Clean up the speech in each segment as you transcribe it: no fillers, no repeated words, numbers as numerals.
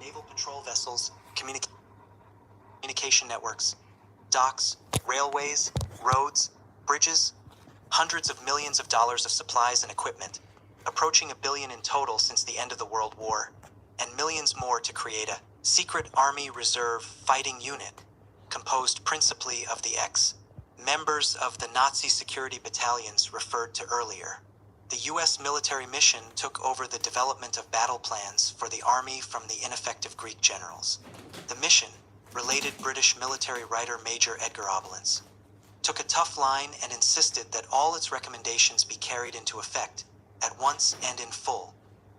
naval patrol vessels, communication networks, docks, railways, roads, bridges, hundreds of millions of dollars of supplies and equipment, approaching $1 billion in total since the end of the World War, and millions more to create a secret Army Reserve fighting unit composed principally of the ex-members of the Nazi security battalions referred to earlier. The U.S. military mission took over the development of battle plans for the army from the ineffective Greek generals. The mission, related British military writer Major Edgar Obelins, took a tough line and insisted that all its recommendations be carried into effect, at once and in full.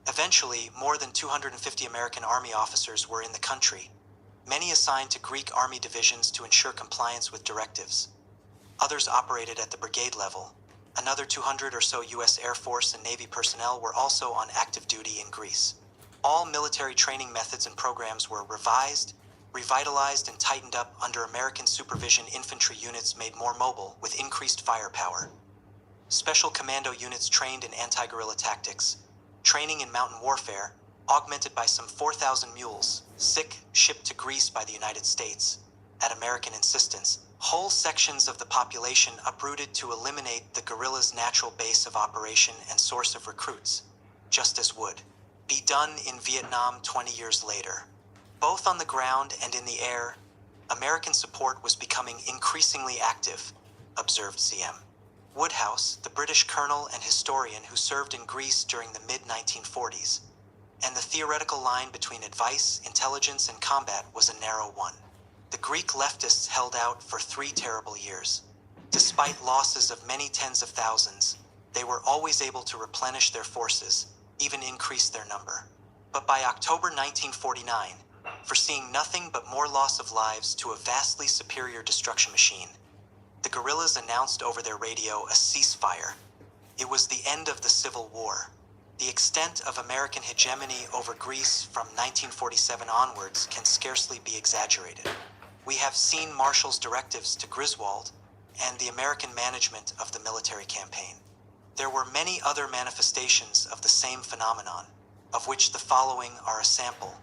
Eventually, more than 250 American Army officers were in the country, many assigned to Greek Army divisions to ensure compliance with directives. Others operated at the brigade level. Another 200 or so U.S. Air Force and Navy personnel were also on active duty in Greece. All military training methods and programs were revised, revitalized, and tightened up under American supervision. Infantry units made more mobile with increased firepower. Special commando units trained in anti-guerrilla tactics, training in mountain warfare, augmented by some 4,000 mules, shipped to Greece by the United States, at American insistence. Whole sections of the population uprooted to eliminate the guerrillas' natural base of operation and source of recruits, just as would be done in Vietnam 20 years later. Both on the ground and in the air, American support was becoming increasingly active, observed C.M. Woodhouse, the British colonel and historian who served in Greece during the mid-1940s, and the theoretical line between advice, intelligence, and combat was a narrow one. The Greek leftists held out for 3 terrible years. Despite losses of many tens of thousands, they were always able to replenish their forces, even increase their number. But by October 1949, foreseeing nothing but more loss of lives to a vastly superior destruction machine, the guerrillas announced over their radio a ceasefire. It was the end of the Civil War. The extent of American hegemony over Greece from 1947 onwards can scarcely be exaggerated. We have seen Marshall's directives to Griswold and the American management of the military campaign. There were many other manifestations of the same phenomenon, of which the following are a sample.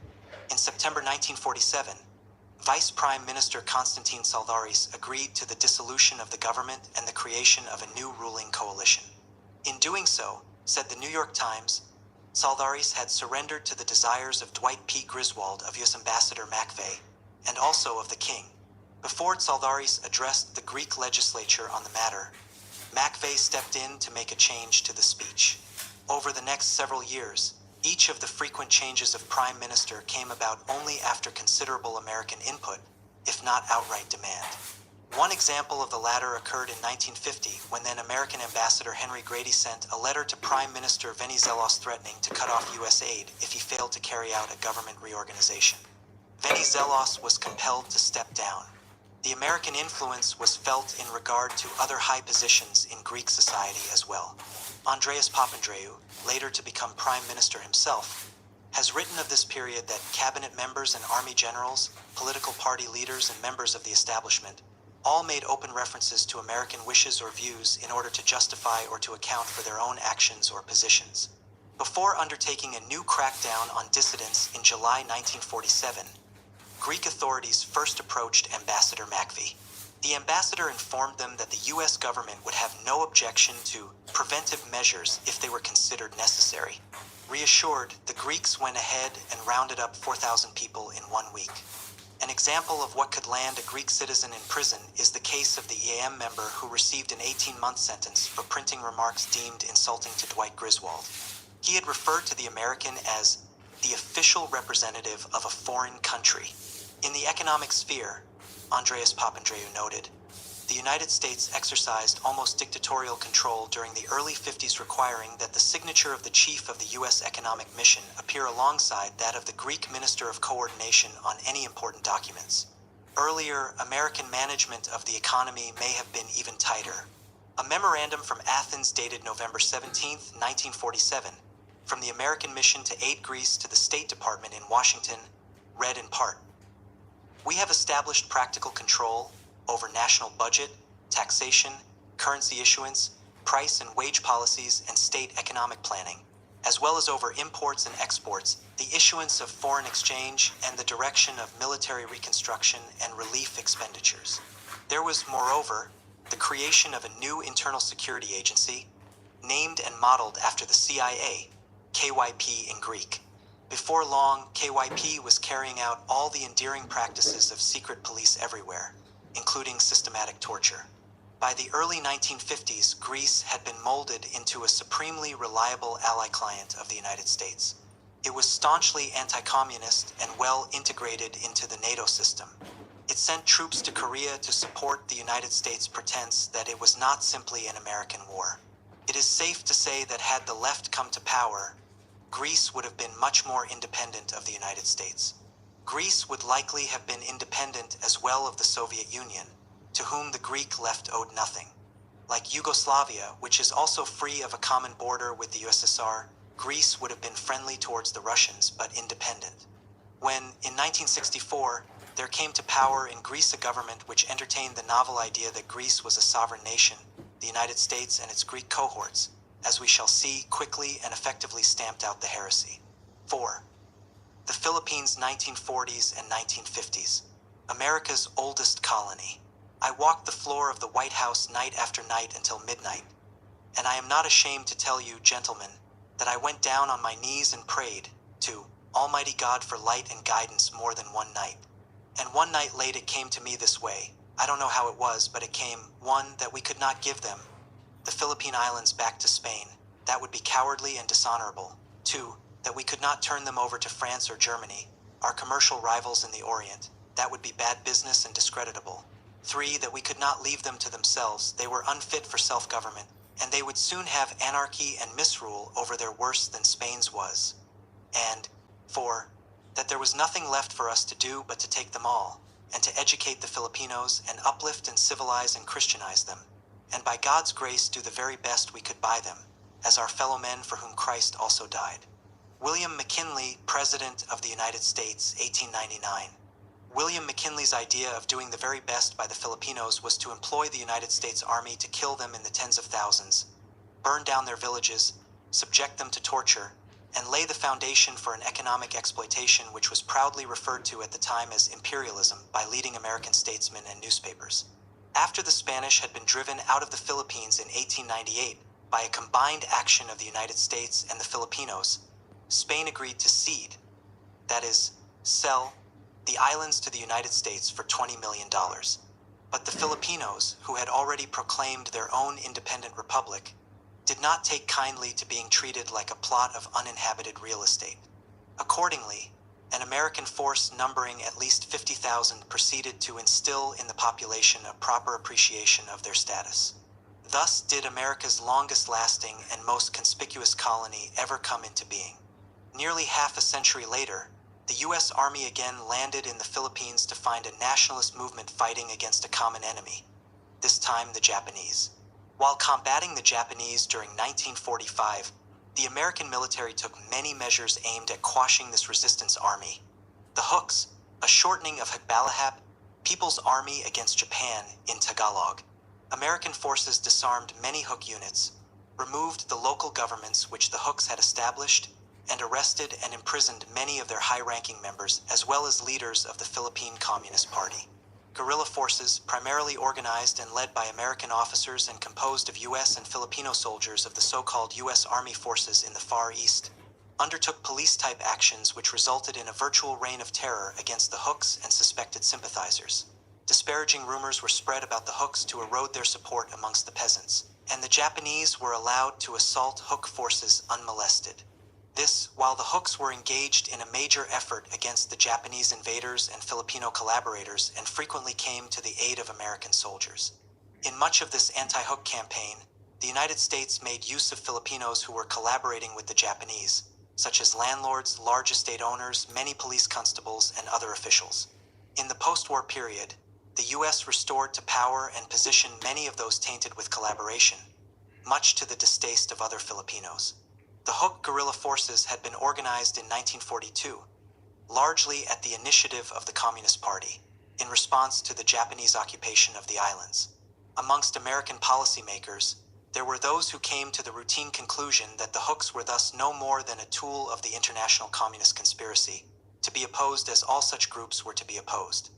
In September 1947, Vice Prime Minister Konstantin Saldaris agreed to the dissolution of the government and the creation of a new ruling coalition. In doing so, said the New York Times, Saldaris had surrendered to the desires of Dwight P. Griswold, of U.S. Ambassador McVeigh, and also of the king. Before Saldaris addressed the Greek legislature on the matter, McVeigh stepped in to make a change to the speech. Over the next several years, each of the frequent changes of prime minister came about only after considerable American input, if not outright demand. One example of the latter occurred in 1950, when then American Ambassador Henry Grady sent a letter to Prime Minister Venizelos threatening to cut off U.S. aid if he failed to carry out a government reorganization. Venizelos was compelled to step down. The American influence was felt in regard to other high positions in Greek society as well. Andreas Papandreou, later to become Prime Minister himself, has written of this period that cabinet members and army generals, political party leaders, and members of the establishment all made open references to American wishes or views in order to justify or to account for their own actions or positions. Before undertaking a new crackdown on dissidents in July 1947, Greek authorities first approached Ambassador McVeigh. The ambassador informed them that the U.S. government would have no objection to preventive measures if they were considered necessary. Reassured, the Greeks went ahead and rounded up 4,000 people in 1 week. An example of what could land a Greek citizen in prison is the case of the EAM member who received an 18-month sentence for printing remarks deemed insulting to Dwight Griswold. He had referred to the American as the official representative of a foreign country. In the economic sphere, Andreas Papandreou noted, the United States exercised almost dictatorial control during the early 50s, requiring that the signature of the chief of the U.S. Economic Mission appear alongside that of the Greek Minister of Coordination on any important documents. Earlier, American management of the economy may have been even tighter. A memorandum from Athens dated November 17, 1947, from the American mission to aid Greece to the State Department in Washington, read in part, "We have established practical control over national budget, taxation, currency issuance, price and wage policies, and state economic planning, as well as over imports and exports, the issuance of foreign exchange, and the direction of military reconstruction and relief expenditures. There was, moreover, the creation of a new internal security agency, named and modeled after the CIA, KYP in Greek. Before long, KYP was carrying out all the endearing practices of secret police everywhere, including systematic torture. By the early 1950s, Greece had been molded into a supremely reliable ally client of the United States. It was staunchly anti-communist and well integrated into the NATO system. It sent troops to Korea to support the United States' pretense that it was not simply an American war. It is safe to say that had the left come to power, Greece would have been much more independent of the United States. Greece would likely have been independent as well of the Soviet Union, to whom the Greek left owed nothing. Like Yugoslavia, which is also free of a common border with the USSR, Greece would have been friendly towards the Russians but independent. When, in 1964, there came to power in Greece a government which entertained the novel idea that Greece was a sovereign nation, the United States and its Greek cohorts, as we shall see, quickly and effectively stamped out the heresy. 4. The Philippines, 1940s and 1950s. America's oldest colony. I walked the floor of the White House night after night until midnight, and I am not ashamed to tell you, gentlemen, that I went down on my knees and prayed to Almighty God for light and guidance more than one night. And one night late it came to me this way. I don't know how it was, but it came, 1, that we could not give them, the Philippine Islands, back to Spain. That would be cowardly and dishonorable. 2, that we could not turn them over to France or Germany, our commercial rivals in the Orient. That would be bad business and discreditable. 3, that we could not leave them to themselves. They were unfit for self-government, and they would soon have anarchy and misrule over there worse than Spain's was. And 4, that there was nothing left for us to do but to take them all, and to educate the Filipinos and uplift and civilize and Christianize them, and by God's grace do the very best we could by them, as our fellow men for whom Christ also died. William McKinley, President of the United States, 1899. William McKinley's idea of doing the very best by the Filipinos was to employ the United States Army to kill them in the tens of thousands, burn down their villages, subject them to torture, and lay the foundation for an economic exploitation which was proudly referred to at the time as imperialism by leading American statesmen and newspapers. After the Spanish had been driven out of the Philippines in 1898 by a combined action of the United States and the Filipinos, Spain agreed to cede, that is, sell, the islands to the United States for $20 million. But the Filipinos, who had already proclaimed their own independent republic, did not take kindly to being treated like a plot of uninhabited real estate. Accordingly, an American force numbering at least 50,000 proceeded to instill in the population a proper appreciation of their status. Thus did America's longest-lasting and most conspicuous colony ever come into being. Nearly half a century later, the U.S. Army again landed in the Philippines to find a nationalist movement fighting against a common enemy, this time the Japanese. While combating the Japanese during 1945, the American military took many measures aimed at quashing this resistance army. The Hooks, a shortening of Hagbalahap, People's Army Against Japan in Tagalog. American forces disarmed many Hook units, removed the local governments which the Hooks had established, and arrested and imprisoned many of their high-ranking members as well as leaders of the Philippine Communist Party. Guerrilla forces, primarily organized and led by American officers and composed of U.S. and Filipino soldiers of the so-called U.S. Army forces in the Far East, undertook police-type actions which resulted in a virtual reign of terror against the Hooks and suspected sympathizers. Disparaging rumors were spread about the Hooks to erode their support amongst the peasants, and the Japanese were allowed to assault Hook forces unmolested. This, while the Hooks were engaged in a major effort against the Japanese invaders and Filipino collaborators and frequently came to the aid of American soldiers. In much of this anti-Hook campaign, the United States made use of Filipinos who were collaborating with the Japanese, such as landlords, large estate owners, many police constables, and other officials. In the post-war period, the U.S. restored to power and positioned many of those tainted with collaboration, much to the distaste of other Filipinos. The Hook guerrilla forces had been organized in 1942, largely at the initiative of the Communist Party, in response to the Japanese occupation of the islands. Amongst American policymakers, There were those who came to the routine conclusion that the hooks were thus no more than a tool of the international communist conspiracy, to be opposed as all such groups were to be opposed.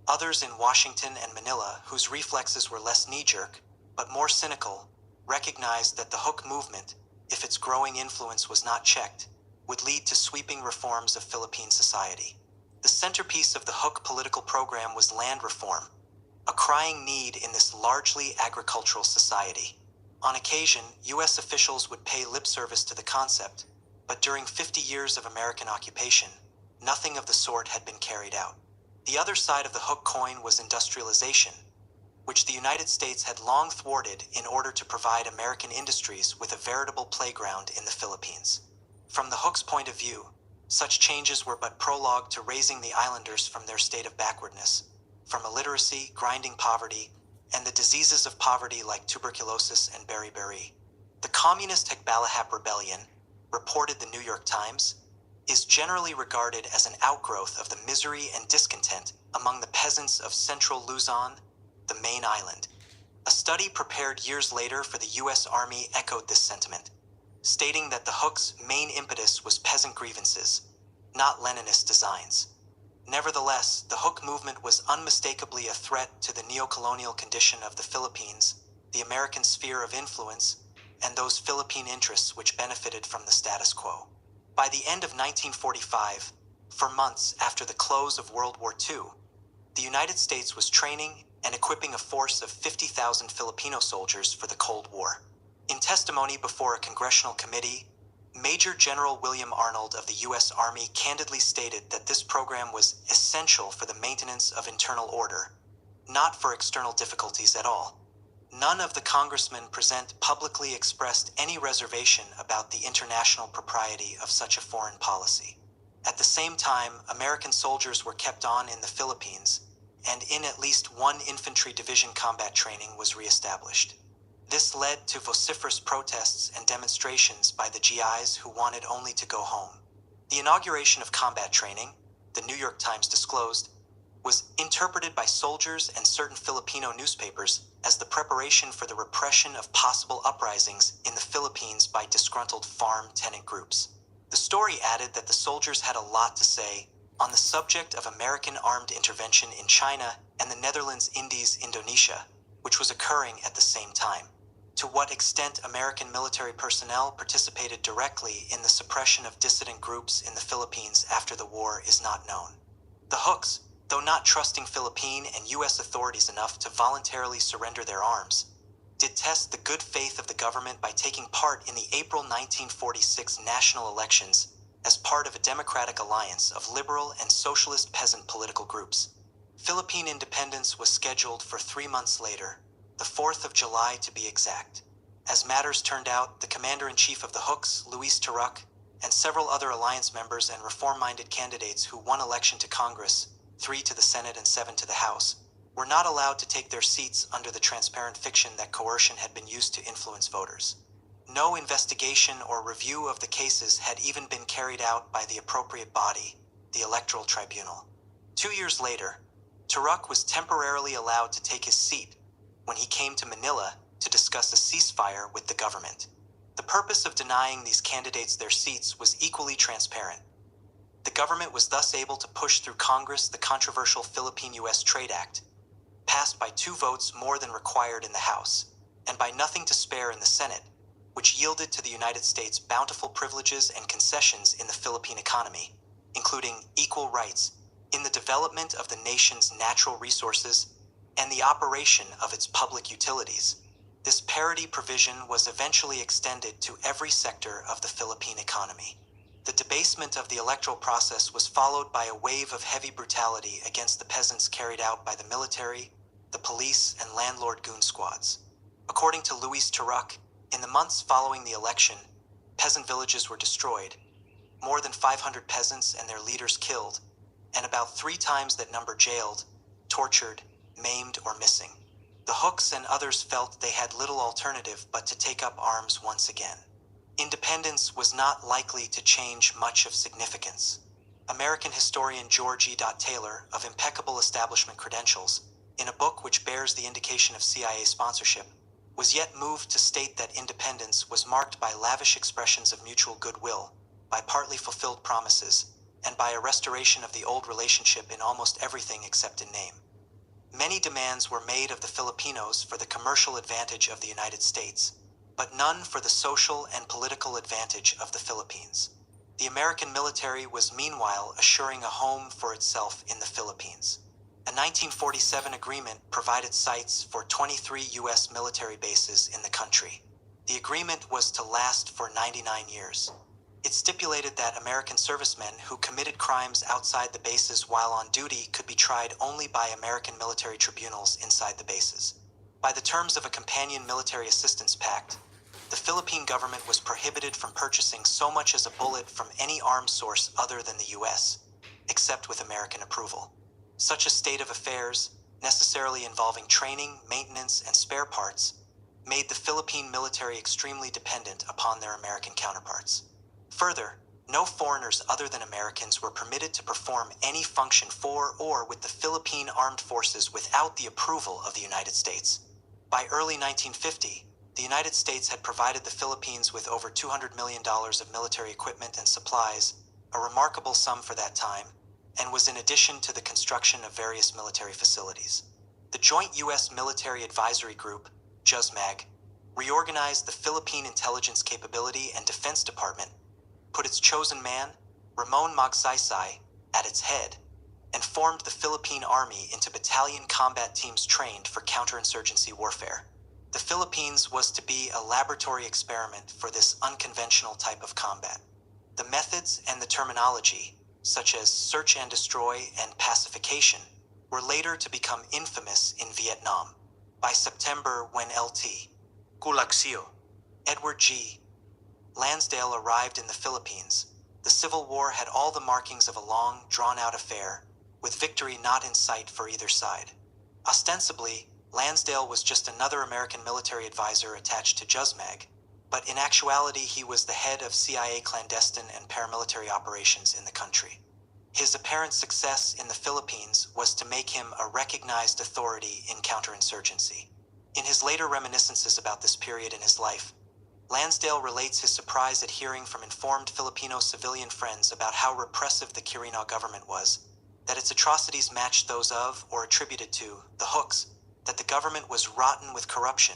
Others in Washington and Manila, whose reflexes were less knee-jerk, but more cynical, recognized that the hook movement, if its growing influence was not checked, would lead to sweeping reforms of Philippine society. The centerpiece of the hook political program was land reform, a crying need in this largely agricultural society. On occasion, U.S. officials would pay lip service to the concept, but during 50 years of American occupation, nothing of the sort had been carried out. The other side of the hook coin was industrialization, which the United States had long thwarted in order to provide American industries with a veritable playground in the Philippines. From the hook's point of view, such changes were but prologue to raising the islanders from their state of backwardness, from illiteracy, grinding poverty, and the diseases of poverty like tuberculosis and beriberi. The communist Hagbalahap Rebellion, reported the New York Times, is generally regarded as an outgrowth of the misery and discontent among the peasants of central Luzon, the main island. A study prepared years later for the U.S. Army echoed this sentiment, stating that the hook's main impetus was peasant grievances, not Leninist designs. Nevertheless, the hook movement was unmistakably a threat to the neocolonial condition of the Philippines, the American sphere of influence, and those Philippine interests which benefited from the status quo. By the end of 1945, for months after the close of World War II, the United States was training and equipping a force of 50,000 Filipino soldiers for the Cold War. In testimony before a congressional committee, Major General William Arnold of the U.S. Army candidly stated that this program was essential for the maintenance of internal order, not for external difficulties at all. None of the congressmen present publicly expressed any reservation about the international propriety of such a foreign policy. At the same time, American soldiers were kept on in the Philippines, and in at least one infantry division combat training was reestablished. This led to vociferous protests and demonstrations by the GIs who wanted only to go home. The inauguration of combat training, the New York Times disclosed, was interpreted by soldiers and certain Filipino newspapers as the preparation for the repression of possible uprisings in the Philippines by disgruntled farm tenant groups. The story added that the soldiers had a lot to say on the subject of American armed intervention in China and the Netherlands Indies Indonesia, which was occurring at the same time. To what extent American military personnel participated directly in the suppression of dissident groups in the Philippines after the war is not known. The hooks, though not trusting Philippine and U.S. authorities enough to voluntarily surrender their arms, did test the good faith of the government by taking part in the April 1946 national elections as part of a democratic alliance of liberal and socialist peasant political groups. Philippine independence was scheduled for 3 months later, the 4th of July to be exact. As matters turned out, the commander-in-chief of the hooks, Luis Turok, and several other alliance members and reform-minded candidates who won election to Congress, 3 to the Senate and 7 to the House, were not allowed to take their seats under the transparent fiction that coercion had been used to influence voters. No investigation or review of the cases had even been carried out by the appropriate body, the Electoral Tribunal. 2 years later, Turok was temporarily allowed to take his seat when he came to Manila to discuss a ceasefire with the government. The purpose of denying these candidates their seats was equally transparent. The government was thus able to push through Congress the controversial Philippine-U.S. Trade Act, passed by 2 votes more than required in the House, and by nothing to spare in the Senate, which yielded to the United States bountiful privileges and concessions in the Philippine economy, including equal rights in the development of the nation's natural resources and the operation of its public utilities. This parity provision was eventually extended to every sector of the Philippine economy. The debasement of the electoral process was followed by a wave of heavy brutality against the peasants carried out by the military, the police, and landlord goon squads. According to Luis Turok, in the months following the election, peasant villages were destroyed, more than 500 peasants and their leaders killed, and about 3 times that number jailed, tortured, maimed, or missing. The hooks and others felt they had little alternative but to take up arms once again. Independence was not likely to change much of significance. American historian George E. Taylor, of impeccable establishment credentials, in a book which bears the indication of CIA sponsorship, was yet moved to state that independence was marked by lavish expressions of mutual goodwill, by partly fulfilled promises, and by a restoration of the old relationship in almost everything except in name. Many demands were made of the Filipinos for the commercial advantage of the United States, but none for the social and political advantage of the Philippines. The American military was meanwhile assuring a home for itself in the Philippines. A 1947 agreement provided sites for 23 U.S. military bases in the country. The agreement was to last for 99 years. It stipulated that American servicemen who committed crimes outside the bases while on duty could be tried only by American military tribunals inside the bases. By the terms of a companion military assistance pact, the Philippine government was prohibited from purchasing so much as a bullet from any arms source other than the U.S., except with American approval. Such a state of affairs, necessarily involving training, maintenance, and spare parts, made the Philippine military extremely dependent upon their American counterparts. Further, no foreigners other than Americans were permitted to perform any function for or with the Philippine Armed Forces without the approval of the United States. By early 1950, the United States had provided the Philippines with over $200 million of military equipment and supplies, a remarkable sum for that time, and was in addition to the construction of various military facilities. The Joint U.S. Military Advisory Group, JUSMAG, reorganized the Philippine Intelligence Capability and Defense Department, put its chosen man, Ramon Magsaysay, at its head, and formed the Philippine Army into battalion combat teams trained for counterinsurgency warfare. The Philippines was to be a laboratory experiment for this unconventional type of combat. The methods and the terminology, such as search and destroy and pacification, were later to become infamous in Vietnam. By September, when Lt. Colaxio Edward G. Lansdale arrived in the Philippines, the Civil War had all the markings of a long, drawn-out affair, with victory not in sight for either side. Ostensibly, Lansdale was just another American military advisor attached to JUSMAG, but in actuality he was the head of CIA clandestine and paramilitary operations in the country. His apparent success in the Philippines was to make him a recognized authority in counterinsurgency. In his later reminiscences about this period in his life, Lansdale relates his surprise at hearing from informed Filipino civilian friends about how repressive the Quirino government was, that its atrocities matched those of, or attributed to, the Hooks, that the government was rotten with corruption,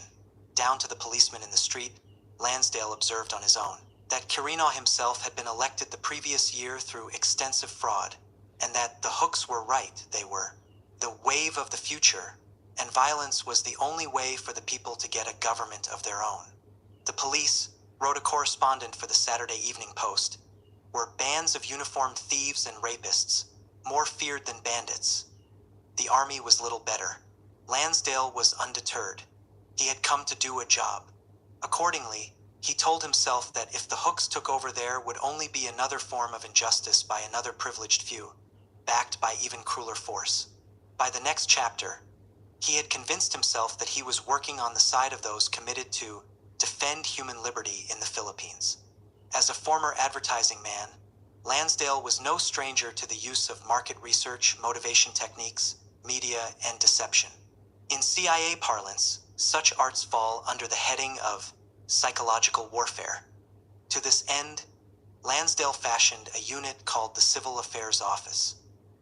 down to the policeman in the street. Lansdale observed on his own that Quirino himself had been elected the previous year through extensive fraud, and that the Hooks were right, they were the wave of the future, and violence was the only way for the people to get a government of their own. The police, wrote a correspondent for the Saturday Evening Post, were bands of uniformed thieves and rapists, more feared than bandits. The army was little better. Lansdale was undeterred. He had come to do a job. Accordingly, he told himself that if the Hooks took over there would only be another form of injustice by another privileged few, backed by even crueler force. By the next chapter, he had convinced himself that he was working on the side of those committed to defend human liberty in the Philippines. As a former advertising man, Lansdale was no stranger to the use of market research, motivation techniques, media, and deception. In CIA parlance, such arts fall under the heading of psychological warfare. To this end, Lansdale fashioned a unit called the Civil Affairs Office.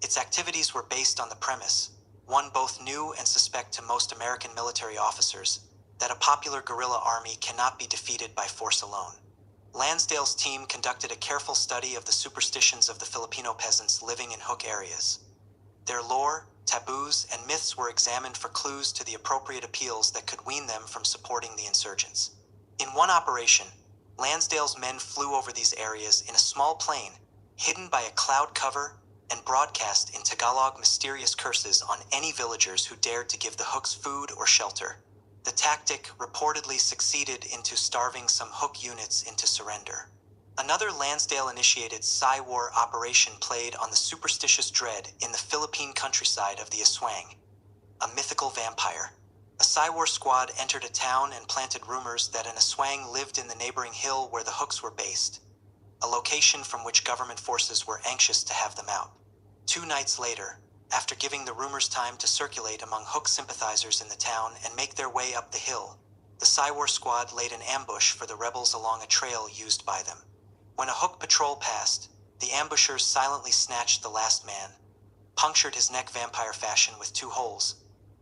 Its activities were based on the premise, one both new and suspect to most American military officers, that a popular guerrilla army cannot be defeated by force alone. Lansdale's team conducted a careful study of the superstitions of the Filipino peasants living in Hook areas. Their lore, taboos, and myths were examined for clues to the appropriate appeals that could wean them from supporting the insurgents. In one operation, Lansdale's men flew over these areas in a small plane, hidden by a cloud cover, and broadcast in Tagalog mysterious curses on any villagers who dared to give the Hooks food or shelter. The tactic reportedly succeeded into starving some Hook units into surrender. Another Lansdale-initiated Psy-War operation played on the superstitious dread in the Philippine countryside of the Aswang, a mythical vampire. A Psy-War squad entered a town and planted rumors that an Aswang lived in the neighboring hill where the Hooks were based, a location from which government forces were anxious to have them out. 2 nights later, after giving the rumors time to circulate among Hook sympathizers in the town and make their way up the hill, The Psywar squad laid an ambush for the rebels along a trail used by them. When a Hook patrol passed, the ambushers silently snatched the last man, punctured his neck vampire fashion with 2 holes,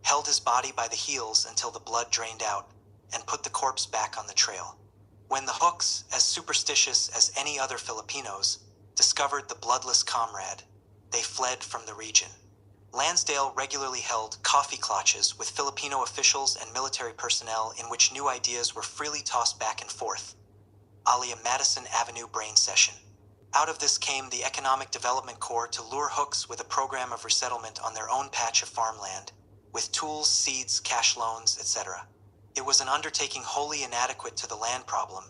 held his body by the heels until the blood drained out, and put the corpse back on the trail. When the Hooks, as superstitious as any other Filipinos, discovered the bloodless comrade, they fled from the region. Lansdale regularly held coffee clutches with Filipino officials and military personnel in which new ideas were freely tossed back and forth, a Madison Avenue brain session. Out of this came the Economic Development Corps to lure Hooks with a program of resettlement on their own patch of farmland, with tools, seeds, cash loans, etc. It was an undertaking wholly inadequate to the land problem,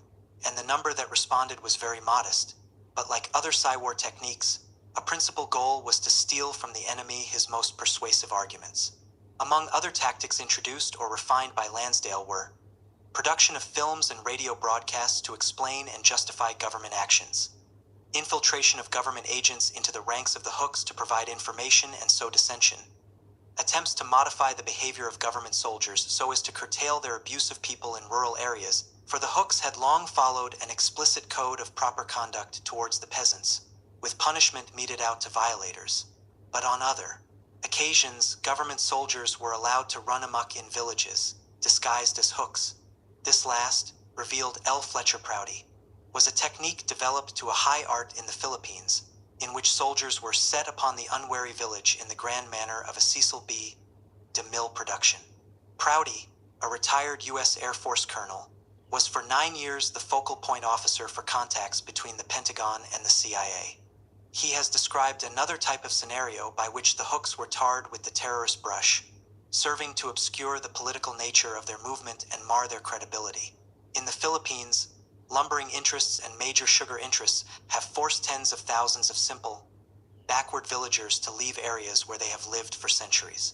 and the number that responded was very modest, but like other Psywar techniques, a principal goal was to steal from the enemy his most persuasive arguments. Among other tactics introduced or refined by Lansdale were production of films and radio broadcasts to explain and justify government actions, infiltration of government agents into the ranks of the Hooks to provide information and sow dissension, attempts to modify the behavior of government soldiers so as to curtail their abuse of people in rural areas, for the Hooks had long followed an explicit code of proper conduct towards the peasants, with punishment meted out to violators. But on other occasions, government soldiers were allowed to run amok in villages, disguised as Hooks. This last, revealed L. Fletcher Prouty, was a technique developed to a high art in the Philippines, in which soldiers were set upon the unwary village in the grand manner of a Cecil B. DeMille production. Prouty, a retired U.S. Air Force colonel, was for 9 years the focal point officer for contacts between the Pentagon and the CIA. He has described another type of scenario by which the Hooks were tarred with the terrorist brush, serving to obscure the political nature of their movement and mar their credibility. In the Philippines, lumbering interests and major sugar interests have forced tens of thousands of simple, backward villagers to leave areas where they have lived for centuries.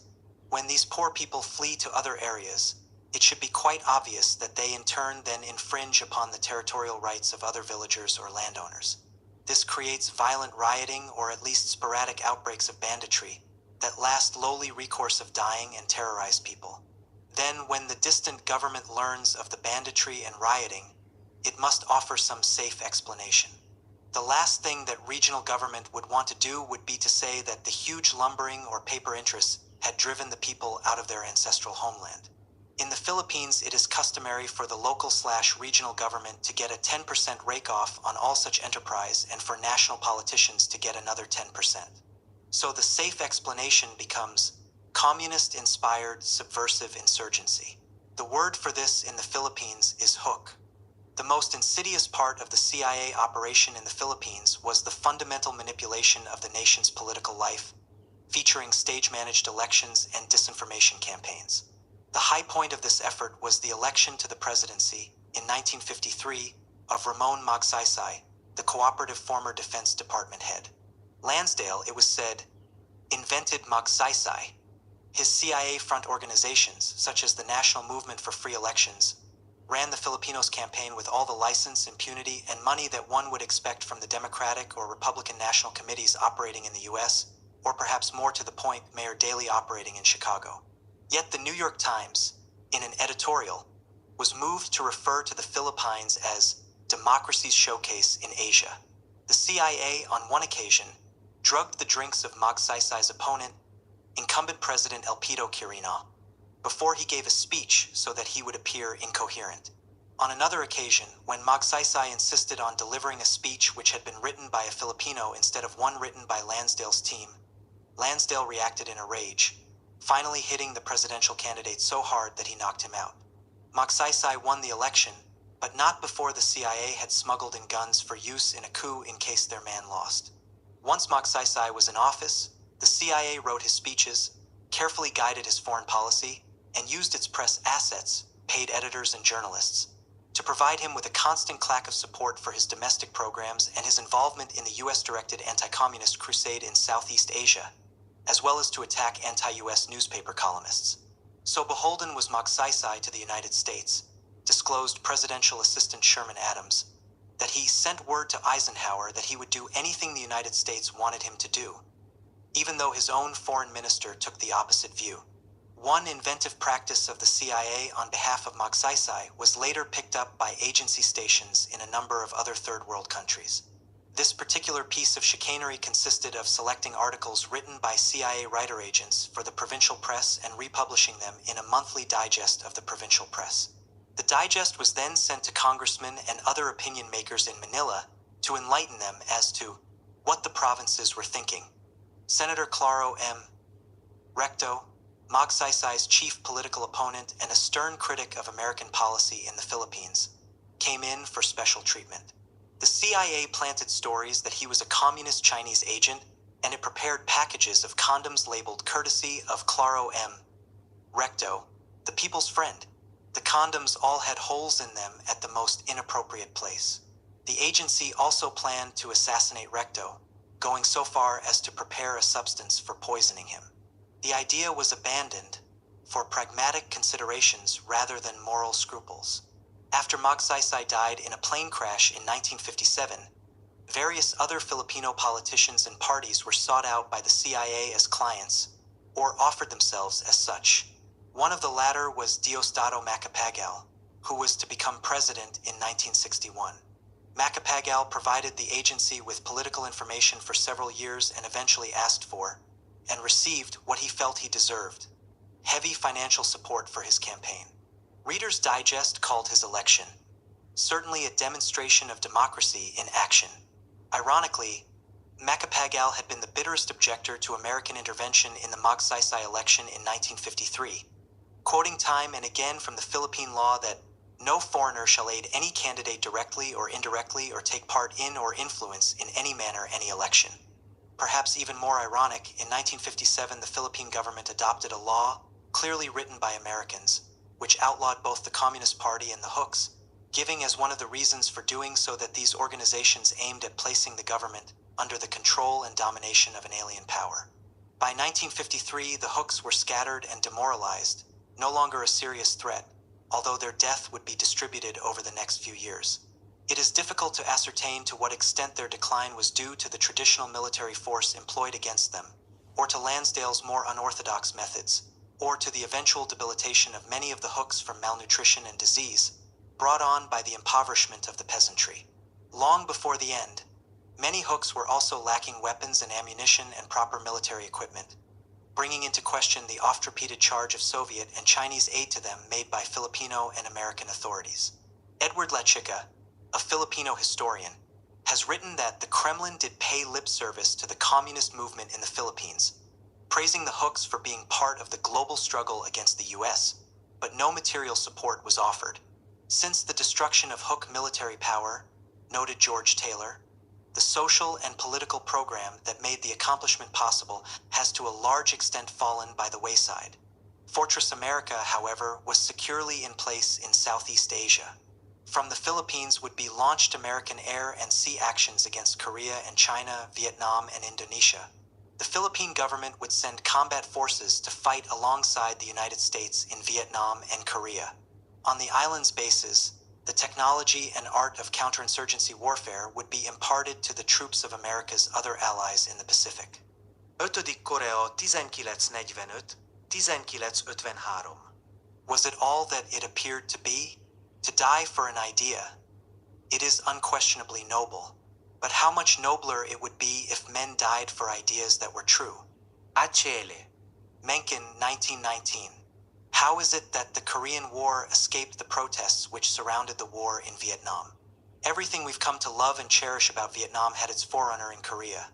When these poor people flee to other areas, it should be quite obvious that they in turn then infringe upon the territorial rights of other villagers or landowners. This creates violent rioting or at least sporadic outbreaks of banditry that last lowly recourse of dying and terrorize people. Then, when the distant government learns of the banditry and rioting, it must offer some safe explanation. The last thing that regional government would want to do would be to say that the huge lumbering or paper interests had driven the people out of their ancestral homeland. In the Philippines, it is customary for the local/regional government to get a 10% rake-off on all such enterprise and for national politicians to get another 10%. So the safe explanation becomes communist-inspired subversive insurgency. The word for this in the Philippines is Hook. The most insidious part of the CIA operation in the Philippines was the fundamental manipulation of the nation's political life, featuring stage-managed elections and disinformation campaigns. The high point of this effort was the election to the presidency, in 1953, of Ramon Magsaysay, the cooperative former Defense Department head. Lansdale, it was said, invented Magsaysay. His CIA front organizations, such as the National Movement for Free Elections, ran the Filipinos campaign with all the license, impunity, and money that one would expect from the Democratic or Republican national committees operating in the US, or perhaps more to the point, Mayor Daley operating in Chicago. Yet the New York Times, in an editorial, was moved to refer to the Philippines as democracy's showcase in Asia. The CIA, on one occasion, drugged the drinks of Magsaysay's opponent, incumbent President Elpidio Quirino, before he gave a speech so that he would appear incoherent. On another occasion, when Magsaysay insisted on delivering a speech which had been written by a Filipino instead of one written by Lansdale's team, Lansdale reacted in a rage, finally hitting the presidential candidate so hard that he knocked him out. Magsaysay won the election, but not before the CIA had smuggled in guns for use in a coup in case their man lost. Once Magsaysay was in office, the CIA wrote his speeches, carefully guided his foreign policy, and used its press assets, paid editors and journalists, to provide him with a constant clack of support for his domestic programs and his involvement in the US-directed anti-communist crusade in Southeast Asia, as well as to attack anti-US newspaper columnists. So beholden was Magsaysay to the United States, disclosed Presidential Assistant Sherman Adams, that he sent word to Eisenhower that he would do anything the United States wanted him to do, even though his own foreign minister took the opposite view. One inventive practice of the CIA on behalf of Magsaysay was later picked up by agency stations in a number of other third world countries. This particular piece of chicanery consisted of selecting articles written by CIA writer agents for the provincial press and republishing them in a monthly digest of the provincial press. The digest was then sent to congressmen and other opinion makers in Manila to enlighten them as to what the provinces were thinking. Senator Claro M. Recto, Magsaysay's chief political opponent and a stern critic of American policy in the Philippines, came in for special treatment. The CIA planted stories that he was a communist Chinese agent, and it prepared packages of condoms labeled courtesy of Claro M. Recto, the people's friend. The condoms all had holes in them at the most inappropriate place. The agency also planned to assassinate Recto, going so far as to prepare a substance for poisoning him. The idea was abandoned for pragmatic considerations rather than moral scruples. After Magsaysay died in a plane crash in 1957, various other Filipino politicians and parties were sought out by the CIA as clients, or offered themselves as such. One of the latter was Diosdado Macapagal, who was to become president in 1961. Macapagal provided the agency with political information for several years and eventually asked for, and received what he felt he deserved: heavy financial support for his campaign. Reader's Digest called his election certainly a demonstration of democracy in action. Ironically, Macapagal had been the bitterest objector to American intervention in the Magsaysay election in 1953, quoting time and again from the Philippine law that no foreigner shall aid any candidate directly or indirectly or take part in or influence in any manner any election. Perhaps even more ironic, in 1957 the Philippine government adopted a law, clearly written by Americans, which outlawed both the Communist Party and the Hooks, giving as one of the reasons for doing so that these organizations aimed at placing the government under the control and domination of an alien power. By 1953, the Hooks were scattered and demoralized, no longer a serious threat, although their death would be distributed over the next few years. It is difficult to ascertain to what extent their decline was due to the traditional military force employed against them, or to Lansdale's more unorthodox methods, or to the eventual debilitation of many of the Hooks from malnutrition and disease, brought on by the impoverishment of the peasantry. Long before the end, many Hooks were also lacking weapons and ammunition and proper military equipment, bringing into question the oft-repeated charge of Soviet and Chinese aid to them made by Filipino and American authorities. Edward Lechica, a Filipino historian, has written that the Kremlin did pay lip service to the communist movement in the Philippines, praising the Hooks for being part of the global struggle against the US, but no material support was offered. Since the destruction of Hook military power, noted George Taylor, the social and political program that made the accomplishment possible has to a large extent fallen by the wayside. Fortress America, however, was securely in place in Southeast Asia. From the Philippines would be launched American air and sea actions against Korea and China, Vietnam, and Indonesia. The Philippine government would send combat forces to fight alongside the United States in Vietnam and Korea. On the islands' bases, the technology and art of counterinsurgency warfare would be imparted to the troops of America's other allies in the Pacific. 5. Koreo 1945-1953. Was it all that it appeared to be? To die for an idea? It is unquestionably noble. But how much nobler it would be if men died for ideas that were true. Achele. Mencken, 1919. How is it that the Korean War escaped the protests which surrounded the war in Vietnam? Everything we've come to love and cherish about Vietnam had its forerunner in Korea.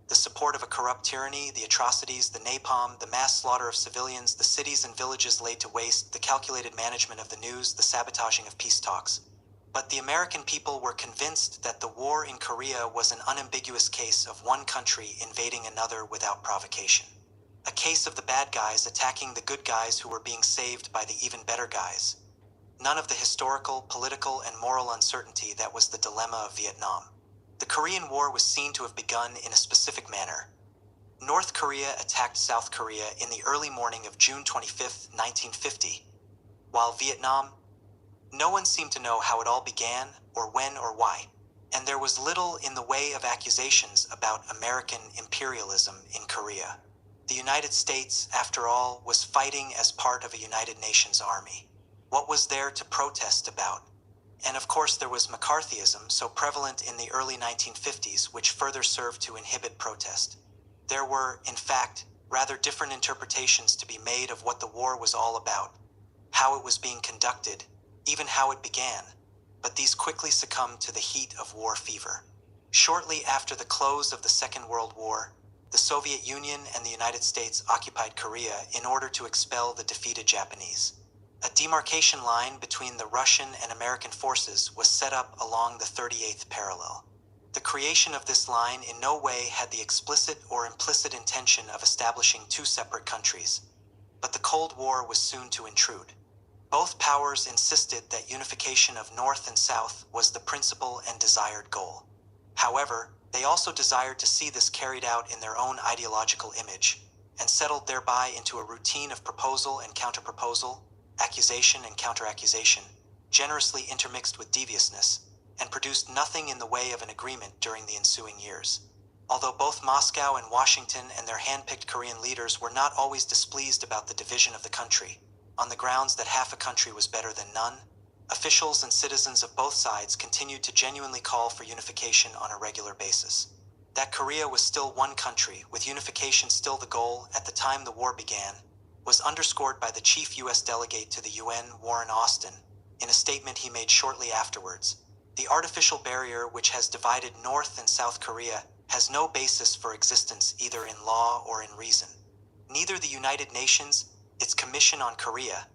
The support of a corrupt tyranny, the atrocities, the napalm, the mass slaughter of civilians, the cities and villages laid to waste, the calculated management of the news, the sabotaging of peace talks. But the American people were convinced that the war in Korea was an unambiguous case of one country invading another without provocation. A case of the bad guys attacking the good guys who were being saved by the even better guys. None of the historical, political, and moral uncertainty that was the dilemma of Vietnam. The Korean War was seen to have begun in a specific manner. North Korea attacked South Korea in the early morning of June 25, 1950, while Vietnam, no one seemed to know how it all began, or when, or why, and there was little in the way of accusations about American imperialism in Korea. The United States, after all, was fighting as part of a United Nations army. What was there to protest about? And of course there was McCarthyism, so prevalent in the early 1950s, which further served to inhibit protest. There were, in fact, rather different interpretations to be made of what the war was all about, how it was being conducted, even how it began, but these quickly succumbed to the heat of war fever. Shortly after the close of the Second World War, the Soviet Union and the United States occupied Korea in order to expel the defeated Japanese. A demarcation line between the Russian and American forces was set up along the 38th parallel. The creation of this line in no way had the explicit or implicit intention of establishing two separate countries. But the Cold War was soon to intrude. Both powers insisted that unification of North and South was the principal and desired goal. However, they also desired to see this carried out in their own ideological image, and settled thereby into a routine of proposal and counterproposal, accusation and counteraccusation, generously intermixed with deviousness, and produced nothing in the way of an agreement during the ensuing years. Although both Moscow and Washington and their hand-picked Korean leaders were not always displeased about the division of the country, on the grounds that half a country was better than none, officials and citizens of both sides continued to genuinely call for unification on a regular basis. That Korea was still one country, with unification still the goal at the time the war began, was underscored by the chief U.S. delegate to the UN, Warren Austin, in a statement he made shortly afterwards. The artificial barrier which has divided North and South Korea has no basis for existence either in law or in reason. Neither the United Nations, its Commission on Korea,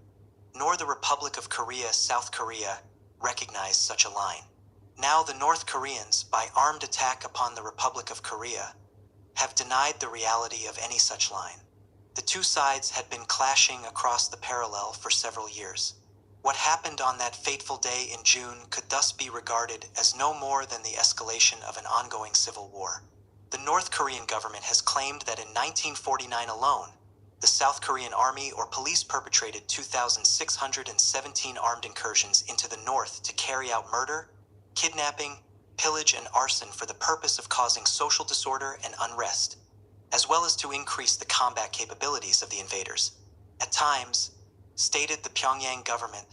nor the Republic of Korea, South Korea, recognize such a line. Now the North Koreans, by armed attack upon the Republic of Korea, have denied the reality of any such line. The two sides had been clashing across the parallel for several years. What happened on that fateful day in June could thus be regarded as no more than the escalation of an ongoing civil war. The North Korean government has claimed that in 1949 alone, the South Korean army or police perpetrated 2,617 armed incursions into the north to carry out murder, kidnapping, pillage, and arson for the purpose of causing social disorder and unrest, as well as to increase the combat capabilities of the invaders. At times, stated the Pyongyang government,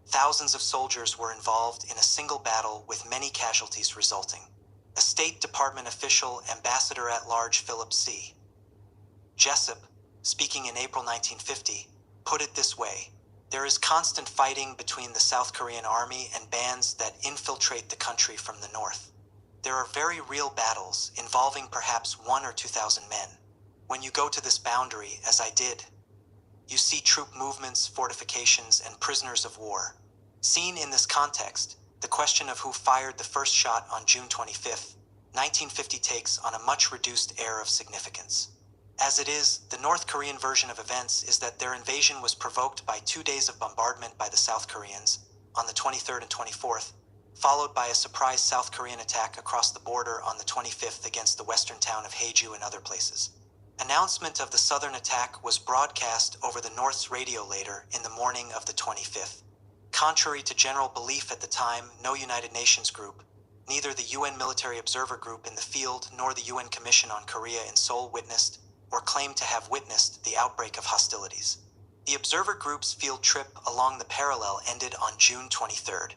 thousands of soldiers were involved in a single battle with many casualties resulting. A State Department official, Ambassador-at-Large Philip C. Jessup, speaking in April 1950, put it this way: there is constant fighting between the South Korean army and bands that infiltrate the country from the north. There are very real battles involving perhaps 1,000 or 2,000 men. When you go to this boundary, as I did, you see troop movements, fortifications, and prisoners of war. Seen in this context, the question of who fired the first shot on June 25, 1950 takes on a much reduced air of significance. As it is, the North Korean version of events is that their invasion was provoked by 2 days of bombardment by the South Koreans, on the 23rd and 24th, followed by a surprise South Korean attack across the border on the 25th against the western town of Haeju and other places. Announcement of the southern attack was broadcast over the North's radio later in the morning of the 25th. Contrary to general belief at the time, no United Nations group, neither the UN Military Observer Group in the field nor the UN Commission on Korea in Seoul witnessed or claimed to have witnessed the outbreak of hostilities. The observer group's field trip along the parallel ended on June 23rd.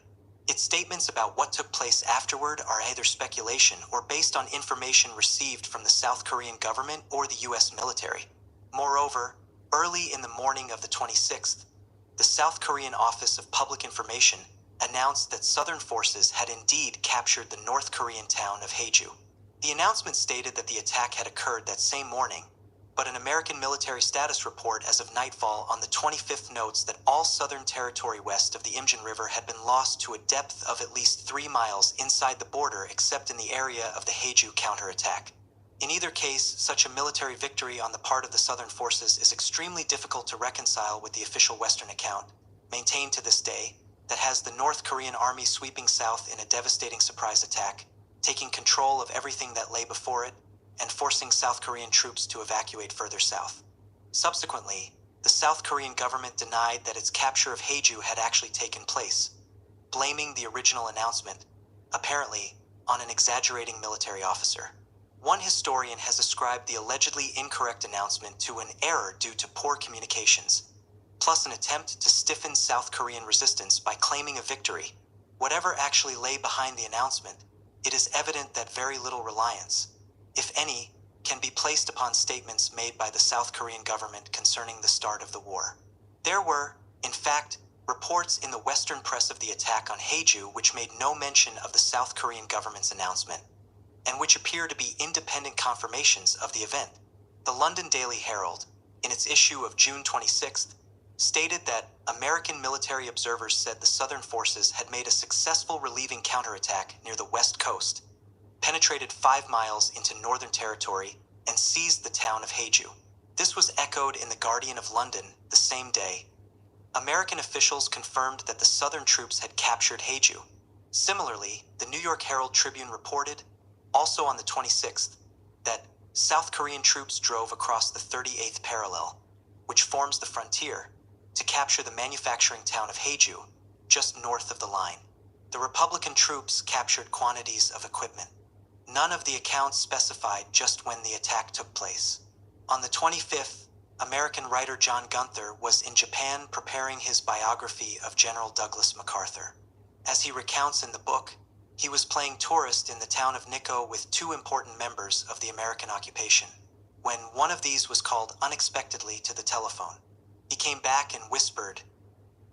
Its statements about what took place afterward are either speculation or based on information received from the South Korean government or the US military. Moreover, early in the morning of the 26th, the South Korean Office of Public Information announced that Southern forces had indeed captured the North Korean town of Haeju. The announcement stated that the attack had occurred that same morning, but an American military status report as of nightfall on the 25th notes that all southern territory west of the Imjin River had been lost to a depth of at least 3 miles inside the border except in the area of the Haeju counterattack. In either case, such a military victory on the part of the southern forces is extremely difficult to reconcile with the official Western account, maintained to this day, that has the North Korean army sweeping south in a devastating surprise attack, taking control of everything that lay before it, and forcing South Korean troops to evacuate further south. Subsequently, the South Korean government denied that its capture of Haeju had actually taken place, blaming the original announcement, apparently, on an exaggerating military officer. One historian has ascribed the allegedly incorrect announcement to an error due to poor communications, plus an attempt to stiffen South Korean resistance by claiming a victory. Whatever actually lay behind the announcement, it is evident that very little reliance, if any, can be placed upon statements made by the South Korean government concerning the start of the war. There were, in fact, reports in the Western press of the attack on Haeju which made no mention of the South Korean government's announcement, and which appear to be independent confirmations of the event. The London Daily Herald, in its issue of June 26th, stated that American military observers said the Southern forces had made a successful relieving counterattack near the west coast, penetrated 5 miles into Northern Territory, and seized the town of Haeju. This was echoed in the Guardian of London the same day. American officials confirmed that the Southern troops had captured Haeju. Similarly, the New York Herald Tribune reported, also on the 26th, that South Korean troops drove across the 38th parallel, which forms the frontier, to capture the manufacturing town of Haeju, just north of the line. The Republican troops captured quantities of equipment. None of the accounts specified just when the attack took place. On the 25th, American writer John Gunther was in Japan preparing his biography of General Douglas MacArthur. As he recounts in the book, he was playing tourist in the town of Nikko with 2 important members of the American occupation, when one of these was called unexpectedly to the telephone. He came back and whispered,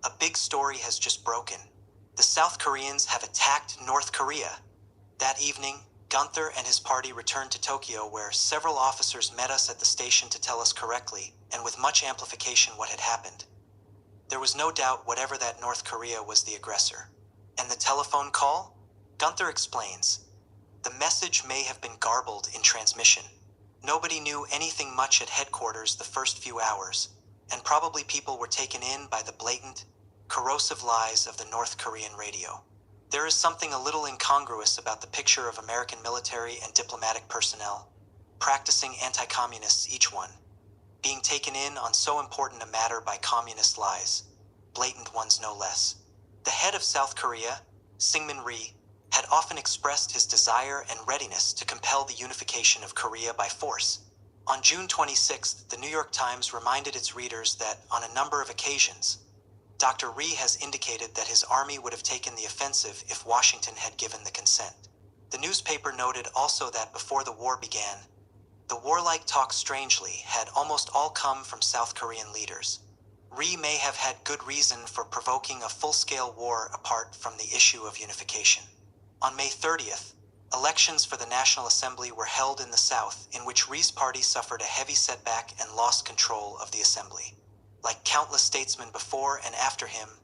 "A big story has just broken. The South Koreans have attacked North Korea." That evening, Gunther and his party returned to Tokyo, where several officers met us at the station to tell us correctly, and with much amplification, what had happened. There was no doubt whatever that North Korea was the aggressor. And the telephone call? Gunther explains, the message may have been garbled in transmission. Nobody knew anything much at headquarters the first few hours, and probably people were taken in by the blatant, corrosive lies of the North Korean radio. There is something a little incongruous about the picture of American military and diplomatic personnel, practicing anti-communists each one, being taken in on so important a matter by communist lies, blatant ones no less. The head of South Korea, Syngman Rhee, had often expressed his desire and readiness to compel the unification of Korea by force. On June 26th, the New York Times reminded its readers that, on a number of occasions, Dr. Rhee has indicated that his army would have taken the offensive if Washington had given the consent. The newspaper noted also that before the war began, the warlike talk strangely had almost all come from South Korean leaders. Rhee may have had good reason for provoking a full-scale war apart from the issue of unification. On May 30th, elections for the National Assembly were held in the South, in which Rhee's party suffered a heavy setback and lost control of the assembly. Like countless statesmen before and after him,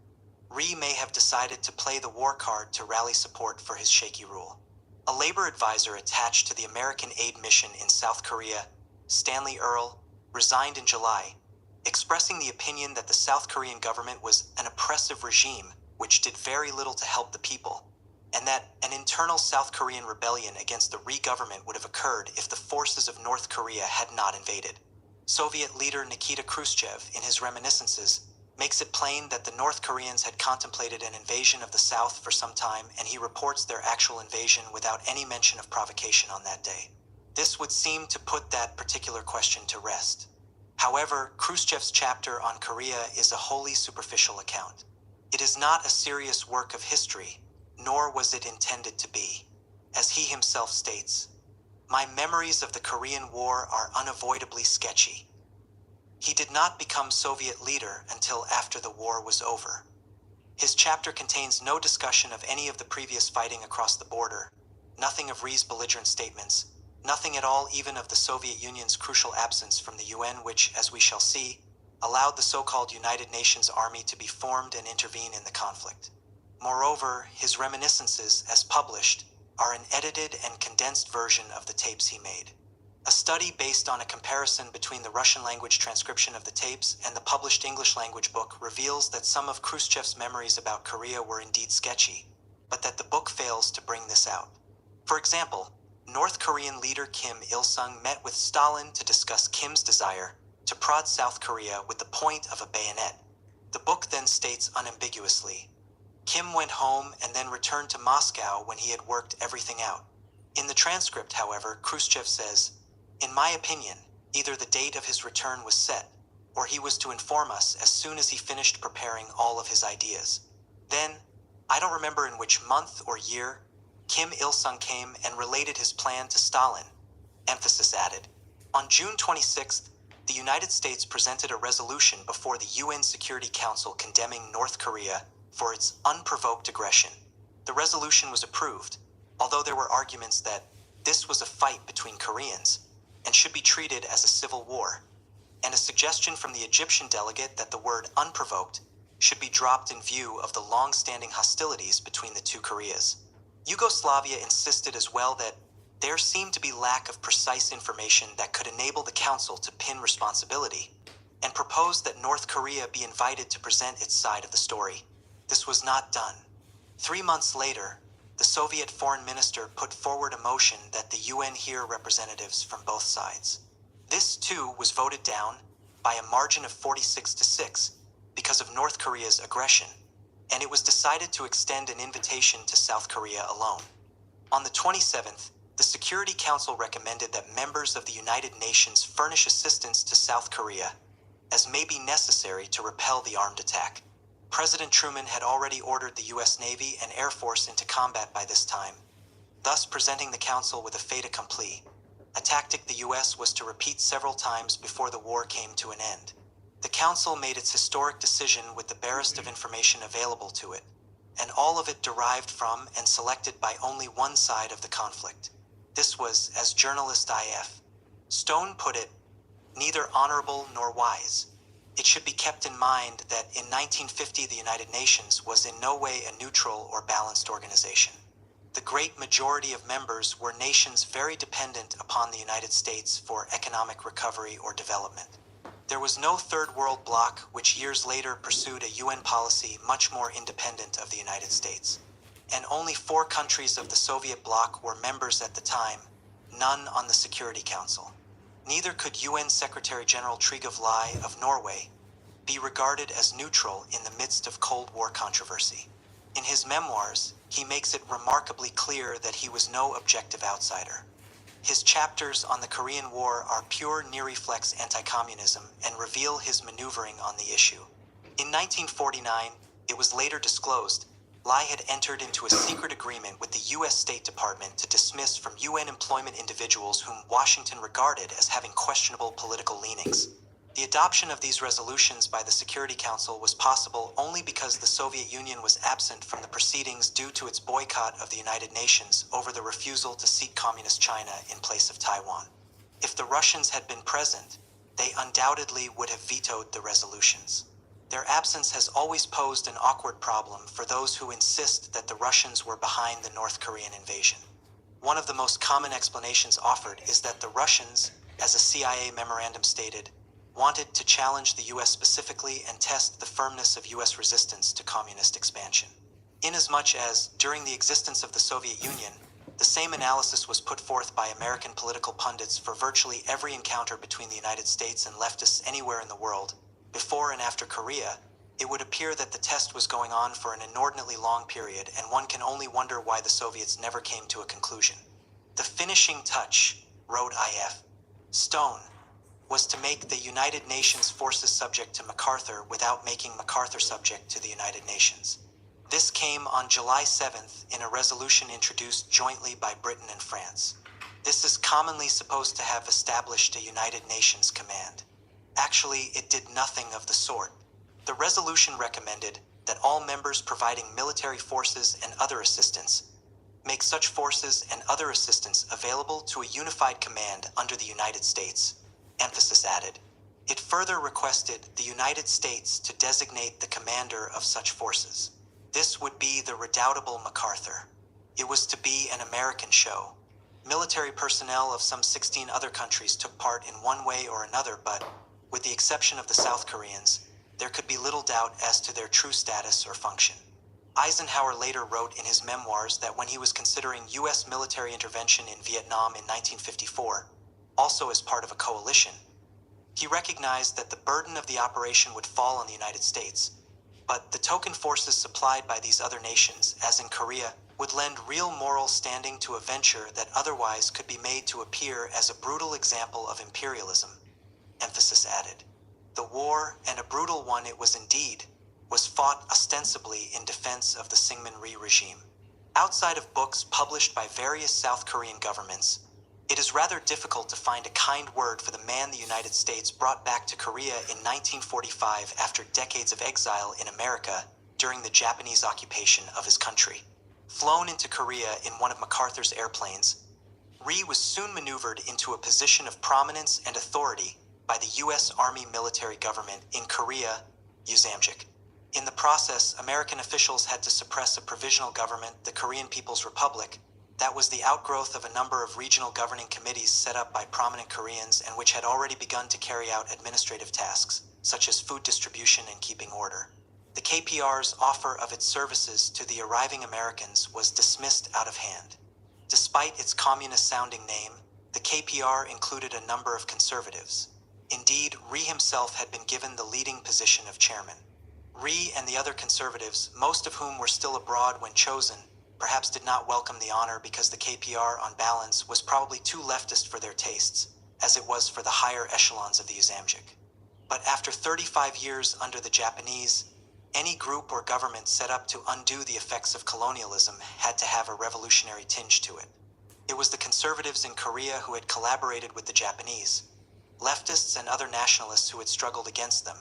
Rhee may have decided to play the war card to rally support for his shaky rule. A labor advisor attached to the American aid mission in South Korea, Stanley Earle, resigned in July, expressing the opinion that the South Korean government was an oppressive regime which did very little to help the people, and that an internal South Korean rebellion against the Rhee government would have occurred if the forces of North Korea had not invaded. Soviet leader Nikita Khrushchev, in his reminiscences, makes it plain that the North Koreans had contemplated an invasion of the South for some time, and he reports their actual invasion without any mention of provocation on that day. This would seem to put that particular question to rest. However, Khrushchev's chapter on Korea is a wholly superficial account. It is not a serious work of history, nor was it intended to be. As he himself states, "My memories of the Korean War are unavoidably sketchy." He did not become Soviet leader until after the war was over. His chapter contains no discussion of any of the previous fighting across the border, nothing of Rhee's belligerent statements, nothing at all even of the Soviet Union's crucial absence from the UN, which, as we shall see, allowed the so-called United Nations Army to be formed and intervene in the conflict. Moreover, his reminiscences, as published, are an edited and condensed version of the tapes he made. A study based on a comparison between the Russian-language transcription of the tapes and the published English-language book reveals that some of Khrushchev's memories about Korea were indeed sketchy, but that the book fails to bring this out. For example, North Korean leader Kim Il-sung met with Stalin to discuss Kim's desire to prod South Korea with the point of a bayonet. The book then states unambiguously, Kim went home and then returned to Moscow when he had worked everything out. In the transcript, however, Khrushchev says, "In my opinion, either the date of his return was set, or he was to inform us as soon as he finished preparing all of his ideas." Then, I don't remember in which month or year, Kim Il-sung came and related his plan to Stalin, emphasis added. On June 26th, the United States presented a resolution before the UN Security Council condemning North Korea for its unprovoked aggression. The resolution was approved, although there were arguments that this was a fight between Koreans and should be treated as a civil war, and a suggestion from the Egyptian delegate that the word unprovoked should be dropped in view of the long-standing hostilities between the two Koreas. Yugoslavia insisted as well that there seemed to be lack of precise information that could enable the Council to pin responsibility, and proposed that North Korea be invited to present its side of the story. This was not done. 3 months later, the Soviet foreign minister put forward a motion that the UN hear representatives from both sides. This, too, was voted down by a margin of 46-6 because of North Korea's aggression, and it was decided to extend an invitation to South Korea alone. On the 27th, the Security Council recommended that members of the United Nations furnish assistance to South Korea, as may be necessary to repel the armed attack. President Truman had already ordered the U.S. Navy and Air Force into combat by this time, thus presenting the Council with a fait accompli, a tactic the U.S. was to repeat several times before the war came to an end. The Council made its historic decision with the barest of information available to it, and all of it derived from and selected by only one side of the conflict. This was, as journalist I.F. Stone put it, neither honorable nor wise. It should be kept in mind that in 1950 the United Nations was in no way a neutral or balanced organization. The great majority of members were nations very dependent upon the United States for economic recovery or development. There was no third world bloc which years later pursued a UN policy much more independent of the United States. And only 4 countries of the Soviet bloc were members at the time, none on the Security Council. Neither could UN Secretary General Trygve Lie of Norway be regarded as neutral in the midst of Cold War controversy. In his memoirs, he makes it remarkably clear that he was no objective outsider. His chapters on the Korean War are pure near-reflex anti-communism and reveal his maneuvering on the issue. In 1949, it was later disclosed, Lie had entered into a secret agreement with the U.S. State Department to dismiss from UN employment individuals whom Washington regarded as having questionable political leanings. The adoption of these resolutions by the Security Council was possible only because the Soviet Union was absent from the proceedings due to its boycott of the United Nations over the refusal to seat Communist China in place of Taiwan. If the Russians had been present, they undoubtedly would have vetoed the resolutions. Their absence has always posed an awkward problem for those who insist that the Russians were behind the North Korean invasion. One of the most common explanations offered is that the Russians, as a CIA memorandum stated, wanted to challenge the U.S. specifically and test the firmness of U.S. resistance to communist expansion. Inasmuch as, during the existence of the Soviet Union, the same analysis was put forth by American political pundits for virtually every encounter between the United States and leftists anywhere in the world, before and after Korea, it would appear that the test was going on for an inordinately long period, and one can only wonder why the Soviets never came to a conclusion. The finishing touch, wrote I.F. Stone, was to make the United Nations forces subject to MacArthur without making MacArthur subject to the United Nations. This came on July 7th in a resolution introduced jointly by Britain and France. This is commonly supposed to have established a United Nations command. Actually, it did nothing of the sort. The resolution recommended that all members providing military forces and other assistance make such forces and other assistance available to a unified command under the United States, emphasis added. It further requested the United States to designate the commander of such forces. This would be the redoubtable MacArthur. It was to be an American show. Military personnel of some 16 other countries took part in one way or another, but, with the exception of the South Koreans, there could be little doubt as to their true status or function. Eisenhower later wrote in his memoirs that when he was considering U.S. military intervention in Vietnam in 1954, also as part of a coalition, he recognized that the burden of the operation would fall on the United States, But the token forces supplied by these other nations, as in Korea, would lend real moral standing to a venture that otherwise could be made to appear as a brutal example of imperialism. Emphasis added. The war, and a brutal one it was indeed, was fought ostensibly in defense of the Syngman Rhee regime. Outside of books published by various South Korean governments, it is rather difficult to find a kind word for the man the United States brought back to Korea in 1945 after decades of exile in America during the Japanese occupation of his country. Flown into Korea in one of MacArthur's airplanes, Rhee was soon maneuvered into a position of prominence and authority by the U.S. Army military government in Korea, Usamjik. In the process, American officials had to suppress a provisional government, the Korean People's Republic, that was the outgrowth of a number of regional governing committees set up by prominent Koreans and which had already begun to carry out administrative tasks, such as food distribution and keeping order. The KPR's offer of its services to the arriving Americans was dismissed out of hand. Despite its communist-sounding name, the KPR included a number of conservatives. Indeed, Rhee himself had been given the leading position of chairman. Rhee and the other conservatives, most of whom were still abroad when chosen, perhaps did not welcome the honor because the KPR, on balance, was probably too leftist for their tastes, as it was for the higher echelons of the Usamjik. But after 35 years under the Japanese, any group or government set up to undo the effects of colonialism had to have a revolutionary tinge to it. It was the conservatives in Korea who had collaborated with the Japanese, leftists and other nationalists who had struggled against them.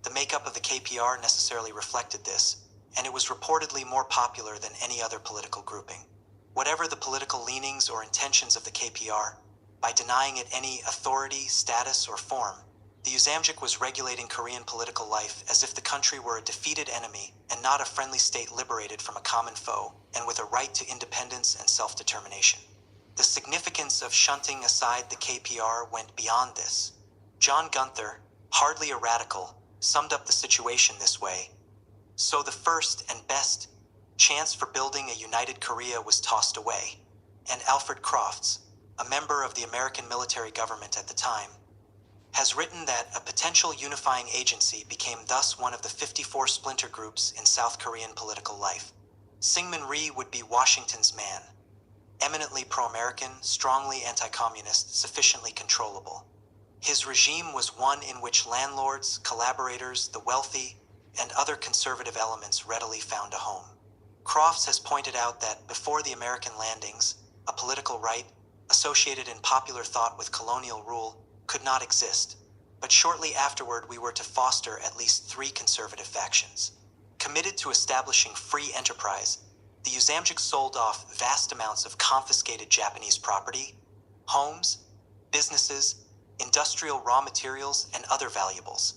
The makeup of the KPR necessarily reflected this, and it was reportedly more popular than any other political grouping. Whatever the political leanings or intentions of the KPR, by denying it any authority, status, or form, the Usamjik was regulating Korean political life as if the country were a defeated enemy and not a friendly state liberated from a common foe and with a right to independence and self-determination. The significance of shunting aside the KPR went beyond this. John Gunther, hardly a radical, summed up the situation this way. So the first and best chance for building a united Korea was tossed away, and Alfred Crofts, a member of the American military government at the time, has written that a potential unifying agency became thus one of the 54 splinter groups in South Korean political life. Syngman Rhee would be Washington's man, eminently pro-American, strongly anti-communist, sufficiently controllable. His regime was one in which landlords, collaborators, the wealthy, and other conservative elements readily found a home. Crofts has pointed out that before the American landings, a political right, associated in popular thought with colonial rule, could not exist, but shortly afterward we were to foster at least 3 conservative factions. Committed to establishing free enterprise, the Usamjik sold off vast amounts of confiscated Japanese property, homes, businesses, industrial raw materials, and other valuables.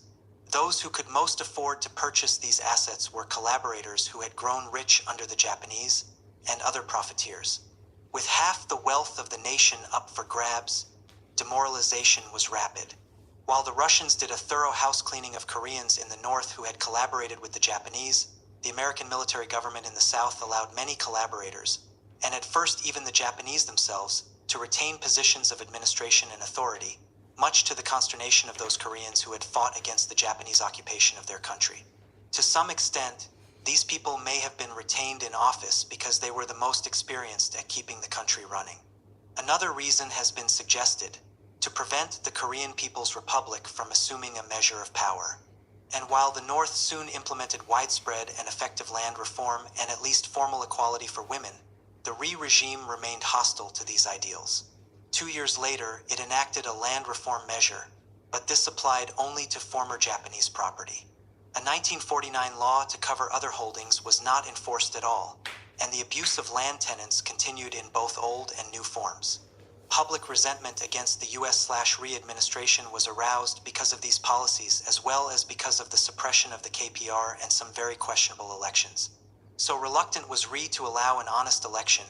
Those who could most afford to purchase these assets were collaborators who had grown rich under the Japanese and other profiteers. With half the wealth of the nation up for grabs, demoralization was rapid. While the Russians did a thorough house cleaning of Koreans in the north who had collaborated with the Japanese, the American military government in the south allowed many collaborators, and at first even the Japanese themselves, to retain positions of administration and authority, much to the consternation of those Koreans who had fought against the Japanese occupation of their country. To some extent, these people may have been retained in office because they were the most experienced at keeping the country running. Another reason has been suggested: to prevent the Korean People's Republic from assuming a measure of power. And while the North soon implemented widespread and effective land reform and at least formal equality for women, the Rhee regime remained hostile to these ideals. 2 years later, it enacted a land reform measure, but this applied only to former Japanese property. A 1949 law to cover other holdings was not enforced at all, and the abuse of land tenants continued in both old and new forms. Public resentment against the US/Rhee administration was aroused because of these policies as well as because of the suppression of the KPR and some very questionable elections. So reluctant was Rhee to allow an honest election,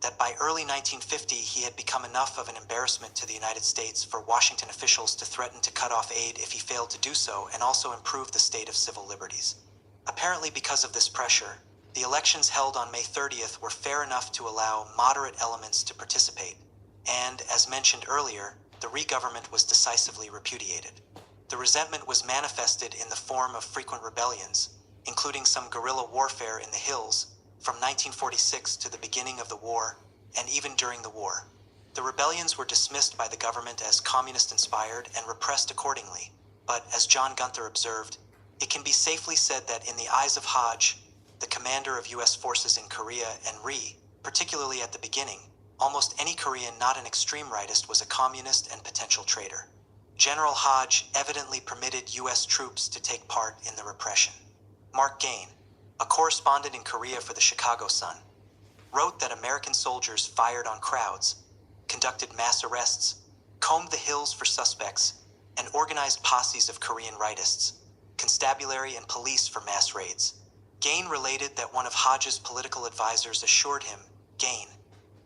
that by early 1950 he had become enough of an embarrassment to the United States for Washington officials to threaten to cut off aid if he failed to do so and also improve the state of civil liberties. Apparently because of this pressure, the elections held on May 30th were fair enough to allow moderate elements to participate, and, as mentioned earlier, the Rhee government was decisively repudiated. The resentment was manifested in the form of frequent rebellions, including some guerrilla warfare in the hills from 1946 to the beginning of the war and even during the war. The rebellions were dismissed by the government as communist-inspired and repressed accordingly, but as John Gunther observed, it can be safely said that in the eyes of Hodge, the commander of U.S. forces in Korea, and Ri, particularly at the beginning, almost any Korean not an extreme rightist was a communist and potential traitor. General Hodge evidently permitted U.S. troops to take part in the repression. Mark Gain, a correspondent in Korea for the Chicago Sun, wrote that American soldiers fired on crowds, conducted mass arrests, combed the hills for suspects, and organized posses of Korean rightists, constabulary and police for mass raids. Gain related that one of Hodge's political advisors assured him, Gain,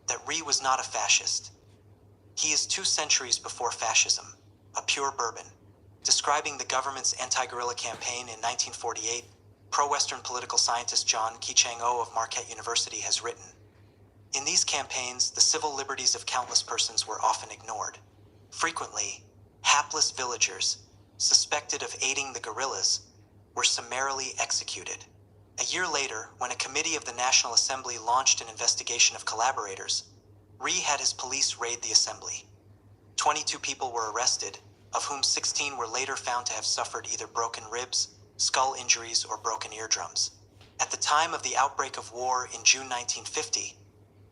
that Ri was not a fascist. He is 2 centuries before fascism, a pure bourbon. Describing the government's anti-guerrilla campaign in 1948, pro-Western political scientist John Ki-Chang-Oh of Marquette University has written, in these campaigns, the civil liberties of countless persons were often ignored. Frequently, hapless villagers, suspected of aiding the guerrillas, were summarily executed. A year later, when a committee of the National Assembly launched an investigation of collaborators, Ri had his police raid the assembly. 22 people were arrested, of whom 16 were later found to have suffered either broken ribs, skull injuries, or broken eardrums. At the time of the outbreak of war in June 1950,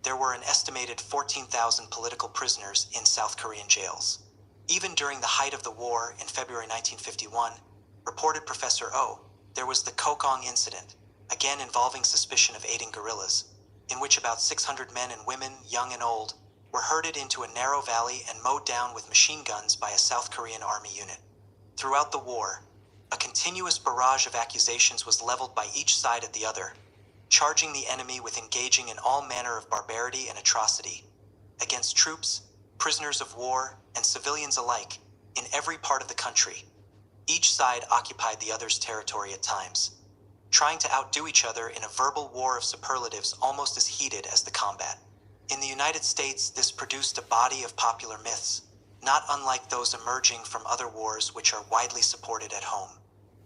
there were an estimated 14,000 political prisoners in South Korean jails. Even during the height of the war in February 1951, reported Professor Oh, there was the Kokong incident, again involving suspicion of aiding guerrillas, in which about 600 men and women, young and old, were herded into a narrow valley and mowed down with machine guns by a South Korean army unit. Throughout the war, a continuous barrage of accusations was leveled by each side at the other, charging the enemy with engaging in all manner of barbarity and atrocity against troops, prisoners of war, and civilians alike in every part of the country. Each side occupied the other's territory at times, trying to outdo each other in a verbal war of superlatives almost as heated as the combat. In the United States, this produced a body of popular myths, not unlike those emerging from other wars which are widely supported at home.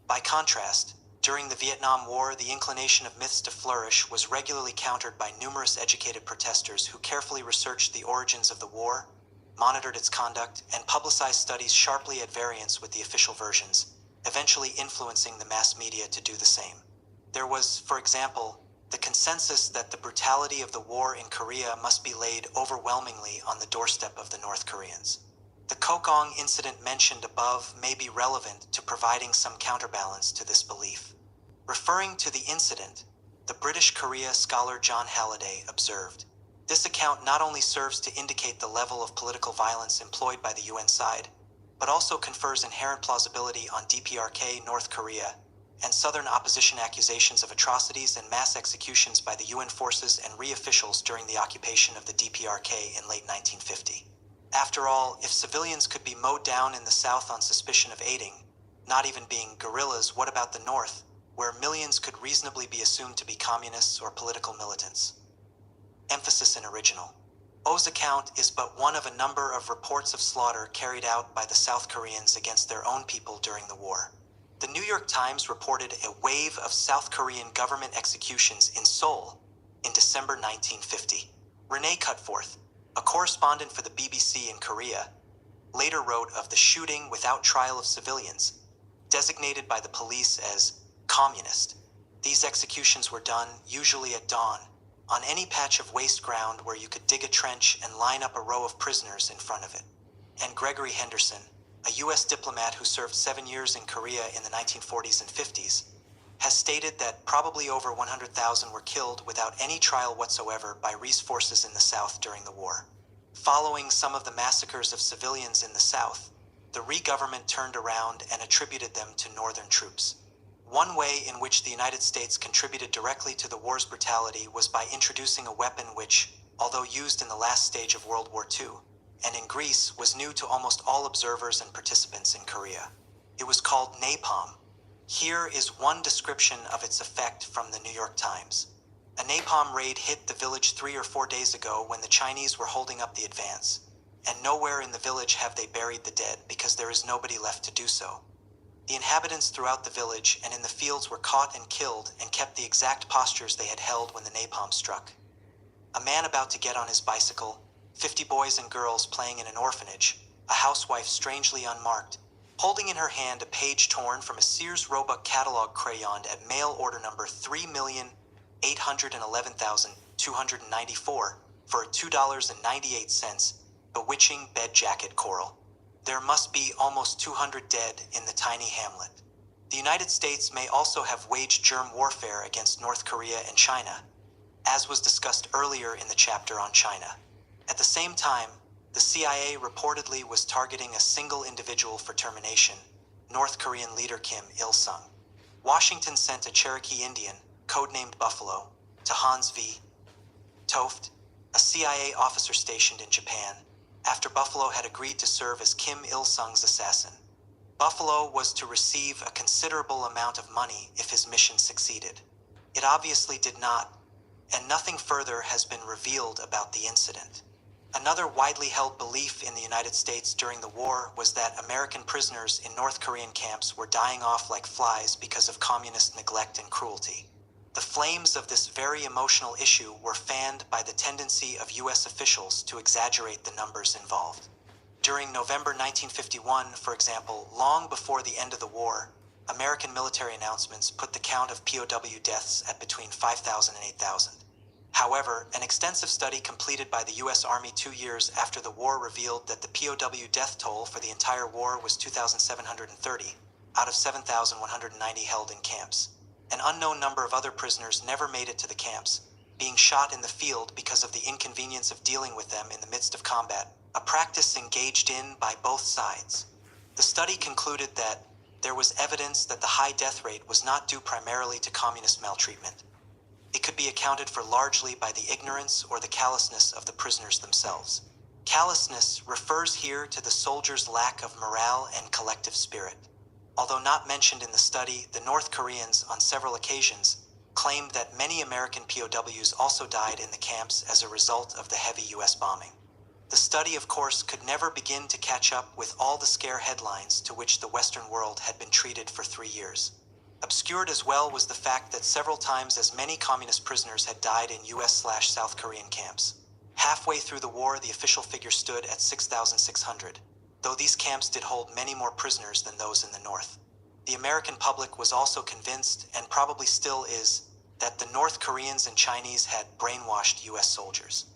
By contrast, during the Vietnam War, the inclination of myths to flourish was regularly countered by numerous educated protesters who carefully researched the origins of the war, monitored its conduct, and publicized studies sharply at variance with the official versions, eventually influencing the mass media to do the same. There was, for example, the consensus that the brutality of the war in Korea must be laid overwhelmingly on the doorstep of the North Koreans. The Kokong incident mentioned above may be relevant to providing some counterbalance to this belief. Referring to the incident, the British Korea scholar John Halliday observed, this account not only serves to indicate the level of political violence employed by the UN side, but also confers inherent plausibility on DPRK North Korea and Southern opposition accusations of atrocities and mass executions by the UN forces and Ri officials during the occupation of the DPRK in late 1950. After all, if civilians could be mowed down in the South on suspicion of aiding, not even being guerrillas, what about the North, where millions could reasonably be assumed to be communists or political militants? Emphasis in original. Oh's account is but one of a number of reports of slaughter carried out by the South Koreans against their own people during the war. The New York Times reported a wave of South Korean government executions in Seoul in December 1950. Renee Cutforth, a correspondent for the BBC in Korea, later wrote of the shooting without trial of civilians, designated by the police as communist. These executions were done, usually at dawn, on any patch of waste ground where you could dig a trench and line up a row of prisoners in front of it. And Gregory Henderson, a U.S. diplomat who served 7 years in Korea in the 1940s and 50s, has stated that probably over 100,000 were killed without any trial whatsoever by Ri's forces in the South during the war. Following some of the massacres of civilians in the South, the Ri government turned around and attributed them to Northern troops. One way in which the United States contributed directly to the war's brutality was by introducing a weapon which, although used in the last stage of World War II, and in Greece, was new to almost all observers and participants in Korea. It was called napalm. Here is one description of its effect from the New York Times. A napalm raid hit the village 3 or 4 days ago when the Chinese were holding up the advance, and nowhere in the village have they buried the dead because there is nobody left to do so. The inhabitants throughout the village and in the fields were caught and killed and kept the exact postures they had held when the napalm struck. A man about to get on his bicycle, 50 boys and girls playing in an orphanage, a housewife strangely unmarked, holding in her hand a page torn from a Sears Roebuck catalog crayon at mail order number 3,811,294 for a $2.98 bewitching bed jacket coral. There must be almost 200 dead in the tiny hamlet. The United States may also have waged germ warfare against North Korea and China, as was discussed earlier in the chapter on China. At the same time, the CIA reportedly was targeting a single individual for termination, North Korean leader Kim Il-sung. Washington sent a Cherokee Indian, codenamed Buffalo, to Hans V. Toft, a CIA officer stationed in Japan, after Buffalo had agreed to serve as Kim Il-sung's assassin. Buffalo was to receive a considerable amount of money if his mission succeeded. It obviously did not, and nothing further has been revealed about the incident. Another widely held belief in the United States during the war was that American prisoners in North Korean camps were dying off like flies because of communist neglect and cruelty. The flames of this very emotional issue were fanned by the tendency of U.S. officials to exaggerate the numbers involved. During November 1951, for example, long before the end of the war, American military announcements put the count of POW deaths at between 5,000 and 8,000. However, an extensive study completed by the U.S. Army 2 years after the war revealed that the POW death toll for the entire war was 2,730, out of 7,190 held in camps. An unknown number of other prisoners never made it to the camps, being shot in the field because of the inconvenience of dealing with them in the midst of combat, a practice engaged in by both sides. The study concluded that there was evidence that the high death rate was not due primarily to communist maltreatment. It could be accounted for largely by the ignorance or the callousness of the prisoners themselves. Callousness refers here to the soldiers' lack of morale and collective spirit. Although not mentioned in the study, the North Koreans, on several occasions, claimed that many American POWs also died in the camps as a result of the heavy U.S. bombing. The study, of course, could never begin to catch up with all the scare headlines to which the Western world had been treated for 3 years. Obscured as well was the fact that several times as many communist prisoners had died in U.S./South Korean camps. Halfway through the war, the official figure stood at 6,600, though these camps did hold many more prisoners than those in the North. The American public was also convinced, and probably still is, that the North Koreans and Chinese had brainwashed U.S. soldiers.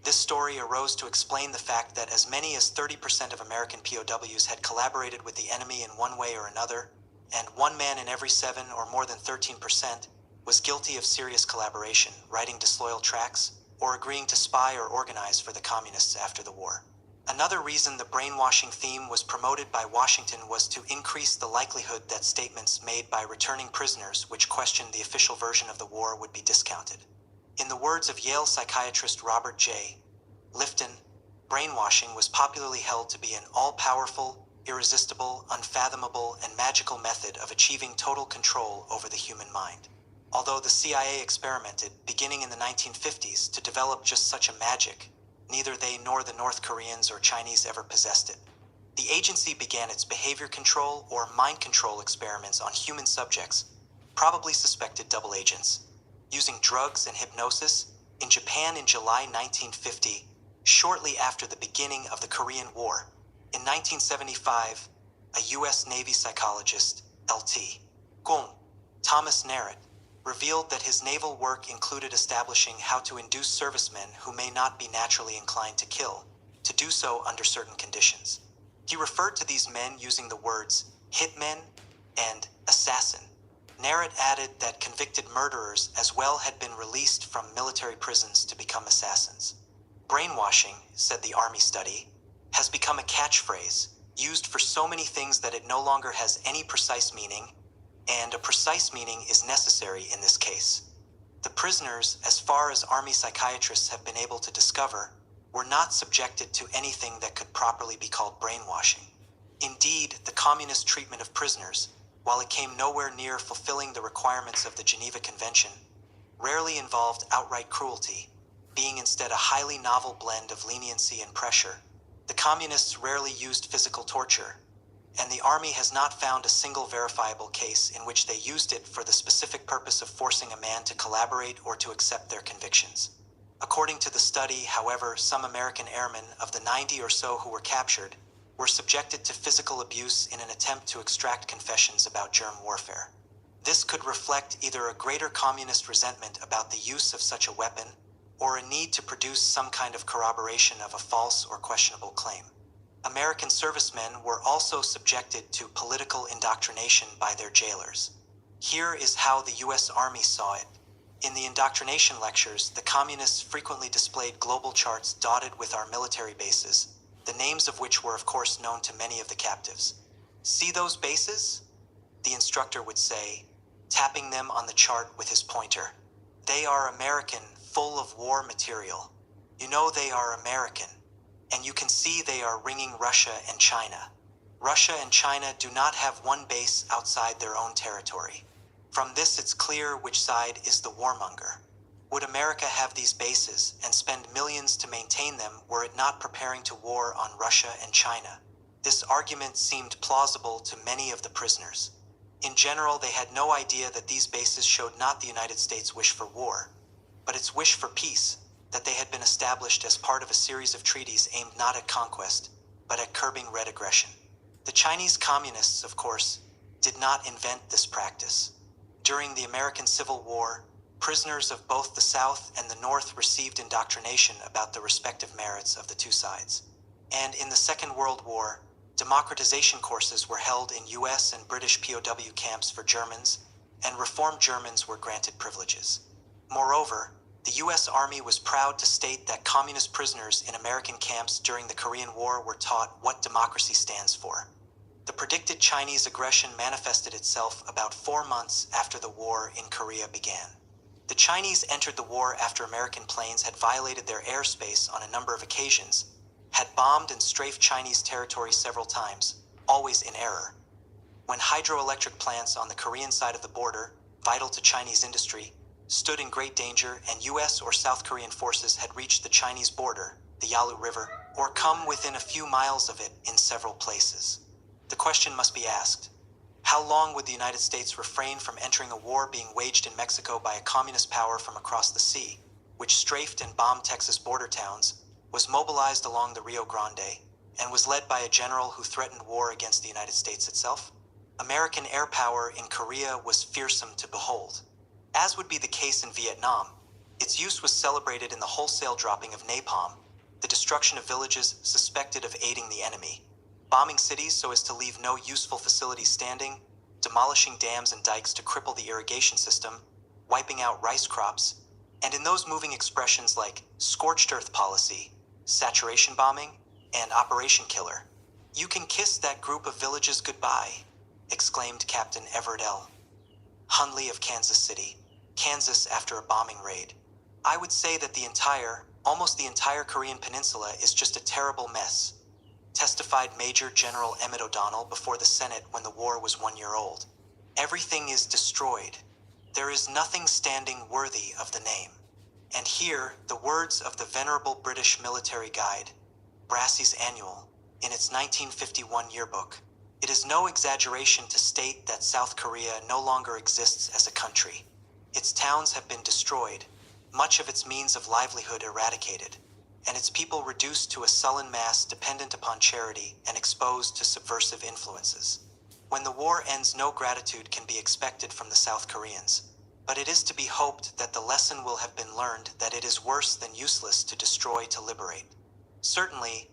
This story arose to explain the fact that as many as 30% of American POWs had collaborated with the enemy in one way or another, and 1 man in every 7, or more than 13%, was guilty of serious collaboration, writing disloyal tracts, or agreeing to spy or organize for the communists after the war. Another reason the brainwashing theme was promoted by Washington was to increase the likelihood that statements made by returning prisoners which questioned the official version of the war would be discounted. In the words of Yale psychiatrist Robert J. Lifton, brainwashing was popularly held to be an all-powerful, irresistible, unfathomable, and magical method of achieving total control over the human mind. Although the CIA experimented, beginning in the 1950s, to develop just such a magic, neither they nor the North Koreans or Chinese ever possessed it. The agency began its behavior control or mind control experiments on human subjects, probably suspected double agents, using drugs and hypnosis, in Japan in July 1950, shortly after the beginning of the Korean War. In 1975, a U.S. Navy psychologist, Lt. Col. Thomas Narrett, revealed that his naval work included establishing how to induce servicemen who may not be naturally inclined to kill, to do so under certain conditions. He referred to these men using the words hitmen and assassin. Narrett added that convicted murderers as well had been released from military prisons to become assassins. Brainwashing, said the Army study, has become a catchphrase, used for so many things that it no longer has any precise meaning, and a precise meaning is necessary in this case. The prisoners, as far as Army psychiatrists have been able to discover, were not subjected to anything that could properly be called brainwashing. Indeed, the communist treatment of prisoners, while it came nowhere near fulfilling the requirements of the Geneva Convention, rarely involved outright cruelty, being instead a highly novel blend of leniency and pressure. The communists rarely used physical torture, and the Army has not found a single verifiable case in which they used it for the specific purpose of forcing a man to collaborate or to accept their convictions. According to the study, however, some American airmen, of the 90 or so who were captured, were subjected to physical abuse in an attempt to extract confessions about germ warfare. This could reflect either a greater communist resentment about the use of such a weapon or a need to produce some kind of corroboration of a false or questionable claim. American servicemen were also subjected to political indoctrination by their jailers. Here is how the U.S. Army saw it. In the indoctrination lectures, the communists frequently displayed global charts dotted with our military bases, the names of which were of course known to many of the captives. "See those bases?" the instructor would say, tapping them on the chart with his pointer. "They are American, full of war material. You know they are American. And you can see they are ringing Russia and China. Russia and China do not have one base outside their own territory. From this it's clear which side is the warmonger. Would America have these bases and spend millions to maintain them were it not preparing to war on Russia and China?" This argument seemed plausible to many of the prisoners. In general, they had no idea that these bases showed not the United States' wish for war, but its wish for peace, that they had been established as part of a series of treaties aimed not at conquest, but at curbing red aggression. The Chinese communists, of course, did not invent this practice. During the American Civil War, prisoners of both the South and the North received indoctrination about the respective merits of the two sides. And in the Second World War, democratization courses were held in US and British POW camps for Germans, and reformed Germans were granted privileges. Moreover, the US Army was proud to state that communist prisoners in American camps during the Korean War were taught what democracy stands for. The predicted Chinese aggression manifested itself about 4 months after the war in Korea began. The Chinese entered the war after American planes had violated their airspace on a number of occasions, had bombed and strafed Chinese territory several times, always in error. When hydroelectric plants on the Korean side of the border, vital to Chinese industry, stood in great danger and US or South Korean forces had reached the Chinese border, the Yalu River, or come within a few miles of it in several places. The question must be asked: how long would the United States refrain from entering a war being waged in Mexico by a communist power from across the sea, which strafed and bombed Texas border towns, was mobilized along the Rio Grande, and was led by a general who threatened war against the United States itself? American air power in Korea was fearsome to behold. As would be the case in Vietnam, its use was celebrated in the wholesale dropping of napalm, the destruction of villages suspected of aiding the enemy, bombing cities so as to leave no useful facilities standing, demolishing dams and dikes to cripple the irrigation system, wiping out rice crops, and in those moving expressions like scorched earth policy, saturation bombing, and Operation Killer. "You can kiss that group of villages goodbye," exclaimed Captain Everett L. Hundley of Kansas City, Kansas, after a bombing raid. "I would say that almost the entire Korean peninsula is just a terrible mess," testified Major General Emmett O'Donnell before the Senate when the war was 1 year old. "Everything is destroyed. There is nothing standing worthy of the name." And here, the words of the venerable British military guide, Brassey's Annual, in its 1951 yearbook. "It is no exaggeration to state that South Korea no longer exists as a country. Its towns have been destroyed, much of its means of livelihood eradicated, and its people reduced to a sullen mass dependent upon charity and exposed to subversive influences. When the war ends, no gratitude can be expected from the South Koreans, but it is to be hoped that the lesson will have been learned that it is worse than useless to destroy to liberate. Certainly,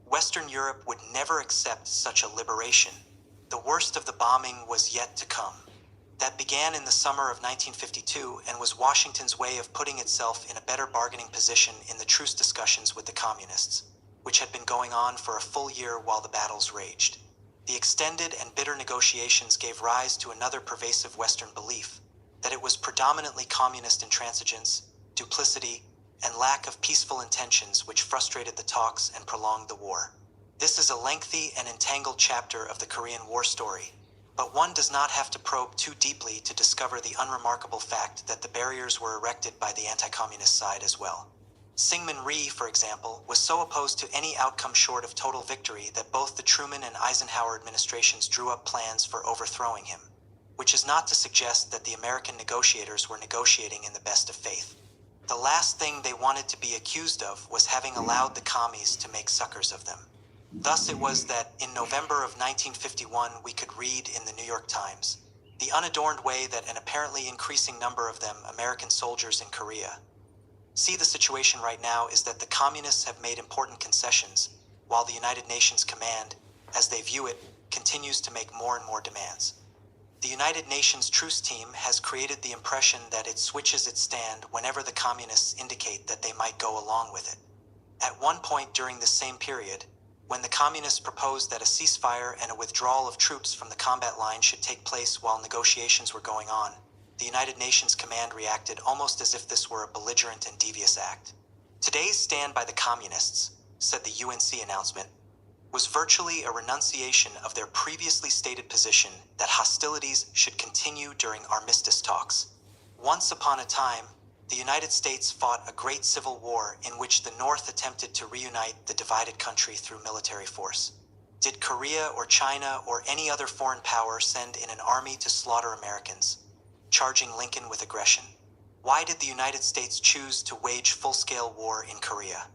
Western Europe would never accept such a liberation. The worst of the bombing was yet to come. That began in the summer of 1952 and was Washington's way of putting itself in a better bargaining position in the truce discussions with the communists, which had been going on for a full year while the battles raged. The extended and bitter negotiations gave rise to another pervasive Western belief, that it was predominantly communist intransigence, duplicity, and lack of peaceful intentions which frustrated the talks and prolonged the war. This is a lengthy and entangled chapter of the Korean War story, but one does not have to probe too deeply to discover the unremarkable fact that the barriers were erected by the anti-communist side as well. Syngman Rhee, for example, was so opposed to any outcome short of total victory that both the Truman and Eisenhower administrations drew up plans for overthrowing him, which is not to suggest that the American negotiators were negotiating in the best of faith. The last thing they wanted to be accused of was having allowed the commies to make suckers of them. Thus it was that, in November of 1951, we could read in the New York Times the unadorned way that an apparently increasing number of them, American soldiers in Korea. See, the situation right now is that the communists have made important concessions, while the United Nations Command, as they view it, continues to make more and more demands. The United Nations Truce Team has created the impression that it switches its stand whenever the communists indicate that they might go along with it. At one point during this same period, when the communists proposed that a ceasefire and a withdrawal of troops from the combat line should take place while negotiations were going on, the United Nations Command reacted almost as if this were a belligerent and devious act. Today's stand by the communists, said the UNC announcement, was virtually a renunciation of their previously stated position that hostilities should continue during armistice talks. Once upon a time, the United States fought a great civil war in which the North attempted to reunite the divided country through military force. Did Korea or China or any other foreign power send in an army to slaughter Americans, charging Lincoln with aggression? Why did the United States choose to wage full-scale war in Korea?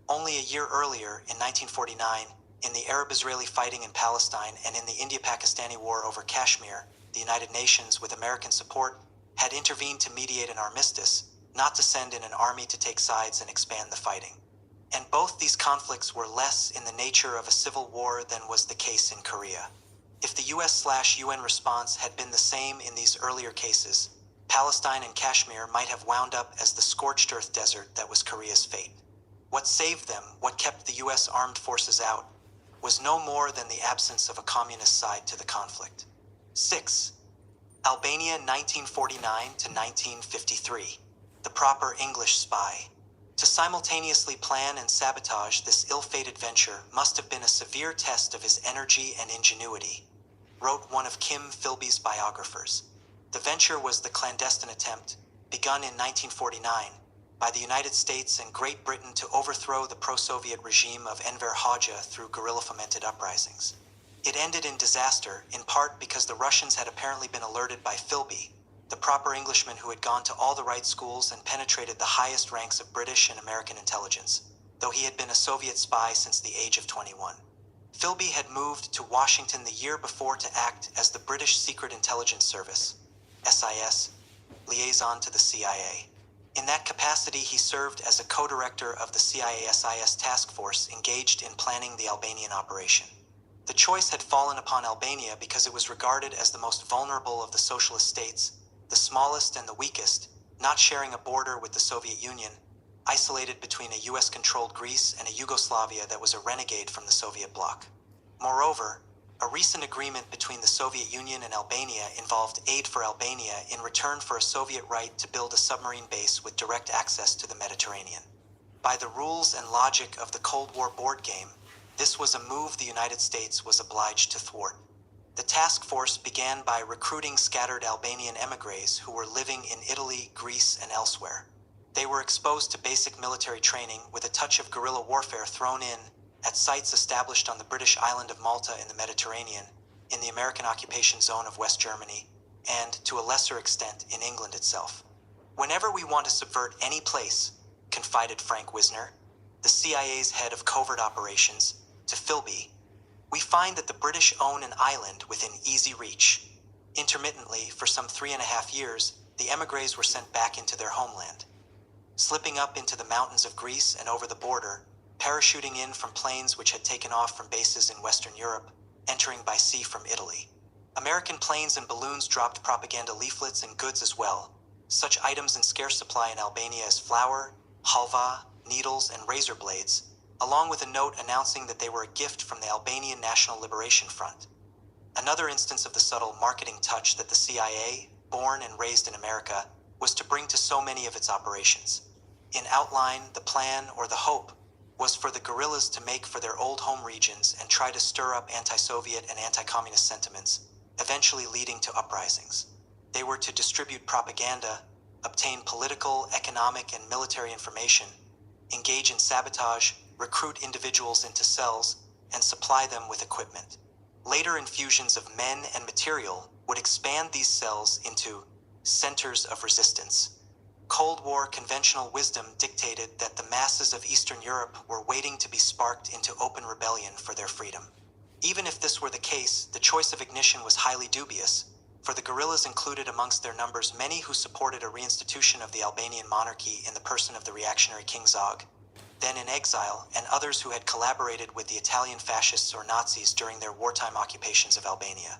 Only a year earlier, in 1949, in the Arab-Israeli fighting in Palestine and in the India-Pakistani war over Kashmir, the United Nations, with American support, had intervened to mediate an armistice, not to send in an army to take sides and expand the fighting. And both these conflicts were less in the nature of a civil war than was the case in Korea. If the US/UN response had been the same in these earlier cases, Palestine and Kashmir might have wound up as the scorched earth desert that was Korea's fate. What saved them, what kept the US armed forces out, was no more than the absence of a communist side to the conflict. 6. Albania 1949 to 1953. The proper English spy. To simultaneously plan and sabotage this ill-fated venture must have been a severe test of his energy and ingenuity, wrote one of Kim Philby's biographers. The venture was the clandestine attempt, begun in 1949, by the United States and Great Britain to overthrow the pro-Soviet regime of Enver Hoxha through guerrilla-fomented uprisings. It ended in disaster, in part because the Russians had apparently been alerted by Philby, the proper Englishman who had gone to all the right schools and penetrated the highest ranks of British and American intelligence, though he had been a Soviet spy since the age of 21. Philby had moved to Washington the year before to act as the British Secret Intelligence Service, SIS, liaison to the CIA. In that capacity, he served as a co-director of the CIA-SIS task force engaged in planning the Albanian operation. The choice had fallen upon Albania because it was regarded as the most vulnerable of the socialist states, the smallest and the weakest, not sharing a border with the Soviet Union, isolated between a US-controlled Greece and a Yugoslavia that was a renegade from the Soviet bloc. Moreover, a recent agreement between the Soviet Union and Albania involved aid for Albania in return for a Soviet right to build a submarine base with direct access to the Mediterranean. By the rules and logic of the Cold War board game, this was a move the United States was obliged to thwart. The task force began by recruiting scattered Albanian émigrés who were living in Italy, Greece, and elsewhere. They were exposed to basic military training with a touch of guerrilla warfare thrown in at sites established on the British island of Malta in the Mediterranean, in the American occupation zone of West Germany, and, to a lesser extent, in England itself. Whenever we want to subvert any place, confided Frank Wisner, the CIA's head of covert operations, to Philby, we find that the British own an island within easy reach. Intermittently, for some 3.5 years, the émigrés were sent back into their homeland. Slipping up into the mountains of Greece and over the border, parachuting in from planes which had taken off from bases in Western Europe, entering by sea from Italy. American planes and balloons dropped propaganda leaflets and goods as well, such items in scarce supply in Albania as flour, halva, needles, and razor blades, along with a note announcing that they were a gift from the Albanian National Liberation Front. Another instance of the subtle marketing touch that the CIA, born and raised in America, was to bring to so many of its operations. In outline, the plan, or the hope, was for the guerrillas to make for their old home regions and try to stir up anti-Soviet and anti-communist sentiments, eventually leading to uprisings. They were to distribute propaganda, obtain political, economic, and military information, engage in sabotage, recruit individuals into cells, and supply them with equipment. Later infusions of men and material would expand these cells into centers of resistance. Cold War conventional wisdom dictated that the masses of Eastern Europe were waiting to be sparked into open rebellion for their freedom. Even if this were the case, the choice of ignition was highly dubious, for the guerrillas included amongst their numbers many who supported a reinstitution of the Albanian monarchy in the person of the reactionary King Zog, then in exile, and others who had collaborated with the Italian fascists or Nazis during their wartime occupations of Albania.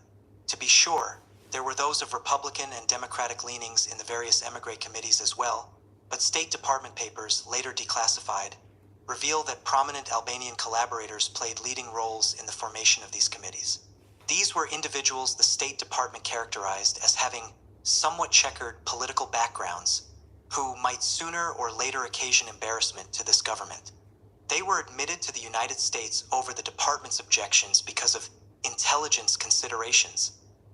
To be sure, there were those of Republican and Democratic leanings in the various emigre committees as well, but State Department papers, later declassified, reveal that prominent Albanian collaborators played leading roles in the formation of these committees. These were individuals the State Department characterized as having somewhat checkered political backgrounds, who might sooner or later occasion embarrassment to this government. They were admitted to the United States over the department's objections because of intelligence considerations.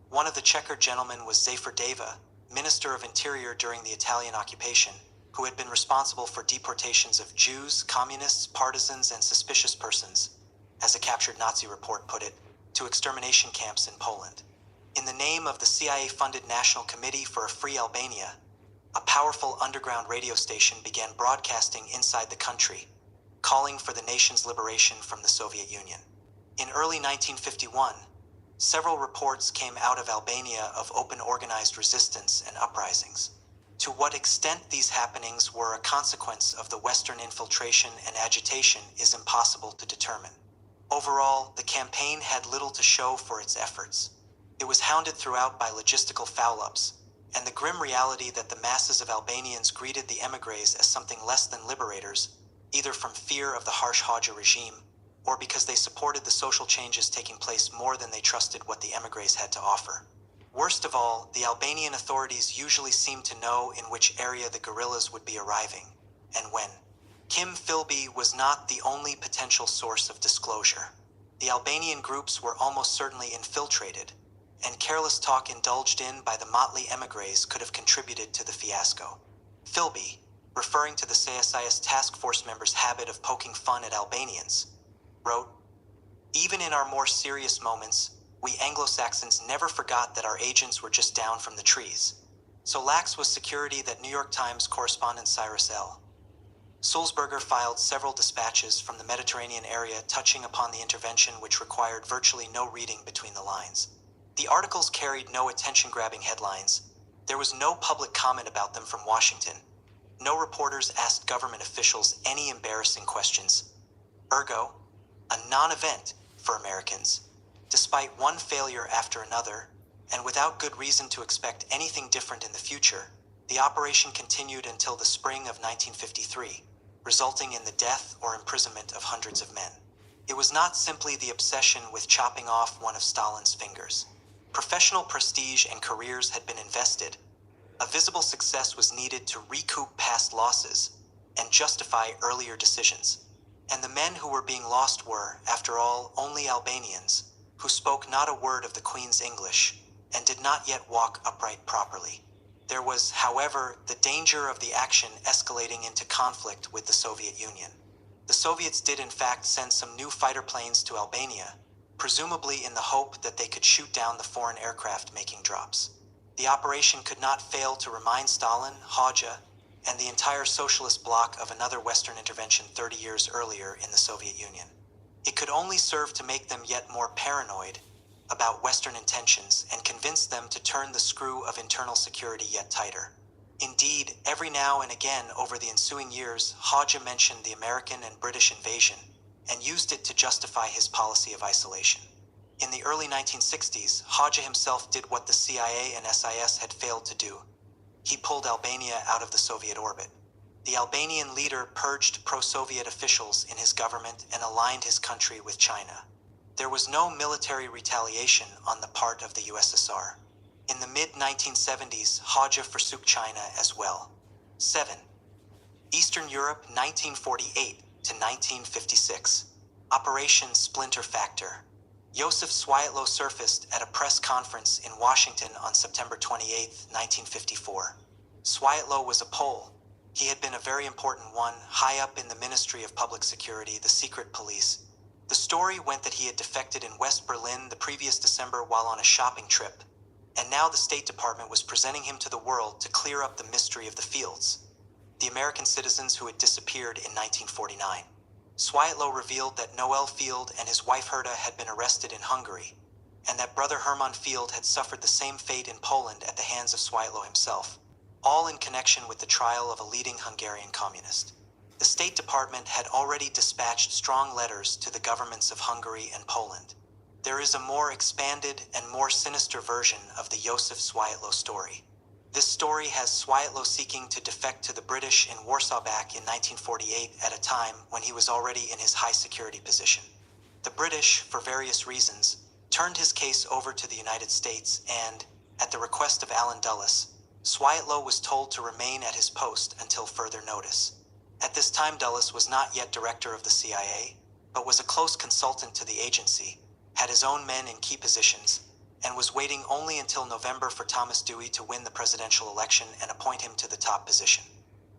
One of the checkered gentlemen was Zafer Deva, Minister of Interior during the Italian occupation, who had been responsible for deportations of Jews, communists, partisans, and suspicious persons, as a captured Nazi report put it, to extermination camps in Poland. In the name of the CIA-funded National Committee for a Free Albania, a powerful underground radio station began broadcasting inside the country, calling for the nation's liberation from the Soviet Union. In early 1951, several reports came out of Albania of open organized resistance and uprisings. To what extent these happenings were a consequence of the Western infiltration and agitation is impossible to determine. Overall, the campaign had little to show for its efforts. It was hounded throughout by logistical foul-ups, and the grim reality that the masses of Albanians greeted the emigres as something less than liberators, either from fear of the harsh Hoxha regime, or because they supported the social changes taking place more than they trusted what the emigres had to offer. Worst of all, the Albanian authorities usually seemed to know in which area the guerrillas would be arriving, and when. Kim Philby was not the only potential source of disclosure. The Albanian groups were almost certainly infiltrated, and careless talk indulged in by the motley emigres could have contributed to the fiasco. Philby, referring to the CSIS task force members' habit of poking fun at Albanians, wrote, "Even in our more serious moments, we Anglo-Saxons never forgot that our agents were just down from the trees. So lax was security that New York Times correspondent Cyrus L. Sulzberger filed several dispatches from the Mediterranean area touching upon the intervention, which required virtually no reading between the lines. The articles carried no attention-grabbing headlines. There was no public comment about them from Washington. No reporters asked government officials any embarrassing questions. Ergo, a non-event for Americans. Despite one failure after another, and without good reason to expect anything different in the future, the operation continued until the spring of 1953, resulting in the death or imprisonment of hundreds of men. It was not simply the obsession with chopping off one of Stalin's fingers. Professional prestige and careers had been invested. A visible success was needed to recoup past losses and justify earlier decisions. And the men who were being lost were, after all, only Albanians, who spoke not a word of the Queen's English and did not yet walk upright properly. There was, however, the danger of the action escalating into conflict with the Soviet Union. The Soviets did in fact send some new fighter planes to Albania, presumably in the hope that they could shoot down the foreign aircraft making drops. The operation could not fail to remind Stalin, Hoxha, and the entire socialist bloc of another Western intervention 30 years earlier in the Soviet Union. It could only serve to make them yet more paranoid about Western intentions and convince them to turn the screw of internal security yet tighter. Indeed, every now and again over the ensuing years, Hoxha mentioned the American and British invasion and used it to justify his policy of isolation. In the early 1960s, Hoxha himself did what the CIA and SIS had failed to do. He pulled Albania out of the Soviet orbit. The Albanian leader purged pro-Soviet officials in his government and aligned his country with China. There was no military retaliation on the part of the USSR. In the mid-1970s, Hoxha forsook China as well. 7. Eastern Europe, 1948 to 1956. Operation Splinter Factor. Joseph Swiatlow surfaced at a press conference in Washington on September 28, 1954. Swiatlow was a Pole. He had been a very important one, high up in the Ministry of Public Security, the secret police. The story went that he had defected in West Berlin the previous December while on a shopping trip, and now the State Department was presenting him to the world to clear up the mystery of the Fields, the American citizens who had disappeared in 1949. Swiatlow revealed that Noel Field and his wife Herta had been arrested in Hungary, and that brother Hermann Field had suffered the same fate in Poland at the hands of Swiatlow himself, all in connection with the trial of a leading Hungarian communist. The State Department had already dispatched strong letters to the governments of Hungary and Poland. There is a more expanded and more sinister version of the Josef Swiatlow story. This story has Swiatlow seeking to defect to the British in Warsaw back in 1948 at a time when he was already in his high security position. The British, for various reasons, turned his case over to the United States and, at the request of Allen Dulles, Swiatlow was told to remain at his post until further notice. At this time, Dulles was not yet director of the CIA, but was a close consultant to the agency, had his own men in key positions, and was waiting only until November for Thomas Dewey to win the presidential election and appoint him to the top position.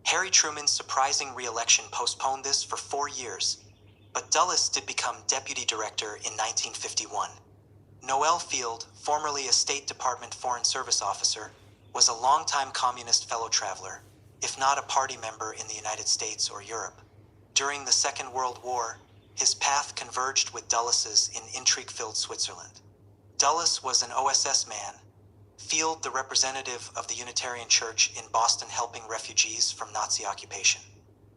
Harry Truman's surprising re-election postponed this for 4 years, but Dulles did become deputy director in 1951. Noel Field, formerly a State Department Foreign Service officer, was a longtime communist fellow traveler, if not a party member in the United States or Europe. During the Second World War, his path converged with Dulles's in intrigue-filled Switzerland. Dulles was an OSS man, Field the representative of the Unitarian Church in Boston helping refugees from Nazi occupation.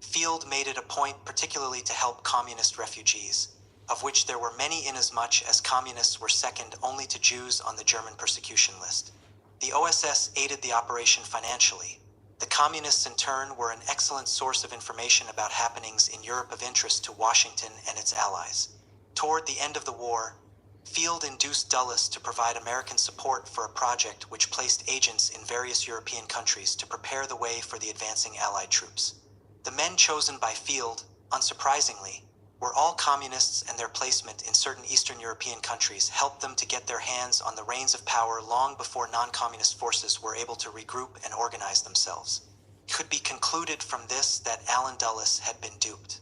Field made it a point particularly to help communist refugees, of which there were many inasmuch as communists were second only to Jews on the German persecution list. The OSS aided the operation financially. The communists in turn were an excellent source of information about happenings in Europe of interest to Washington and its allies. Toward the end of the war, Field induced Dulles to provide American support for a project which placed agents in various European countries to prepare the way for the advancing Allied troops. The men chosen by Field, unsurprisingly, were all communists, and their placement in certain Eastern European countries helped them to get their hands on the reins of power long before non-communist forces were able to regroup and organize themselves. It could be concluded from this that Allen Dulles had been duped.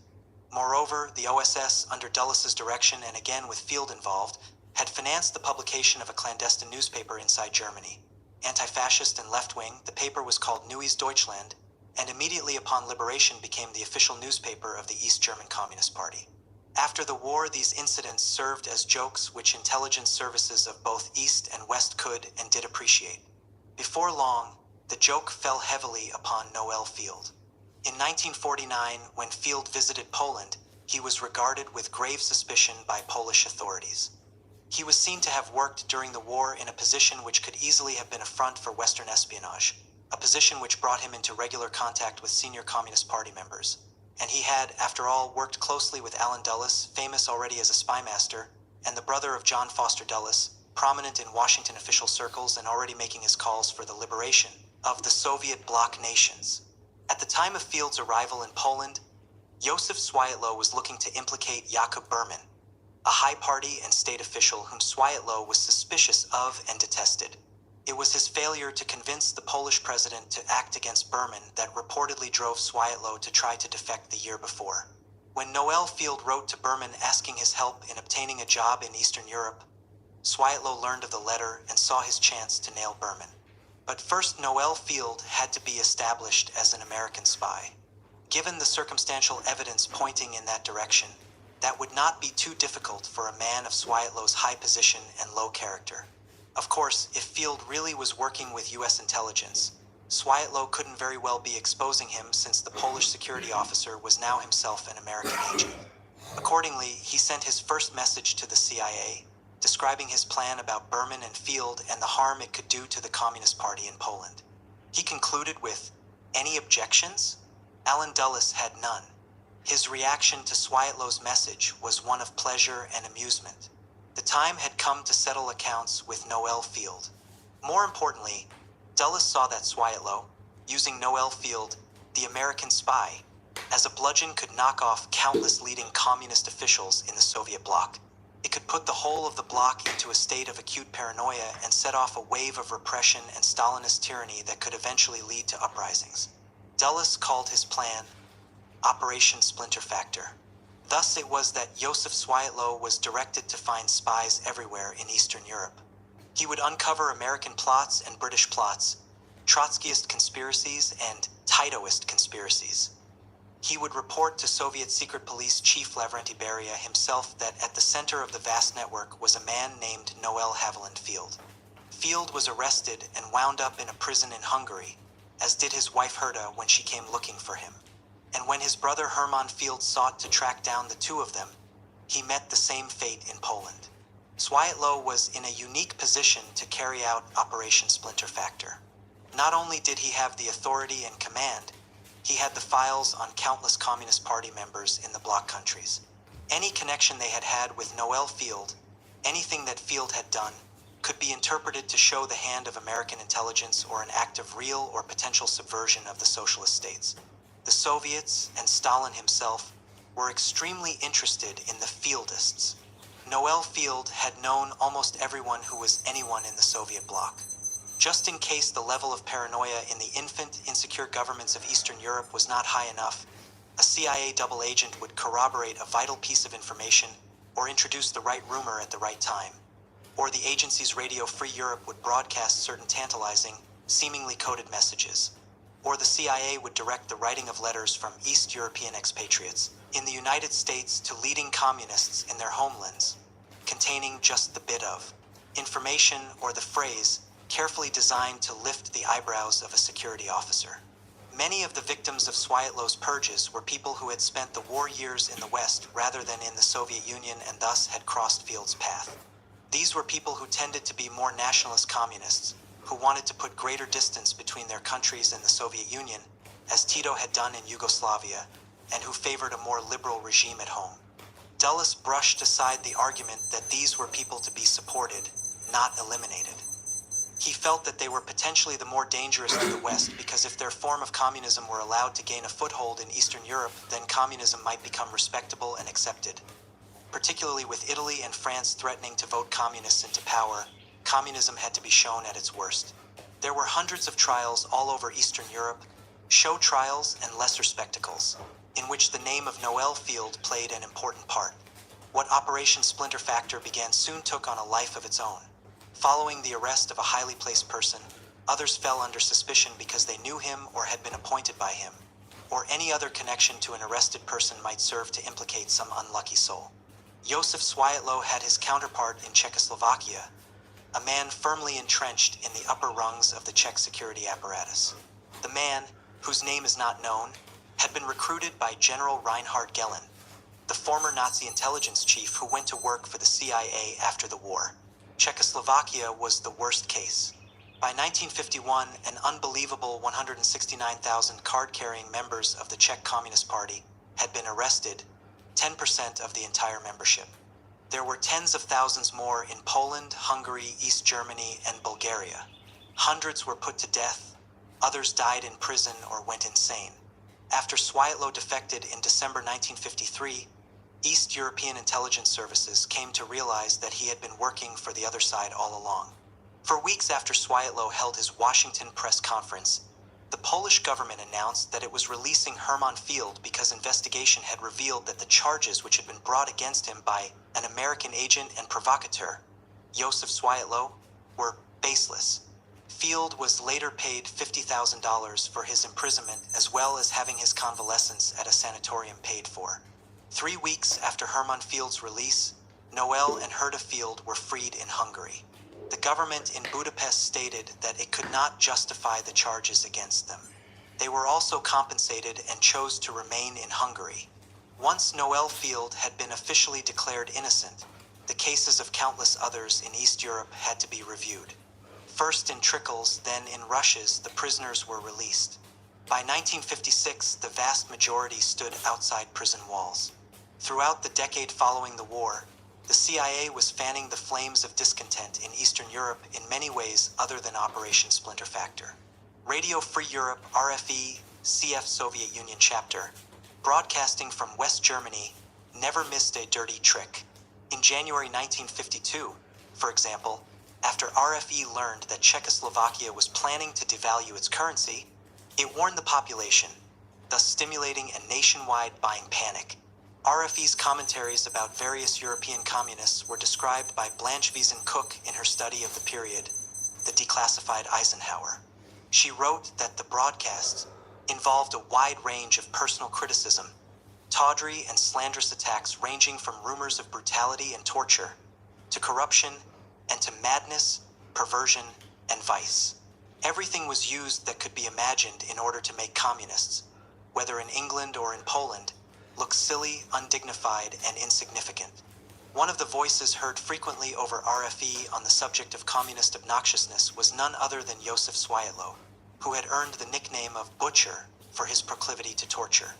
Moreover, the OSS, under Dulles's direction and again with Field involved, had financed the publication of a clandestine newspaper inside Germany. Anti-fascist and left-wing, the paper was called Neues Deutschland, and immediately upon liberation became the official newspaper of the East German Communist Party. After the war, these incidents served as jokes which intelligence services of both East and West could and did appreciate. Before long, the joke fell heavily upon Noel Field. In 1949, when Field visited Poland, he was regarded with grave suspicion by Polish authorities. He was seen to have worked during the war in a position which could easily have been a front for Western espionage, a position which brought him into regular contact with senior Communist Party members. And he had, after all, worked closely with Allen Dulles, famous already as a spy master, and the brother of John Foster Dulles, prominent in Washington official circles and already making his calls for the liberation of the Soviet bloc nations. At the time of Field's arrival in Poland, Josef Swiatlow was looking to implicate Jakob Berman, a high party and state official whom Swiatlow was suspicious of and detested. It was his failure to convince the Polish president to act against Berman that reportedly drove Swiatlow to try to defect the year before. When Noel Field wrote to Berman asking his help in obtaining a job in Eastern Europe, Swiatlow learned of the letter and saw his chance to nail Berman. But first, Noel Field had to be established as an American spy. Given the circumstantial evidence pointing in that direction, that would not be too difficult for a man of Swiatlow's high position and low character. Of course, if Field really was working with U.S. intelligence, Swiatlow couldn't very well be exposing him since the Polish security officer was now himself an American agent. Accordingly, he sent his first message to the CIA, describing his plan about Berman and Field and the harm it could do to the Communist Party in Poland. He concluded with, "Any objections?" Allen Dulles had none. His reaction to Swiatlow's message was one of pleasure and amusement. The time had come to settle accounts with Noel Field. More importantly, Dulles saw that Swiatlow, using Noel Field, the American spy, as a bludgeon could knock off countless leading communist officials in the Soviet bloc. It could put the whole of the bloc into a state of acute paranoia and set off a wave of repression and Stalinist tyranny that could eventually lead to uprisings. Dulles called his plan Operation Splinter Factor. Thus it was that Joseph Swiatlow was directed to find spies everywhere in Eastern Europe. He would uncover American plots and British plots, Trotskyist conspiracies and Titoist conspiracies. He would report to Soviet Secret Police Chief Lavrenti Beria himself that at the center of the vast network was a man named Noel Haviland Field. Field was arrested and wound up in a prison in Hungary, as did his wife Herta when she came looking for him. And when his brother Hermann Field sought to track down the two of them, he met the same fate in Poland. Swiatlow was in a unique position to carry out Operation Splinter Factor. Not only did he have the authority and command, he had the files on countless Communist Party members in the bloc countries. Any connection they had had with Noel Field, anything that Field had done, could be interpreted to show the hand of American intelligence or an act of real or potential subversion of the socialist states. The Soviets, and Stalin himself, were extremely interested in the Fieldists. Noel Field had known almost everyone who was anyone in the Soviet bloc. Just in case the level of paranoia in the infant, insecure governments of Eastern Europe was not high enough, a CIA double agent would corroborate a vital piece of information or introduce the right rumor at the right time. Or the agency's Radio Free Europe would broadcast certain tantalizing, seemingly coded messages. Or the CIA would direct the writing of letters from East European expatriates in the United States to leading communists in their homelands, containing just the bit of information or the phrase carefully designed to lift the eyebrows of a security officer. Many of the victims of Swietlow's purges were people who had spent the war years in the West rather than in the Soviet Union and thus had crossed Field's path. These were people who tended to be more nationalist communists, who wanted to put greater distance between their countries and the Soviet Union, as Tito had done in Yugoslavia, and who favored a more liberal regime at home. Dulles brushed aside the argument that these were people to be supported, not eliminated. He felt that they were potentially the more dangerous to the West because if their form of communism were allowed to gain a foothold in Eastern Europe, then communism might become respectable and accepted. Particularly with Italy and France threatening to vote communists into power, communism had to be shown at its worst. There were hundreds of trials all over Eastern Europe, show trials and lesser spectacles, in which the name of Noel Field played an important part. What Operation Splinter Factor began soon took on a life of its own. Following the arrest of a highly placed person, others fell under suspicion because they knew him or had been appointed by him, or any other connection to an arrested person might serve to implicate some unlucky soul. Josef Swiatlow had his counterpart in Czechoslovakia, a man firmly entrenched in the upper rungs of the Czech security apparatus. The man, whose name is not known, had been recruited by General Reinhard Gehlen, the former Nazi intelligence chief who went to work for the CIA after the war. Czechoslovakia was the worst case. By 1951, an unbelievable 169,000 card-carrying members of the Czech Communist Party had been arrested, 10% of the entire membership. There were tens of thousands more in Poland, Hungary, East Germany, and Bulgaria. Hundreds were put to death, others died in prison or went insane. After Swiatlow defected in December 1953, East European intelligence services came to realize that he had been working for the other side all along. For weeks after Swiatlow held his Washington press conference, the Polish government announced that it was releasing Hermann Field because investigation had revealed that the charges which had been brought against him by an American agent and provocateur, Josef Swiatlow, were baseless. Field was later paid $50,000 for his imprisonment as well as having his convalescence at a sanatorium paid for. 3 weeks after Hermann Field's release, Noel and Herta Field were freed in Hungary. The government in Budapest stated that it could not justify the charges against them. They were also compensated and chose to remain in Hungary. Once Noel Field had been officially declared innocent, the cases of countless others in East Europe had to be reviewed. First in trickles, then in rushes, the prisoners were released. By 1956, the vast majority stood outside prison walls. Throughout the decade following the war, the CIA was fanning the flames of discontent in Eastern Europe in many ways other than Operation Splinter Factor. Radio Free Europe, RFE, CF Soviet Union chapter, broadcasting from West Germany, never missed a dirty trick. In January 1952, for example, after RFE learned that Czechoslovakia was planning to devalue its currency, It warned the population, thus stimulating a nationwide buying panic. RFE's commentaries about various European communists were described by Blanche Wiesen-Cook in her study of the period, The Declassified Eisenhower. She wrote that the broadcasts involved a wide range of personal criticism, tawdry and slanderous attacks ranging from rumors of brutality and torture, to corruption, and to madness, perversion, and vice. Everything was used that could be imagined in order to make communists, whether in England or in Poland, look silly, undignified, and insignificant. One of the voices heard frequently over RFE on the subject of communist obnoxiousness was none other than Josef Swiatlow, who had earned the nickname of Butcher for his proclivity to torture.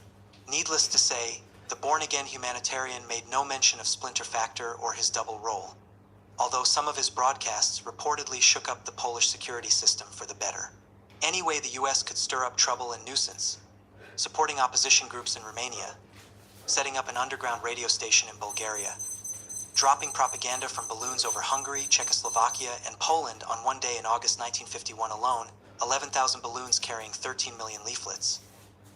Needless to say, the born-again humanitarian made no mention of Splinter Factor or his double role, although some of his broadcasts reportedly shook up the Polish security system for the better. Any way the US could stir up trouble and nuisance: supporting opposition groups in Romania, setting up an underground radio station in Bulgaria, dropping propaganda from balloons over Hungary, Czechoslovakia, and Poland. On one day in August 1951 alone, 11,000 balloons carrying 13 million leaflets.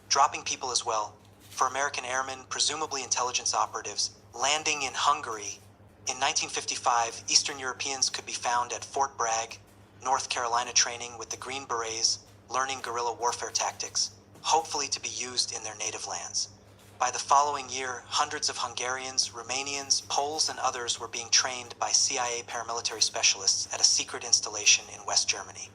Dropping people as well, for American airmen, presumably intelligence operatives, landing in Hungary. In 1955, Eastern Europeans could be found at Fort Bragg, North Carolina, training with the Green Berets, learning guerrilla warfare tactics, hopefully to be used in their native lands. By the following year, hundreds of Hungarians, Romanians, Poles, and others were being trained by CIA paramilitary specialists at a secret installation in West Germany.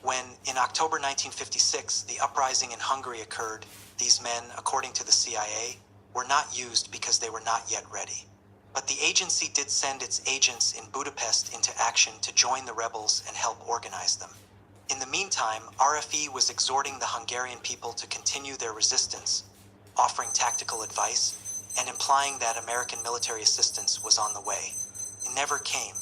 When, in October 1956, the uprising in Hungary occurred, these men, according to the CIA, were not used because they were not yet ready. But the agency did send its agents in Budapest into action to join the rebels and help organize them. In the meantime, RFE was exhorting the Hungarian people to continue their resistance, offering tactical advice, and implying that American military assistance was on the way. It never came.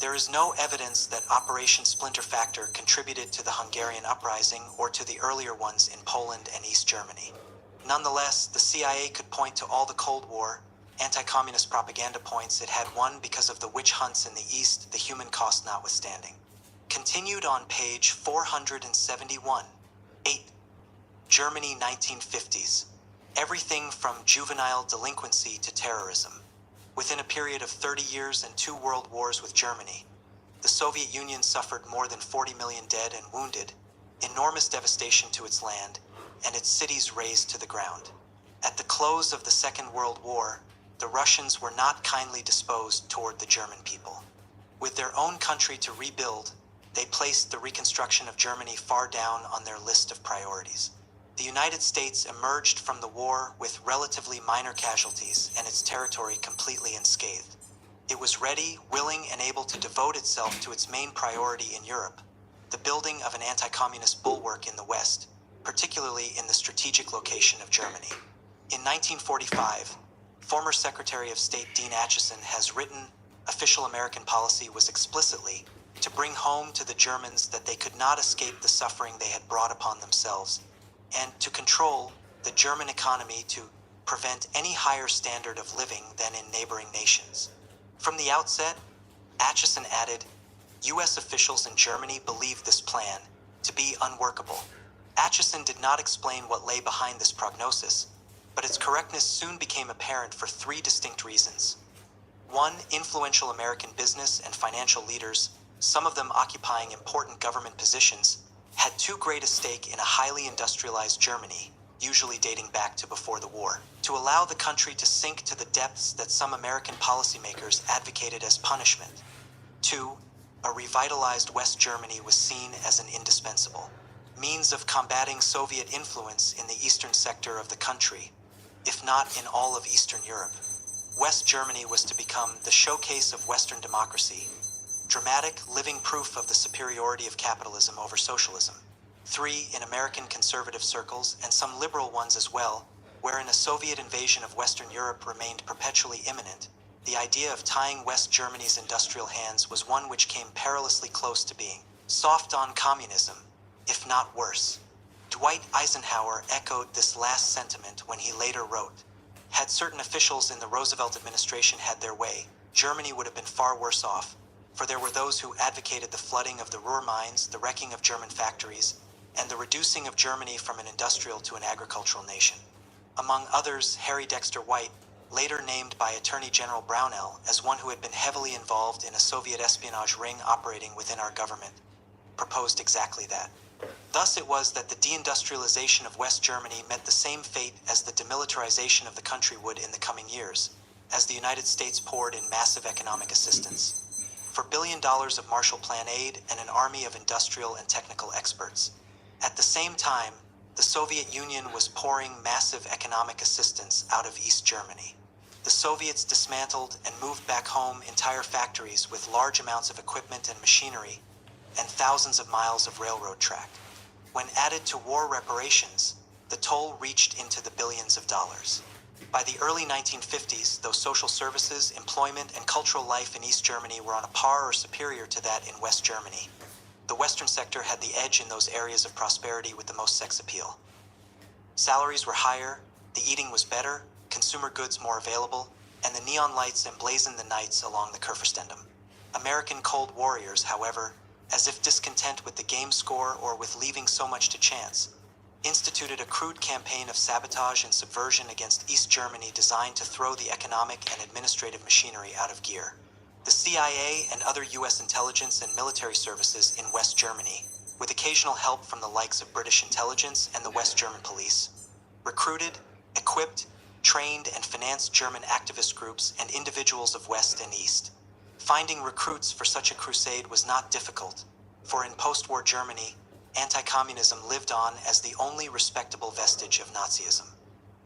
There is no evidence that Operation Splinter Factor contributed to the Hungarian uprising or to the earlier ones in Poland and East Germany. Nonetheless, the CIA could point to all the Cold War, anti-communist propaganda points it had won because of the witch hunts in the East, the human cost notwithstanding. Continued on page 471. 8. Germany 1950s. Everything from juvenile delinquency to terrorism. Within a period of 30 years and 2 world wars with Germany, the Soviet Union suffered more than 40 million dead and wounded, enormous devastation to its land, and its cities razed to the ground. At the close of the Second World War, the Russians were not kindly disposed toward the German people. With their own country to rebuild, they placed the reconstruction of Germany far down on their list of priorities. The United States emerged from the war with relatively minor casualties and its territory completely unscathed. It was ready, willing, and able to devote itself to its main priority in Europe, the building of an anti-communist bulwark in the West, particularly in the strategic location of Germany. In 1945, former Secretary of State Dean Acheson has written, official American policy was explicitly to bring home to the Germans that they could not escape the suffering they had brought upon themselves, and to control the German economy to prevent any higher standard of living than in neighboring nations. From the outset, Acheson added, U.S. officials in Germany believed this plan to be unworkable. Acheson did not explain what lay behind this prognosis, but its correctness soon became apparent for 3 distinct reasons. 1, influential American business and financial leaders, some of them occupying important government positions, had too great a stake in a highly industrialized Germany, usually dating back to before the war, to allow the country to sink to the depths that some American policymakers advocated as punishment. 2, a revitalized West Germany was seen as an indispensable means of combating Soviet influence in the eastern sector of the country, if not in all of Eastern Europe. West Germany was to become the showcase of Western democracy, dramatic, living proof of the superiority of capitalism over socialism. 3, in American conservative circles, and some liberal ones as well, wherein a Soviet invasion of Western Europe remained perpetually imminent, the idea of tying West Germany's industrial hands was one which came perilously close to being soft on communism, if not worse. Dwight Eisenhower echoed this last sentiment when he later wrote, had certain officials in the Roosevelt administration had their way, Germany would have been far worse off, for there were those who advocated the flooding of the Ruhr mines, the wrecking of German factories, and the reducing of Germany from an industrial to an agricultural nation. Among others, Harry Dexter White, later named by Attorney General Brownell as one who had been heavily involved in a Soviet espionage ring operating within our government, proposed exactly that. Thus it was that the deindustrialization of West Germany met the same fate as the demilitarization of the country would in the coming years, as the United States poured in massive economic assistance. For $1 billion of Marshall Plan aid and an army of industrial and technical experts. At the same time, the Soviet Union was pouring massive economic assistance out of East Germany. The Soviets dismantled and moved back home entire factories with large amounts of equipment and machinery, and thousands of miles of railroad track. When added to war reparations, the toll reached into the billions of dollars. By the early 1950s, though social services, employment, and cultural life in East Germany were on a par or superior to that in West Germany, the Western sector had the edge in those areas of prosperity with the most sex appeal. Salaries were higher, the eating was better, consumer goods more available, and the neon lights emblazoned the nights along the Kurfürstendamm. American cold warriors, however, as if discontent with the game score or with leaving so much to chance, instituted a crude campaign of sabotage and subversion against East Germany designed to throw the economic and administrative machinery out of gear. The CIA and other U.S. intelligence and military services in West Germany, with occasional help from the likes of British intelligence and the West German police, recruited, equipped, trained, and financed German activist groups and individuals of West and East. Finding recruits for such a crusade was not difficult, for in post-war Germany, anti-communism lived on as the only respectable vestige of Nazism.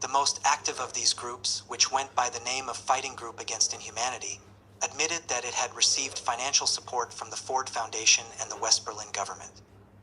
The most active of these groups, which went by the name of Fighting Group Against Inhumanity, admitted that it had received financial support from the Ford Foundation and the West Berlin government.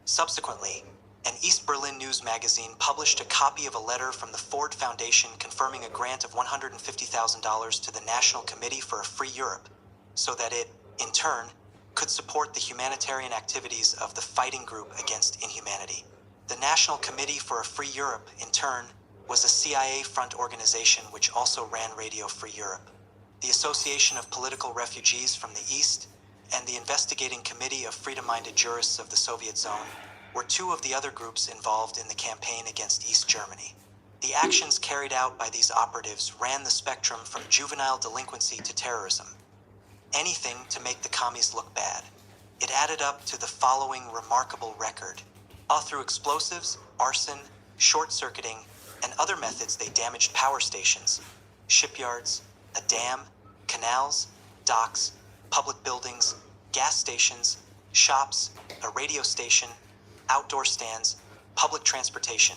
Subsequently, an East Berlin news magazine published a copy of a letter from the Ford Foundation confirming a grant of $150,000 to the National Committee for a Free Europe, so that it, in turn, could support the humanitarian activities of the Fighting Group Against Inhumanity. The National Committee for a Free Europe, in turn, was a CIA-front organization which also ran Radio Free Europe. The Association of Political Refugees from the East and the Investigating Committee of Freedom-Minded Jurists of the Soviet Zone were two of the other groups involved in the campaign against East Germany. The actions carried out by these operatives ran the spectrum from juvenile delinquency to terrorism. Anything to make the commies look bad. It added up to the following remarkable record. Through explosives, arson, short-circuiting, and other methods they damaged power stations, shipyards, a dam, canals, docks, public buildings, gas stations, shops, a radio station, outdoor stands, public transportation.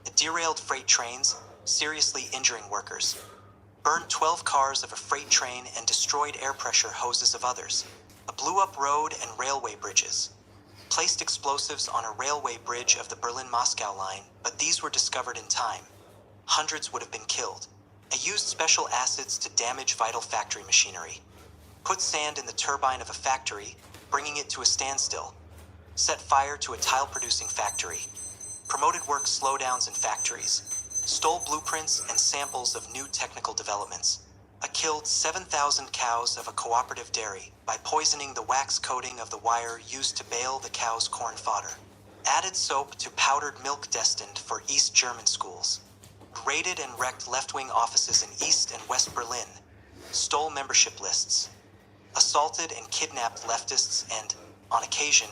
It derailed freight trains, seriously injuring workers. Burned 12 cars of a freight train and destroyed air pressure hoses of others. Blew up road and railway bridges. Placed explosives on a railway bridge of the Berlin-Moscow line, but these were discovered in time. Hundreds would have been killed. Used special acids to damage vital factory machinery. Put sand in the turbine of a factory, bringing it to a standstill. Set fire to a tile-producing factory. Promoted work slowdowns in factories. Stole blueprints and samples of new technical developments. Killed 7,000 cows of a cooperative dairy by poisoning the wax coating of the wire used to bale the cows' corn fodder. Added soap to powdered milk destined for East German schools. Raided and wrecked left-wing offices in East and West Berlin. Stole membership lists. Assaulted and kidnapped leftists and, on occasion,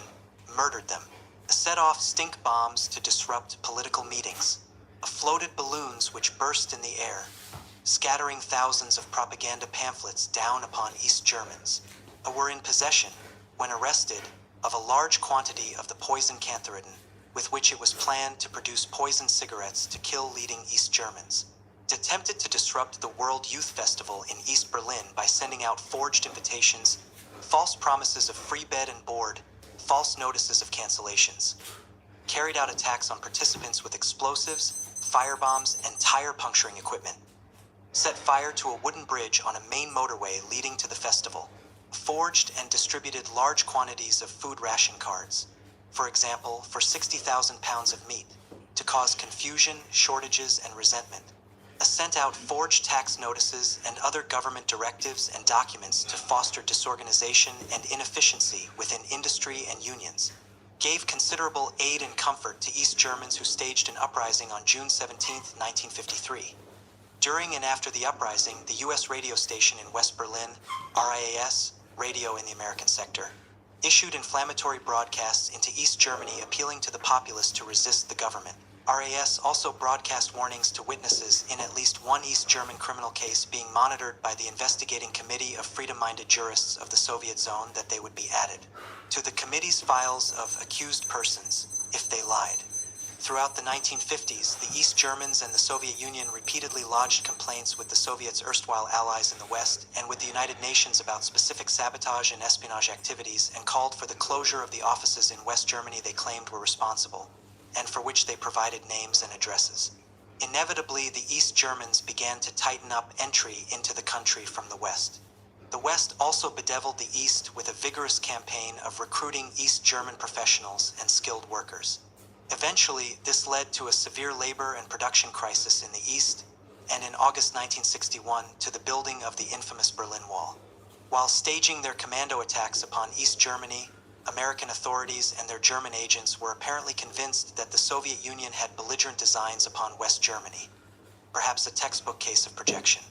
murdered them. Set off stink bombs to disrupt political meetings. Floated balloons which burst in the air, scattering thousands of propaganda pamphlets down upon East Germans. Were in possession, when arrested, of a large quantity of the poison cantharidin, with which it was planned to produce poison cigarettes to kill leading East Germans. Attempted to disrupt the World Youth Festival in East Berlin by sending out forged invitations, false promises of free bed and board, false notices of cancellations. Carried out attacks on participants with explosives, firebombs, and tire puncturing equipment. Set fire to a wooden bridge on a main motorway leading to the festival. Forged and distributed large quantities of food ration cards. For example, for 60,000 pounds of meat, to cause confusion, shortages, and resentment. Sent out forged tax notices and other government directives and documents to foster disorganization and inefficiency within industry and unions. gave considerable aid and comfort to East Germans who staged an uprising on June 17, 1953. During and after the uprising, the U.S. radio station in West Berlin, RIAS, Radio in the American Sector, issued inflammatory broadcasts into East Germany appealing to the populace to resist the government. RAS also broadcast warnings to witnesses in at least one East German criminal case being monitored by the investigating committee of freedom-minded jurists of the Soviet zone that they would be added to the committee's files of accused persons if they lied. Throughout the 1950s, the East Germans and the Soviet Union repeatedly lodged complaints with the Soviets' erstwhile allies in the West and with the United Nations about specific sabotage and espionage activities, and called for the closure of the offices in West Germany they claimed were responsible, and for which they provided names and addresses. Inevitably, the East Germans began to tighten up entry into the country from the West. The West also bedeviled the East with a vigorous campaign of recruiting East German professionals and skilled workers. Eventually, this led to a severe labor and production crisis in the East, and in August 1961 to the building of the infamous Berlin Wall. While staging their commando attacks upon East Germany, American authorities and their German agents were apparently convinced that the Soviet Union had belligerent designs upon West Germany, perhaps a textbook case of projection.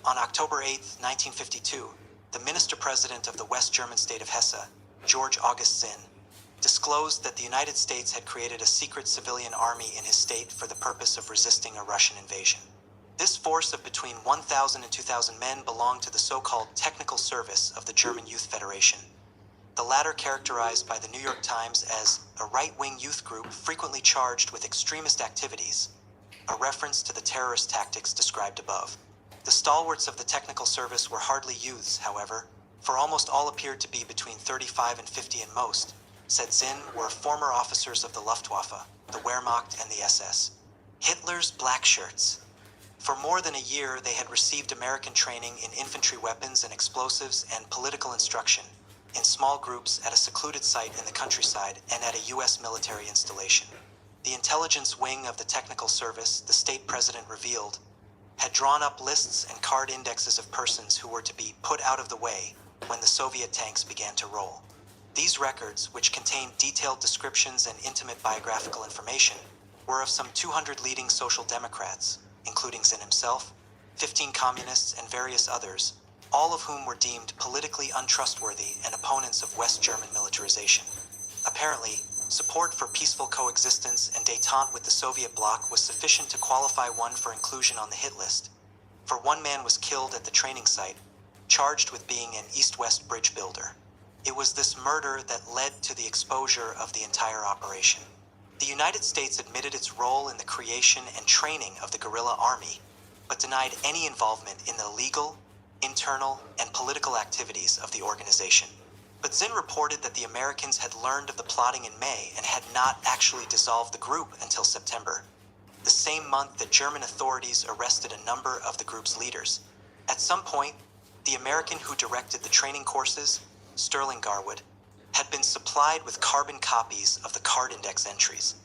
On October 8, 1952, the minister-president of the West German state of Hesse, George August Zinn, disclosed that the United States had created a secret civilian army in his state for the purpose of resisting a Russian invasion. This force of between 1,000 and 2,000 men belonged to the so-called Technical Service of the German Youth Federation, the latter characterized by the New York Times as a right-wing youth group frequently charged with extremist activities, a reference to the terrorist tactics described above. The stalwarts of the Technical Service were hardly youths, however, for almost all appeared to be between 35 and 50, and most, said Zinn, were former officers of the Luftwaffe, the Wehrmacht, and the SS. Hitler's black shirts. For more than a year, they had received American training in infantry weapons and explosives and political instruction, in small groups at a secluded site in the countryside and at a U.S. military installation. The intelligence wing of the Technical Service, the state president revealed, had drawn up lists and card indexes of persons who were to be put out of the way when the Soviet tanks began to roll. These records, which contained detailed descriptions and intimate biographical information, were of some 200 leading social democrats, including Zinn himself, 15 communists, and various others, all of whom were deemed politically untrustworthy and opponents of West German militarization. Apparently, support for peaceful coexistence and détente with the Soviet bloc was sufficient to qualify one for inclusion on the hit list, for one man was killed at the training site, charged with being an east-west bridge builder. It was this murder that led to the exposure of the entire operation. The United States admitted its role in the creation and training of the guerrilla army, but denied any involvement in the legal, internal, and political activities of the organization. But Zinn reported that the Americans had learned of the plotting in May and had not actually dissolved the group until September, the same month that German authorities arrested a number of the group's leaders. At some point, the American who directed the training courses, Sterling Garwood, had been supplied with carbon copies of the card index entries.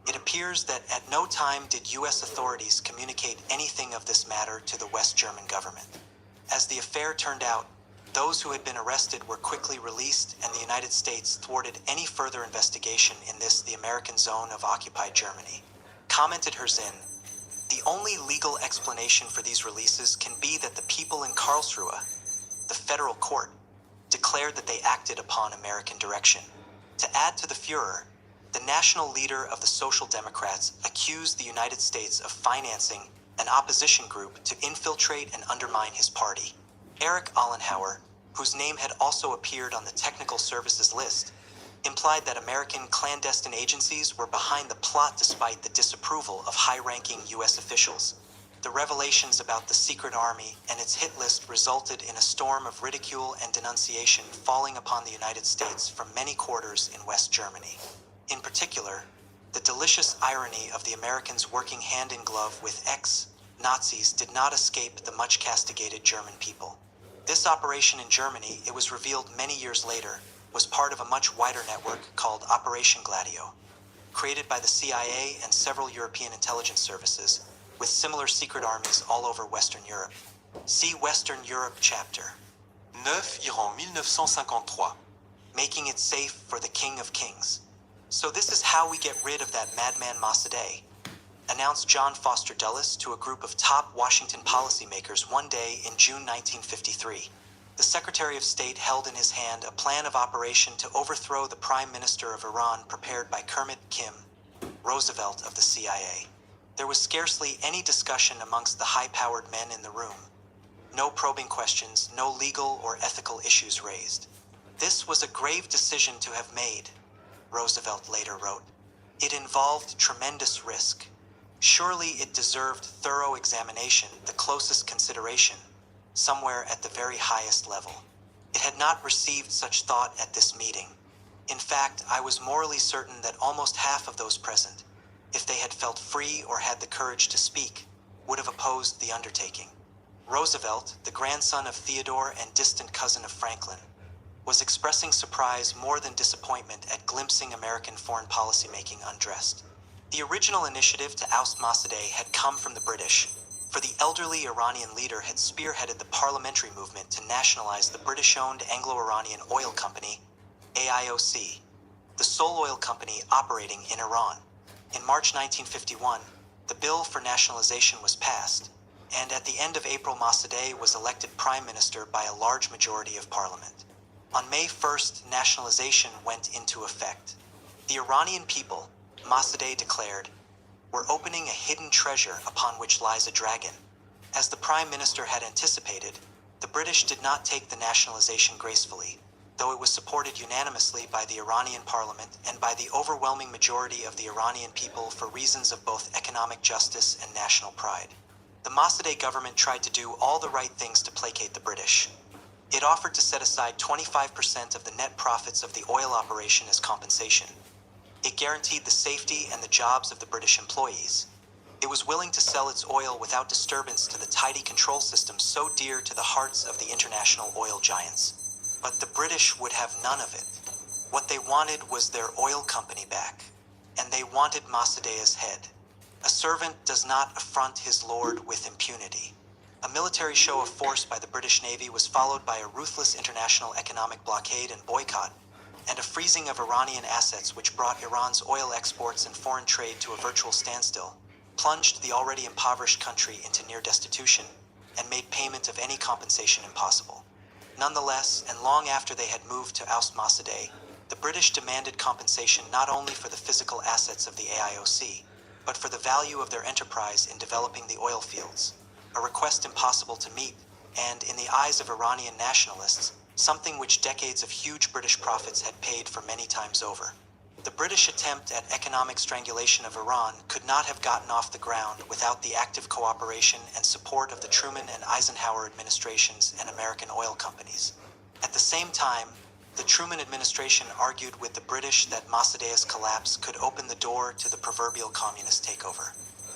It appears that at no time did U.S. authorities communicate anything of this matter to the West German government. As the affair turned out, those who had been arrested were quickly released, and the United States thwarted any further investigation in this, the American zone of occupied Germany. Commented Zinn, the only legal explanation for these releases can be that the people in Karlsruhe, the federal court, declared that they acted upon American direction. To add to the furor, the national leader of the Social Democrats accused the United States of financing an opposition group to infiltrate and undermine his party. Erich Ollenhauer, whose name had also appeared on the Technical Services list, implied that American clandestine agencies were behind the plot despite the disapproval of high-ranking U.S. officials. The revelations about the secret army and its hit list resulted in a storm of ridicule and denunciation falling upon the United States from many quarters in West Germany. In particular, the delicious irony of the Americans working hand in glove with ex-Nazis did not escape the much-castigated German people. This operation in Germany, it was revealed many years later, was part of a much wider network called Operation Gladio, created by the CIA and several European intelligence services, with similar secret armies all over Western Europe. See Western Europe chapter 9 Iran 1953. Making it safe for the King of Kings. "So this is how we get rid of that madman Mossadegh," announced John Foster Dulles to a group of top Washington policymakers one day in June 1953. The Secretary of State held in his hand a plan of operation to overthrow the Prime Minister of Iran prepared by Kermit Kim Roosevelt of the CIA. There was scarcely any discussion amongst the high-powered men in the room. No probing questions, no legal or ethical issues raised. "This was a grave decision to have made," Roosevelt later wrote. "It involved tremendous risk. Surely it deserved thorough examination, the closest consideration, somewhere at the very highest level. It had not received such thought at this meeting. In fact, I was morally certain that almost half of those present, if they had felt free or had the courage to speak, would have opposed the undertaking." Roosevelt, the grandson of Theodore and distant cousin of Franklin, was expressing surprise more than disappointment at glimpsing American foreign policy making undressed. The original initiative to oust Mossadegh had come from the British, for the elderly Iranian leader had spearheaded the parliamentary movement to nationalize the British-owned Anglo-Iranian Oil Company, AIOC, the sole oil company operating in Iran. In March 1951, the bill for nationalization was passed, and at the end of April Mossadegh was elected prime minister by a large majority of parliament. On May 1st, nationalization went into effect. "The Iranian people," Mossadegh declared, "were opening a hidden treasure upon which lies a dragon." As the prime minister had anticipated, the British did not take the nationalization gracefully, though it was supported unanimously by the Iranian parliament and by the overwhelming majority of the Iranian people for reasons of both economic justice and national pride. The Mossadegh government tried to do all the right things to placate the British. It offered to set aside 25% of the net profits of the oil operation as compensation. It guaranteed the safety and the jobs of the British employees. It was willing to sell its oil without disturbance to the tidy control system so dear to the hearts of the international oil giants. But the British would have none of it. What they wanted was their oil company back, and they wanted Mossadegh's head. A servant does not affront his lord with impunity. A military show of force by the British Navy was followed by a ruthless international economic blockade and boycott, and a freezing of Iranian assets which brought Iran's oil exports and foreign trade to a virtual standstill, plunged the already impoverished country into near destitution, and made payment of any compensation impossible. Nonetheless, and long after they had moved to oust Mossadegh, the British demanded compensation not only for the physical assets of the AIOC, but for the value of their enterprise in developing the oil fields, a request impossible to meet, and, in the eyes of Iranian nationalists, something which decades of huge British profits had paid for many times over. The British attempt at economic strangulation of Iran could not have gotten off the ground without the active cooperation and support of the Truman and Eisenhower administrations and American oil companies. At the same time, the Truman administration argued with the British that Mossadegh's collapse could open the door to the proverbial communist takeover.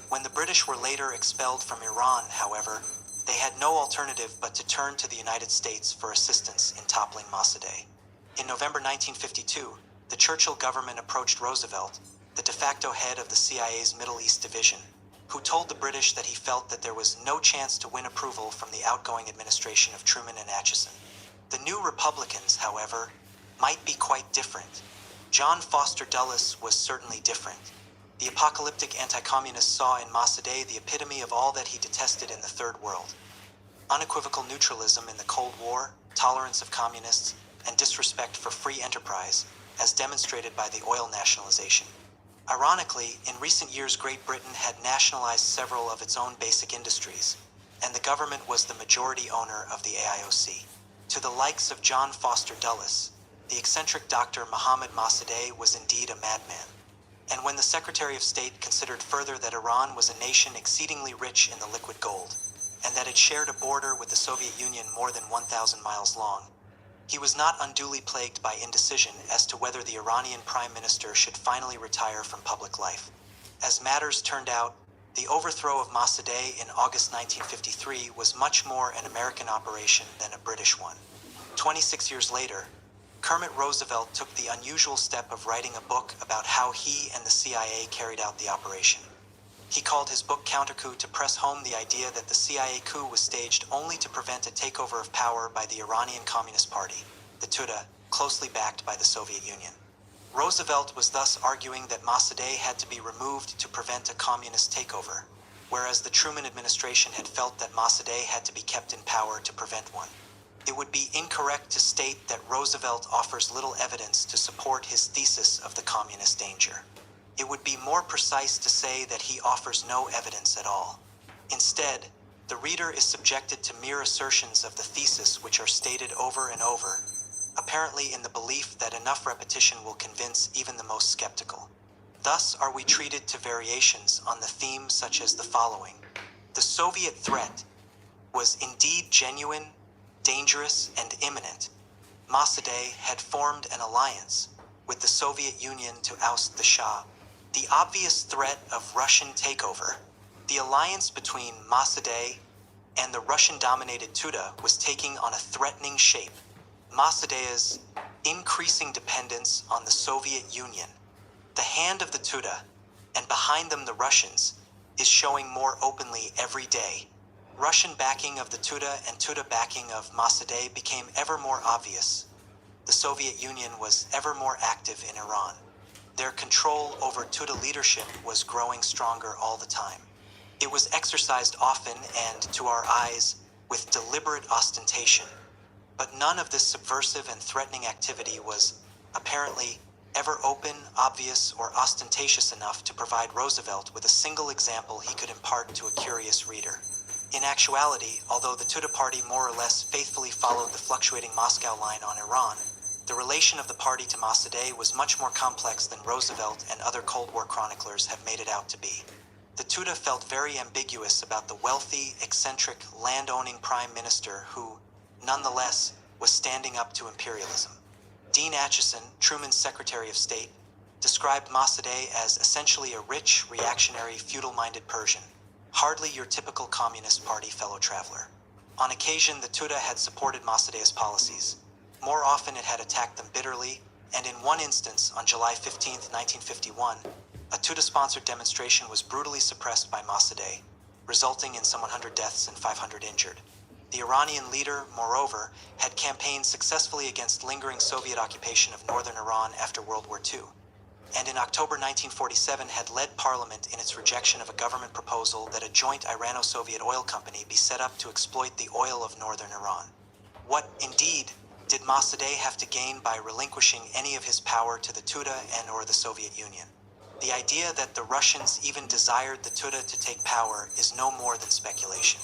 When the British were later expelled from Iran, however, they had no alternative but to turn to the United States for assistance in toppling Mossadegh. In November 1952, the Churchill government approached Roosevelt, the de facto head of the CIA's Middle East Division, who told the British that he felt that there was no chance to win approval from the outgoing administration of Truman and Acheson. The New Republicans, however, might be quite different. John Foster Dulles was certainly different. The apocalyptic anti-communist saw in Mossadegh the epitome of all that he detested in the Third World: unequivocal neutralism in the Cold War, tolerance of communists, and disrespect for free enterprise, as demonstrated by the oil nationalization. Ironically, in recent years Great Britain had nationalized several of its own basic industries, and the government was the majority owner of the AIOC. To the likes of John Foster Dulles, the eccentric Dr. Mohammad Mossadegh was indeed a madman. And when the Secretary of State considered further that Iran was a nation exceedingly rich in the liquid gold, and that it shared a border with the Soviet Union more than 1,000 miles long, he was not unduly plagued by indecision as to whether the Iranian Prime Minister should finally retire from public life. As matters turned out, the overthrow of Mossadegh in August 1953 was much more an American operation than a British one. 26 years later, Kermit Roosevelt took the unusual step of writing a book about how he and the CIA carried out the operation. He called his book Countercoup to press home the idea that the CIA coup was staged only to prevent a takeover of power by the Iranian Communist Party, the Tudeh, closely backed by the Soviet Union. Roosevelt was thus arguing that Mossadegh had to be removed to prevent a communist takeover, whereas the Truman administration had felt that Mossadegh had to be kept in power to prevent one. It would be incorrect to state that Roosevelt offers little evidence to support his thesis of the communist danger. It would be more precise to say that he offers no evidence at all. Instead, the reader is subjected to mere assertions of the thesis which are stated over and over, apparently in the belief that enough repetition will convince even the most skeptical. Thus are we treated to variations on the theme such as the following. The Soviet threat was indeed genuine, dangerous, and imminent. Mossadegh had formed an alliance with the Soviet Union to oust the Shah. The obvious threat of Russian takeover, the alliance between Mossadegh and the Russian-dominated Tuda was taking on a threatening shape. Mossadegh's increasing dependence on the Soviet Union, the hand of the Tuda, and behind them the Russians, is showing more openly every day. Russian backing of the Tuda and Tuda backing of Mossadegh became ever more obvious. The Soviet Union was ever more active in Iran. Their control over Tuda leadership was growing stronger all the time. It was exercised often and, to our eyes, with deliberate ostentation. But none of this subversive and threatening activity was, apparently, ever open, obvious, or ostentatious enough to provide Roosevelt with a single example he could impart to a curious reader. In actuality, although the Tuda party more or less faithfully followed the fluctuating Moscow line on Iran, the relation of the party to Mossadegh was much more complex than Roosevelt and other Cold War chroniclers have made it out to be. The Tuda felt very ambiguous about the wealthy, eccentric, land-owning prime minister who, nonetheless, was standing up to imperialism. Dean Acheson, Truman's Secretary of State, described Mossadegh as essentially a rich, reactionary, feudal-minded Persian, hardly your typical Communist Party fellow traveler. On occasion, the Tuda had supported Mossadegh's policies. More often, it had attacked them bitterly, and in one instance, on July 15, 1951, a Tuda-sponsored demonstration was brutally suppressed by Mossadegh, resulting in some 100 deaths and 500 injured. The Iranian leader, moreover, had campaigned successfully against lingering Soviet occupation of northern Iran after World War II, and in October 1947 had led parliament in its rejection of a government proposal that a joint Irano-Soviet oil company be set up to exploit the oil of northern Iran. What, indeed, did Mossadegh have to gain by relinquishing any of his power to the Tuda and/or the Soviet Union? The idea that the Russians even desired the Tuda to take power is no more than speculation.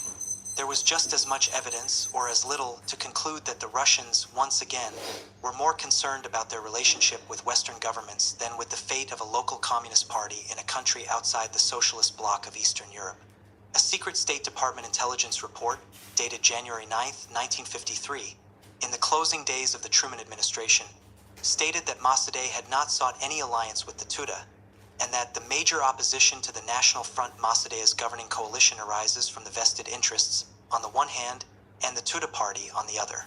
There was just as much evidence, or as little, to conclude that the Russians, once again, were more concerned about their relationship with Western governments than with the fate of a local communist party in a country outside the socialist bloc of Eastern Europe. A secret State Department intelligence report, dated January 9, 1953, in the closing days of the Truman administration, stated that Mossadegh had not sought any alliance with the Tuda, and that the major opposition to the National Front Mossadegh's governing coalition arises from the vested interests, on the one hand, and the Tuda party on the other.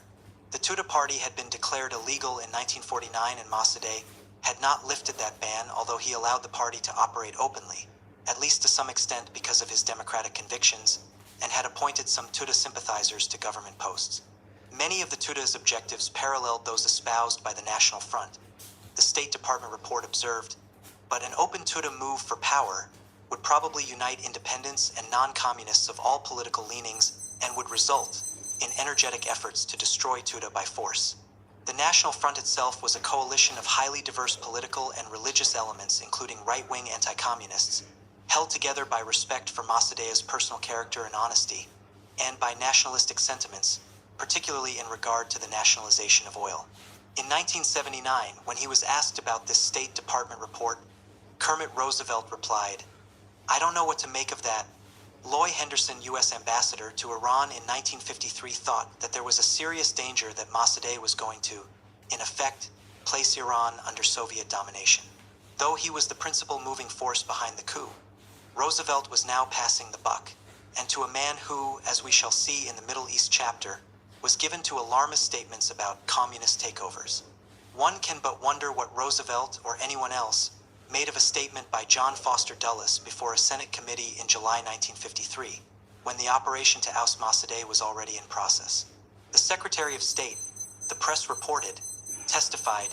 The Tuda party had been declared illegal in 1949 and Mossadegh had not lifted that ban, although he allowed the party to operate openly, at least to some extent because of his democratic convictions, and had appointed some Tuda sympathizers to government posts. Many of the Tuda's objectives paralleled those espoused by the National Front, the State Department report observed, but an open Tuda move for power would probably unite independents and non-communists of all political leanings and would result in energetic efforts to destroy Tuda by force. The National Front itself was a coalition of highly diverse political and religious elements, including right-wing anti-communists, held together by respect for Mossadegh's personal character and honesty, and by nationalistic sentiments, particularly in regard to the nationalization of oil. In 1979, when he was asked about this State Department report, Kermit Roosevelt replied, "I don't know what to make of that. Loy Henderson, U.S. ambassador to Iran in 1953, thought that there was a serious danger that Mossadegh was going to, in effect, place Iran under Soviet domination." Though he was the principal moving force behind the coup, Roosevelt was now passing the buck, and to a man who, as we shall see in the Middle East chapter, was given to alarmist statements about communist takeovers. One can but wonder what Roosevelt, or anyone else, made of a statement by John Foster Dulles before a Senate committee in July 1953, when the operation to oust Mossadegh was already in process. The Secretary of State, the press reported, testified,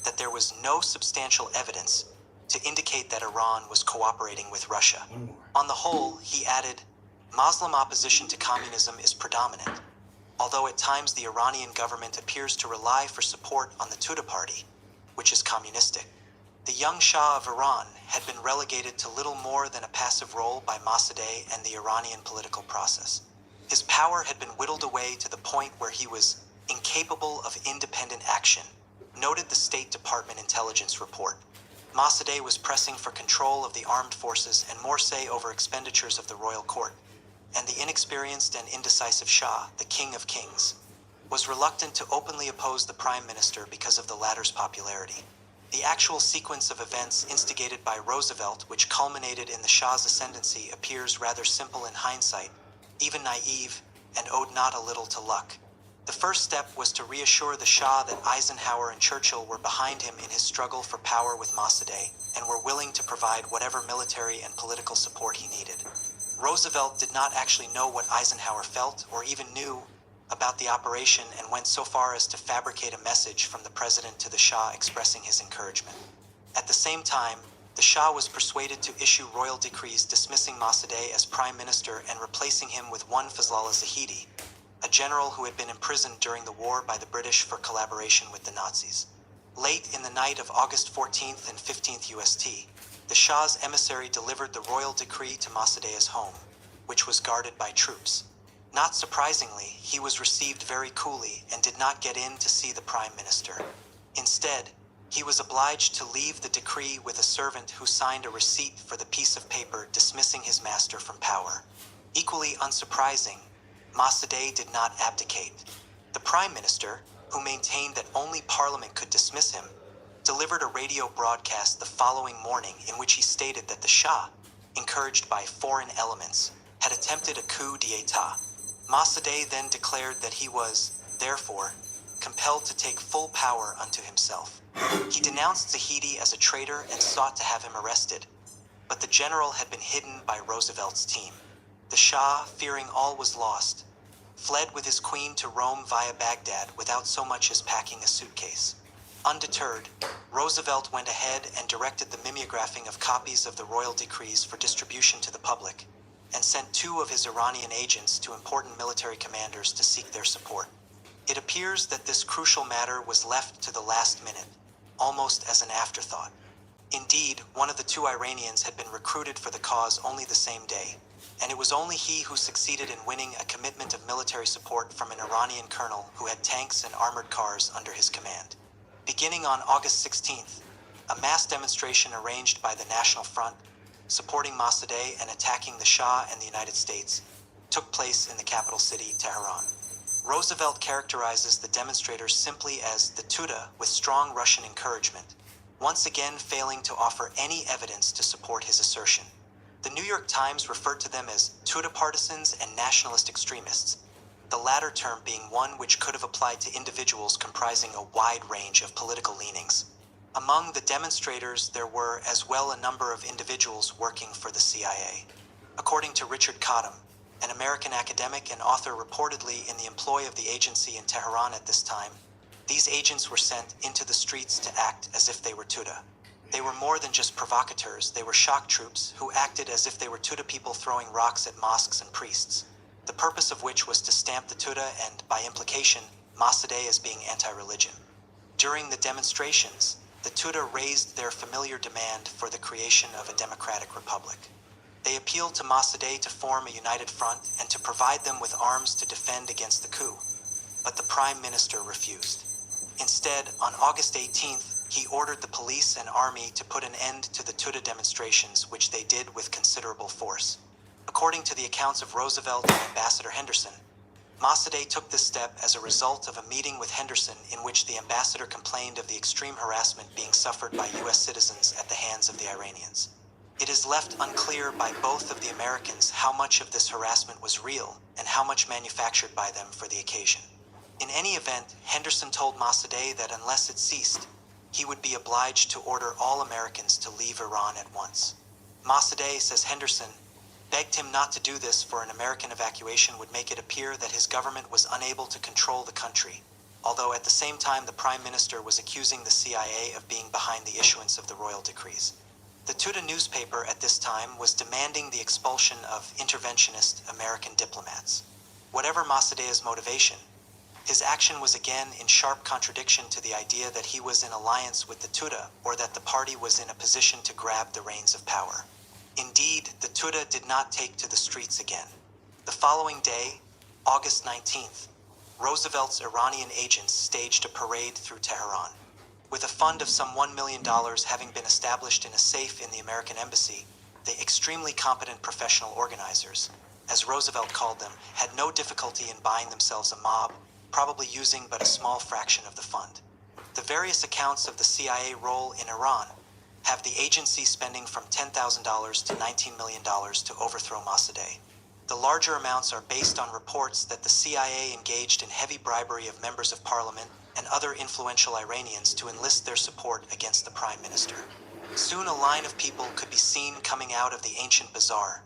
that there was no substantial evidence to indicate that Iran was cooperating with Russia. On the whole, he added, Muslim opposition to communism is predominant, although at times the Iranian government appears to rely for support on the Tudeh party, which is communistic. The young Shah of Iran had been relegated to little more than a passive role by Mossadegh and the Iranian political process. His power had been whittled away to the point where he was incapable of independent action, noted the State Department intelligence report. Mossadegh was pressing for control of the armed forces and more say over expenditures of the royal court, and the inexperienced and indecisive Shah, the king of kings, was reluctant to openly oppose the prime minister because of the latter's popularity. The actual sequence of events instigated by Roosevelt, which culminated in the Shah's ascendancy, appears rather simple in hindsight, even naive, and owed not a little to luck. The first step was to reassure the Shah that Eisenhower and Churchill were behind him in his struggle for power with Mossadegh and were willing to provide whatever military and political support he needed. Roosevelt did not actually know what Eisenhower felt or even knew about the operation and went so far as to fabricate a message from the president to the Shah expressing his encouragement. At the same time, the Shah was persuaded to issue royal decrees dismissing Mossadegh as prime minister and replacing him with one Fazlollah Zahedi, a general who had been imprisoned during the war by the British for collaboration with the Nazis. Late in the night of August 14th and 15th UST, the Shah's emissary delivered the royal decree to Mossadegh's home, which was guarded by troops. Not surprisingly, he was received very coolly and did not get in to see the prime minister. Instead, he was obliged to leave the decree with a servant who signed a receipt for the piece of paper dismissing his master from power. Equally unsurprising, Mossadegh did not abdicate. The prime minister, who maintained that only parliament could dismiss him, delivered a radio broadcast the following morning in which he stated that the Shah, encouraged by foreign elements, had attempted a coup d'état. Mossadegh then declared that he was, therefore, compelled to take full power unto himself. He denounced Zahedi as a traitor and sought to have him arrested, but the general had been hidden by Roosevelt's team. The Shah, fearing all was lost, fled with his queen to Rome via Baghdad without so much as packing a suitcase. Undeterred, Roosevelt went ahead and directed the mimeographing of copies of the royal decrees for distribution to the public, and sent 2 of his Iranian agents to important military commanders to seek their support. It appears that this crucial matter was left to the last minute, almost as an afterthought. Indeed, one of the 2 Iranians had been recruited for the cause only the same day, and it was only he who succeeded in winning a commitment of military support from an Iranian colonel who had tanks and armored cars under his command. Beginning on August 16th, a mass demonstration arranged by the National Front, supporting Mossadegh and attacking the Shah and the United States, took place in the capital city, Tehran. Roosevelt characterizes the demonstrators simply as the Tudeh with strong Russian encouragement, once again failing to offer any evidence to support his assertion. The New York Times referred to them as Tudeh partisans and nationalist extremists, the latter term being one which could have applied to individuals comprising a wide range of political leanings. Among the demonstrators, there were as well a number of individuals working for the CIA. According to Richard Cottam, an American academic and author reportedly in the employ of the agency in Tehran at this time, these agents were sent into the streets to act as if they were Tudeh. They were more than just provocateurs, they were shock troops who acted as if they were Tudeh people throwing rocks at mosques and priests, the purpose of which was to stamp the Tudeh and, by implication, Mossadegh as being anti-religion. During the demonstrations, the Tudeh raised their familiar demand for the creation of a democratic republic. They appealed to Mossadegh to form a united front and to provide them with arms to defend against the coup, but the prime minister refused. Instead, on August 18th, he ordered the police and army to put an end to the Tudeh demonstrations, which they did with considerable force. According to the accounts of Roosevelt and Ambassador Henderson, Mossadegh took this step as a result of a meeting with Henderson in which the ambassador complained of the extreme harassment being suffered by U.S. citizens at the hands of the Iranians. It is left unclear by both of the Americans how much of this harassment was real and how much manufactured by them for the occasion. In any event, Henderson told Mossadegh that unless it ceased, he would be obliged to order all Americans to leave Iran at once. Mossadegh, says Henderson, begged him not to do this, for an American evacuation would make it appear that his government was unable to control the country, although at the same time the Prime Minister was accusing the CIA of being behind the issuance of the royal decrees. The Tuda newspaper at this time was demanding the expulsion of interventionist American diplomats. Whatever Mossadegh's motivation, his action was again in sharp contradiction to the idea that he was in alliance with the Tuda or that the party was in a position to grab the reins of power. Indeed, the Tuda did not take to the streets again. The following day, August 19th, Roosevelt's Iranian agents staged a parade through Tehran. With a fund of some $1 million having been established in a safe in the American embassy, the extremely competent professional organizers, as Roosevelt called them, had no difficulty in buying themselves a mob, probably using but a small fraction of the fund. The various accounts of the CIA role in Iran have the agency spending from $10,000 to $19 million to overthrow Mossadegh. The larger amounts are based on reports that the CIA engaged in heavy bribery of members of parliament and other influential Iranians to enlist their support against the Prime Minister. Soon a line of people could be seen coming out of the ancient bazaar,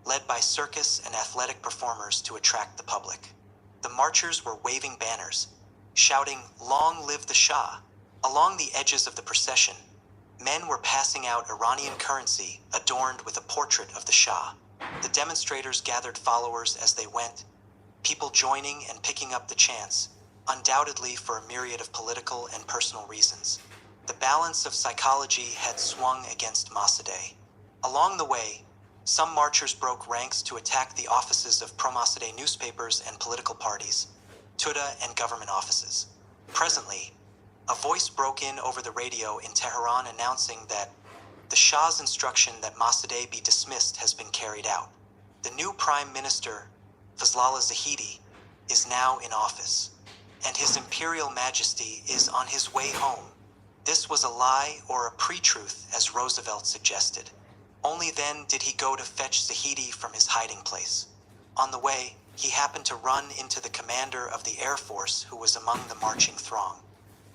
led by circus and athletic performers to attract the public. The marchers were waving banners, shouting, "Long live the Shah!" Along the edges of the procession, men were passing out Iranian currency adorned with a portrait of the Shah. The demonstrators gathered followers as they went, people joining and picking up the chants, undoubtedly for a myriad of political and personal reasons. The balance of psychology had swung against Mossadegh. Along the way, some marchers broke ranks to attack the offices of pro-Mossadegh newspapers and political parties, Tuda and government offices. Presently, a voice broke in over the radio in Tehran announcing that the Shah's instruction that Mossadegh be dismissed has been carried out. The new Prime Minister, Fazlollah Zahidi, is now in office, and His Imperial Majesty is on his way home. This was a lie or a pre-truth, as Roosevelt suggested. Only then did he go to fetch Zahidi from his hiding place. On the way, he happened to run into the commander of the Air Force, who was among the marching throng.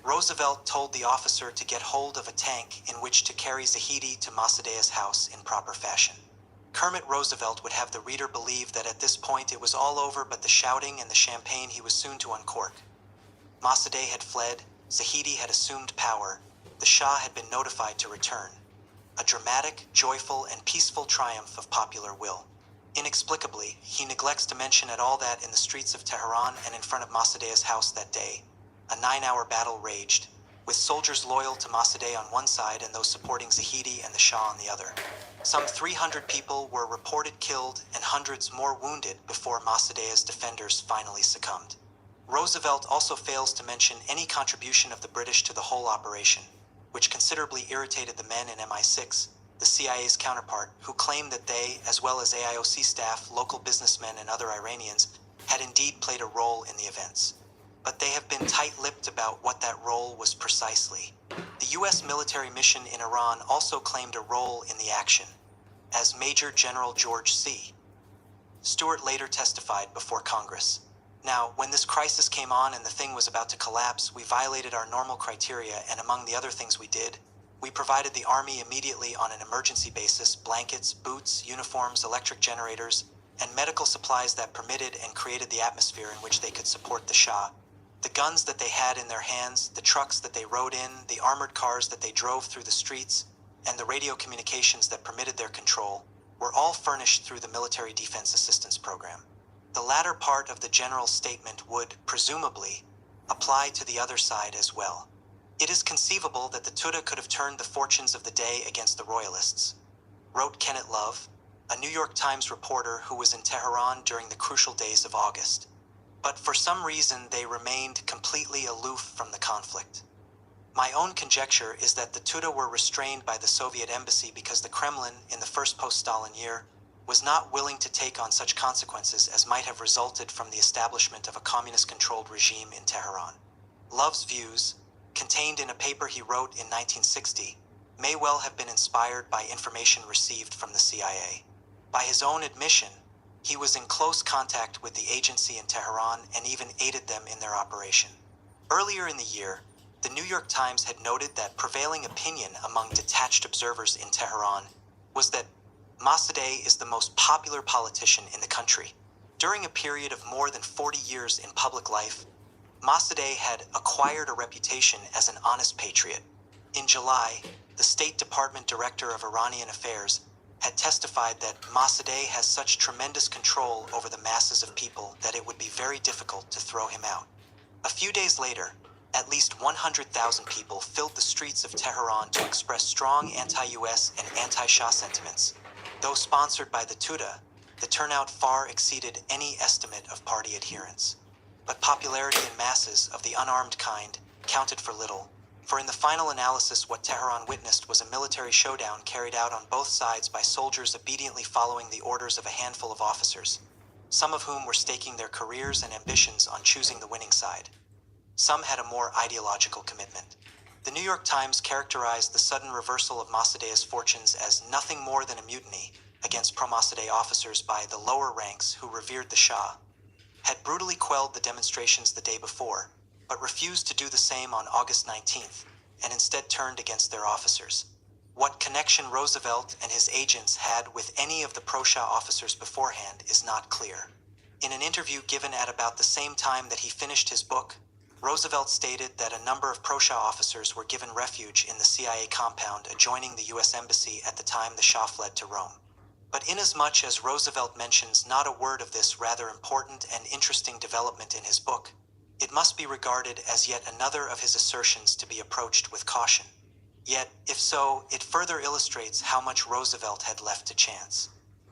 Roosevelt told the officer to get hold of a tank in which to carry Zahidi to Mossadegh's house in proper fashion. Kermit Roosevelt would have the reader believe that at this point it was all over but the shouting and the champagne he was soon to uncork. Mossadegh had fled, Zahidi had assumed power, the Shah had been notified to return. A dramatic, joyful, and peaceful triumph of popular will. Inexplicably, he neglects to mention at all that in the streets of Tehran and in front of Mossadegh's house that day, a 9-hour battle raged, with soldiers loyal to Mossadegh on one side and those supporting Zahidi and the Shah on the other. Some 300 people were reported killed and hundreds more wounded before Mossadegh's defenders finally succumbed. Roosevelt also fails to mention any contribution of the British to the whole operation, which considerably irritated the men in MI6, the CIA's counterpart, who claimed that they, as well as AIOC staff, local businessmen, and other Iranians, had indeed played a role in the events. But they have been tight-lipped about what that role was precisely. The U.S. military mission in Iran also claimed a role in the action, as Major General George C. Stewart later testified before Congress. Now, when this crisis came on and the thing was about to collapse, we violated our normal criteria, and among the other things we did, we provided the Army immediately on an emergency basis blankets, boots, uniforms, electric generators, and medical supplies that permitted and created the atmosphere in which they could support the Shah. The guns that they had in their hands, the trucks that they rode in, the armored cars that they drove through the streets, and the radio communications that permitted their control, were all furnished through the Military Defense Assistance Program. The latter part of the general statement would, presumably, apply to the other side as well. It is conceivable that the Tuda could have turned the fortunes of the day against the Royalists, wrote Kenneth Love, a New York Times reporter who was in Tehran during the crucial days of August. But for some reason they remained completely aloof from the conflict. My own conjecture is that the Tuda were restrained by the Soviet embassy because the Kremlin, in the first post-Stalin year, was not willing to take on such consequences as might have resulted from the establishment of a communist-controlled regime in Tehran. Love's views, contained in a paper he wrote in 1960, may well have been inspired by information received from the CIA. By his own admission, he was in close contact with the agency in Tehran and even aided them in their operation. Earlier in the year, the New York Times had noted that prevailing opinion among detached observers in Tehran was that Mossadegh is the most popular politician in the country. During a period of more than 40 years in public life, Mossadegh had acquired a reputation as an honest patriot. In July, the State Department Director of Iranian Affairs had testified that Mossadegh has such tremendous control over the masses of people that it would be very difficult to throw him out. A few days later, at least 100,000 people filled the streets of Tehran to express strong anti-US and anti-Shah sentiments. Though sponsored by the Tudeh, the turnout far exceeded any estimate of party adherents. But popularity in masses of the unarmed kind counted for little, for in the final analysis what Tehran witnessed was a military showdown carried out on both sides by soldiers obediently following the orders of a handful of officers, some of whom were staking their careers and ambitions on choosing the winning side. Some had a more ideological commitment. The New York Times characterized the sudden reversal of Mossadegh's fortunes as nothing more than a mutiny against pro-Mossadegh officers by the lower ranks who revered the Shah, had brutally quelled the demonstrations the day before, but refused to do the same on August 19th, and instead turned against their officers. What connection Roosevelt and his agents had with any of the pro-Shah officers beforehand is not clear. In an interview given at about the same time that he finished his book, Roosevelt stated that a number of pro-Shah officers were given refuge in the CIA compound adjoining the U.S. Embassy at the time the Shah fled to Rome. But inasmuch as Roosevelt mentions not a word of this rather important and interesting development in his book, it must be regarded as yet another of his assertions to be approached with caution. Yet, if so, it further illustrates how much Roosevelt had left to chance.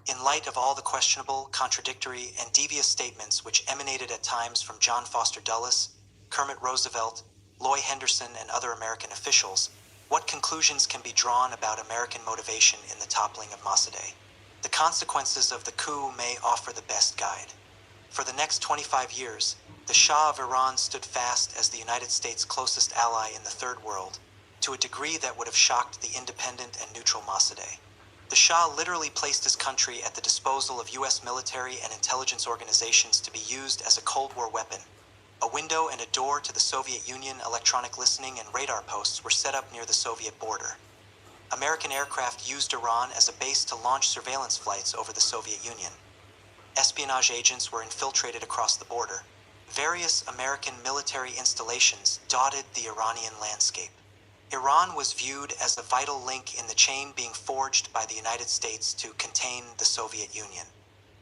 In light of all the questionable, contradictory, and devious statements which emanated at times from John Foster Dulles, Kermit Roosevelt, Loy Henderson, and other American officials, what conclusions can be drawn about American motivation in the toppling of Mossadegh? The consequences of the coup may offer the best guide. For the next 25 years, the Shah of Iran stood fast as the United States' closest ally in the Third World, to a degree that would have shocked the independent and neutral Mossadegh. The Shah literally placed his country at the disposal of U.S. military and intelligence organizations to be used as a Cold War weapon. A window and a door to the Soviet Union electronic listening and radar posts were set up near the Soviet border. American aircraft used Iran as a base to launch surveillance flights over the Soviet Union. Espionage agents were infiltrated across the border. Various American military installations dotted the Iranian landscape. Iran was viewed as a vital link in the chain being forged by the United States to contain the Soviet Union.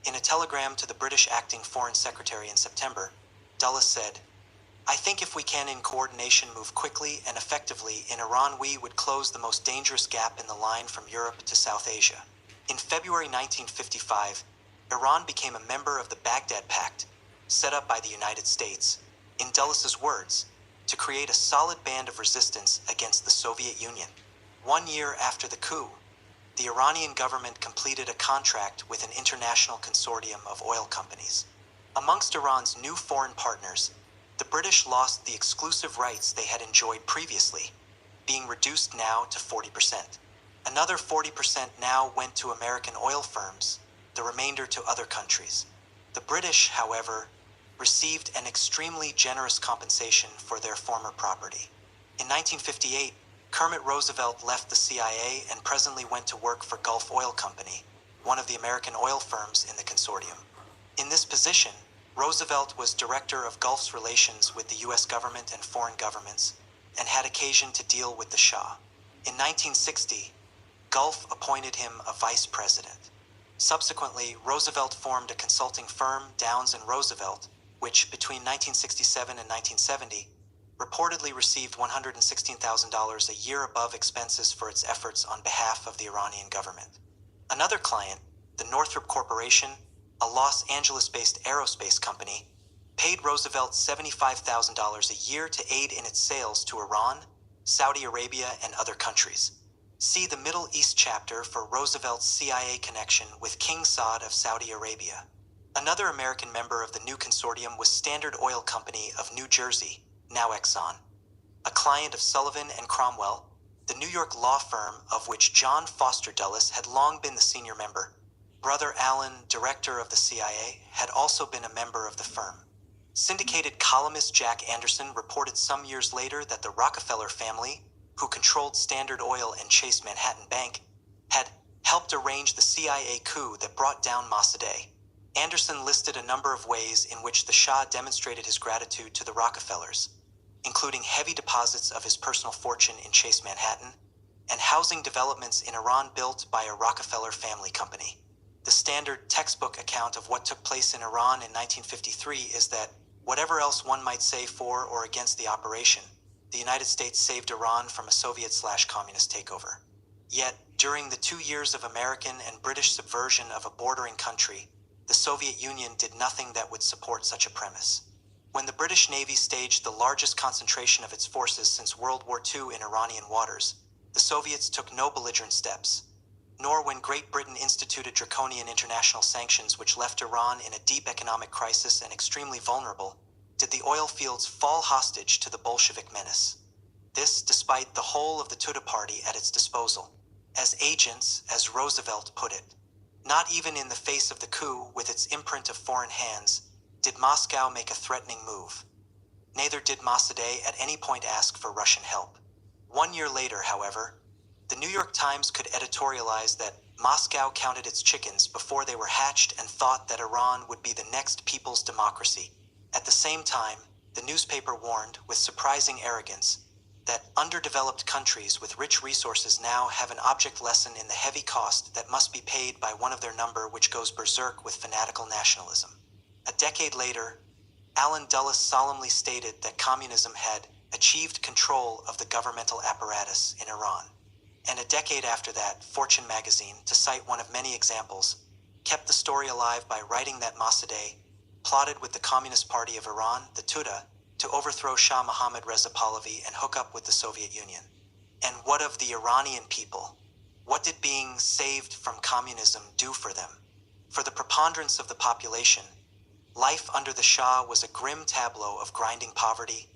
In a telegram to the British acting Foreign Secretary in September, Dulles said, "I think if we can in coordination move quickly and effectively in Iran, we would close the most dangerous gap in the line from Europe to South Asia." In February 1955, Iran became a member of the Baghdad Pact, set up by the United States, in Dulles's words, to create a solid band of resistance against the Soviet Union. 1 year after the coup, the Iranian government completed a contract with an international consortium of oil companies. Amongst Iran's new foreign partners, the British lost the exclusive rights they had enjoyed previously, being reduced now to 40%. Another 40% now went to American oil firms, the remainder to other countries. The British, however, received an extremely generous compensation for their former property. In 1958, Kermit Roosevelt left the CIA and presently went to work for Gulf Oil Company, one of the American oil firms in the consortium. In this position, Roosevelt was director of Gulf's relations with the U.S. government and foreign governments, and had occasion to deal with the Shah. In 1960, Gulf appointed him a vice president. Subsequently, Roosevelt formed a consulting firm, Downs and Roosevelt, which, between 1967 and 1970, reportedly received $116,000 a year above expenses for its efforts on behalf of the Iranian government. Another client, the Northrop Corporation, a Los Angeles-based aerospace company, paid Roosevelt $75,000 a year to aid in its sales to Iran, Saudi Arabia, and other countries. See the Middle East chapter for Roosevelt's CIA connection with King Saud of Saudi Arabia. Another American member of the new consortium was Standard Oil Company of New Jersey, now Exxon, a client of Sullivan and Cromwell, the New York law firm of which John Foster Dulles had long been the senior member. Brother Alan, director of the CIA, had also been a member of the firm. Syndicated columnist Jack Anderson reported some years later that the Rockefeller family, who controlled Standard Oil and Chase Manhattan Bank, had helped arrange the CIA coup that brought down Mossadegh. Anderson listed a number of ways in which the Shah demonstrated his gratitude to the Rockefellers, including heavy deposits of his personal fortune in Chase Manhattan and housing developments in Iran built by a Rockefeller family company. The standard textbook account of what took place in Iran in 1953 is that, whatever else one might say for or against the operation, the United States saved Iran from a Soviet/communist takeover. Yet, during the 2 years of American and British subversion of a bordering country, the Soviet Union did nothing that would support such a premise. When the British Navy staged the largest concentration of its forces since World War II in Iranian waters, the Soviets took no belligerent steps. Nor when Great Britain instituted draconian international sanctions which left Iran in a deep economic crisis and extremely vulnerable, did the oil fields fall hostage to the Bolshevik menace. This despite the whole of the Tudeh party at its disposal, as agents, as Roosevelt put it. Not even in the face of the coup, with its imprint of foreign hands, did Moscow make a threatening move. Neither did Mossadegh at any point ask for Russian help. 1 year later, however, the New York Times could editorialize that Moscow counted its chickens before they were hatched and thought that Iran would be the next people's democracy. At the same time, the newspaper warned, with surprising arrogance, that underdeveloped countries with rich resources now have an object lesson in the heavy cost that must be paid by one of their number which goes berserk with fanatical nationalism. A decade later, Allen Dulles solemnly stated that communism had achieved control of the governmental apparatus in Iran. And a decade after that, Fortune magazine, to cite one of many examples, kept the story alive by writing that Mossadegh plotted with the Communist Party of Iran, the Tudeh, to overthrow Shah Mohammad Reza Pahlavi and hook up with the Soviet Union. And what of the Iranian people? What did being saved from communism do for them? For the preponderance of the population, life under the Shah was a grim tableau of grinding poverty,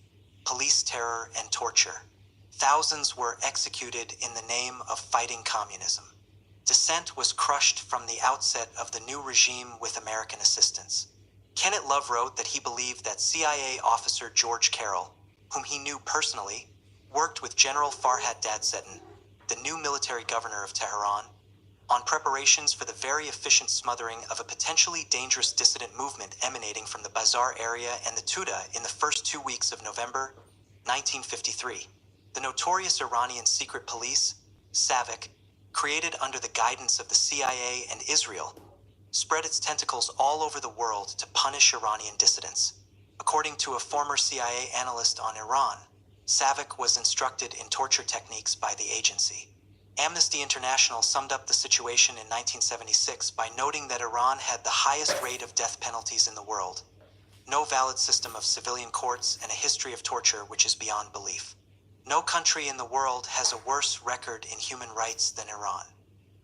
police terror, and torture. Thousands were executed in the name of fighting communism. Dissent was crushed from the outset of the new regime with American assistance. Kenneth Love wrote that he believed that CIA officer George Carroll, whom he knew personally, worked with General Farhat Dadseddin, the new military governor of Tehran, on preparations for the very efficient smothering of a potentially dangerous dissident movement emanating from the Bazar area and the Tudeh in the first 2 weeks of November 1953. The notorious Iranian secret police, SAVAK, created under the guidance of the CIA and Israel, spread its tentacles all over the world to punish Iranian dissidents. According to a former CIA analyst on Iran, SAVAK was instructed in torture techniques by the agency. Amnesty International summed up the situation in 1976 by noting that Iran had the highest rate of death penalties in the world, no valid system of civilian courts, and a history of torture which is beyond belief. No country in the world has a worse record in human rights than Iran.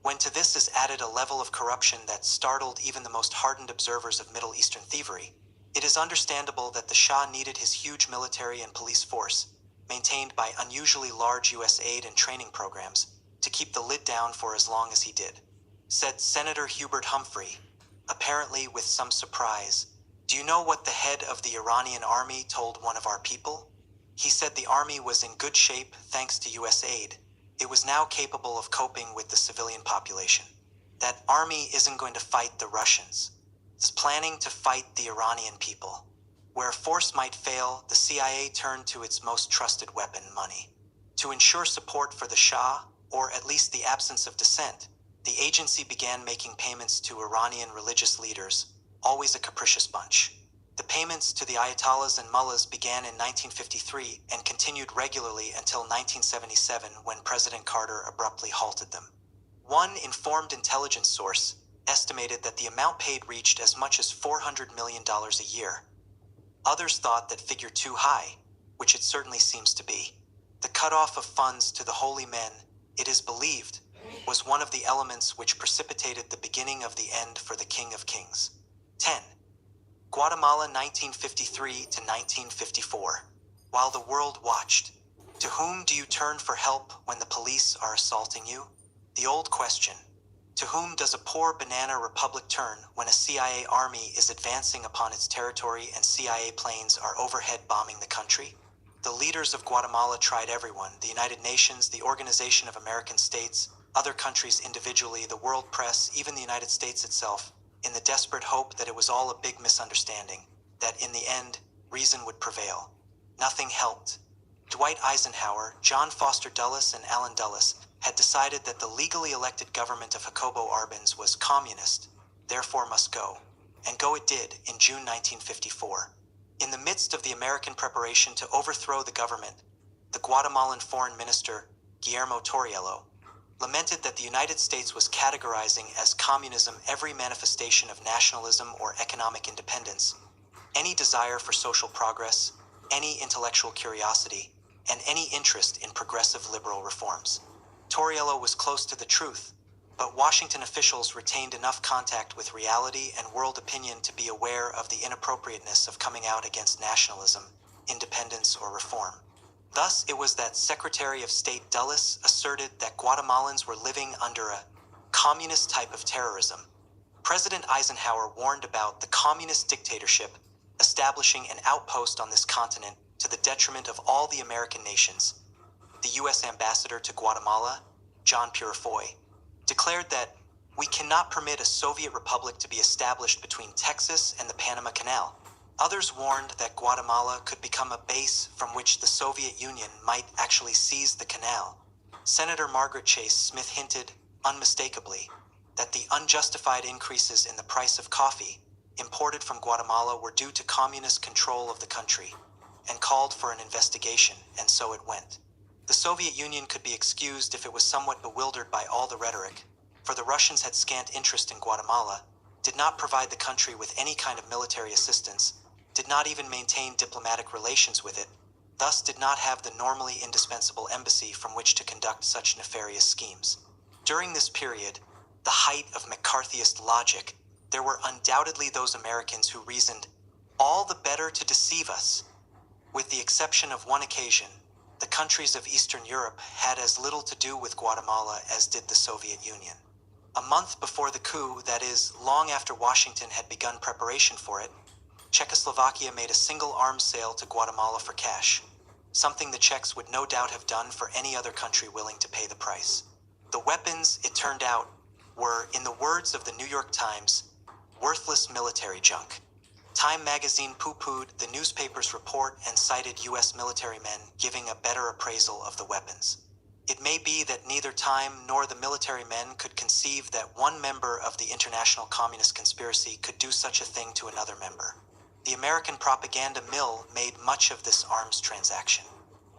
When to this is added a level of corruption that startled even the most hardened observers of Middle Eastern thievery, it is understandable that the Shah needed his huge military and police force, maintained by unusually large U.S. aid and training programs, to keep the lid down for as long as he did. Said Senator Hubert Humphrey, apparently with some surprise, "Do you know what the head of the Iranian army told one of our people? He said the army was in good shape thanks to U.S. aid. It was now capable of coping with the civilian population. That army isn't going to fight the Russians. It's planning to fight the Iranian people. Where force might fail, the CIA turned to its most trusted weapon, money. To ensure support for the Shah, or at least the absence of dissent, the agency began making payments to Iranian religious leaders, always a capricious bunch. The payments to the Ayatollahs and mullahs began in 1953 and continued regularly until 1977 when President Carter abruptly halted them. One informed intelligence source estimated that the amount paid reached as much as $400 million a year. Others thought that figure too high, which it certainly seems to be. The cutoff of funds to the holy men, it is believed, was one of the elements which precipitated the beginning of the end for the King of Kings. 10. Guatemala 1953 to 1954. While the world watched, to whom do you turn for help when the police are assaulting you? The old question. To whom does a poor banana republic turn when a CIA army is advancing upon its territory and CIA planes are overhead bombing the country? The leaders of Guatemala tried everyone, the United Nations, the Organization of American States, other countries individually, the world press, even the United States itself, in the desperate hope that it was all a big misunderstanding, that in the end, reason would prevail. Nothing helped. Dwight Eisenhower, John Foster Dulles, and Allen Dulles had decided that the legally elected government of Jacobo Arbenz was communist, therefore must go. And go it did in June 1954. In the midst of the American preparation to overthrow the government, the Guatemalan foreign minister, Guillermo Torriello, lamented that the United States was categorizing as communism every manifestation of nationalism or economic independence, any desire for social progress, any intellectual curiosity, and any interest in progressive liberal reforms. Torriello was close to the truth, but Washington officials retained enough contact with reality and world opinion to be aware of the inappropriateness of coming out against nationalism, independence, or reform. Thus, it was that Secretary of State Dulles asserted that Guatemalans were living under a communist type of terrorism. President Eisenhower warned about the communist dictatorship establishing an outpost on this continent to the detriment of all the American nations. The U.S. ambassador to Guatemala, John Purifoy, declared that we cannot permit a Soviet republic to be established between Texas and the Panama Canal. Others warned that Guatemala could become a base from which the Soviet Union might actually seize the canal. Senator Margaret Chase Smith hinted, unmistakably, that the unjustified increases in the price of coffee imported from Guatemala were due to communist control of the country, and called for an investigation, and so it went. The Soviet Union could be excused if it was somewhat bewildered by all the rhetoric, for the Russians had scant interest in Guatemala, did not provide the country with any kind of military assistance, did not even maintain diplomatic relations with it, thus did not have the normally indispensable embassy from which to conduct such nefarious schemes. During this period, the height of McCarthyist logic, there were undoubtedly those Americans who reasoned, all the better to deceive us. With the exception of one occasion, the countries of Eastern Europe had as little to do with Guatemala as did the Soviet Union. A month before the coup, that is, long after Washington had begun preparation for it, Czechoslovakia made a single arms sale to Guatemala for cash, something the Czechs would no doubt have done for any other country willing to pay the price. The weapons, it turned out, were, in the words of the New York Times, worthless military junk. Time magazine pooh-poohed the newspaper's report and cited U.S. military men giving a better appraisal of the weapons. It may be that neither Time nor the military men could conceive that one member of the international communist conspiracy could do such a thing to another member. The American propaganda mill made much of this arms transaction.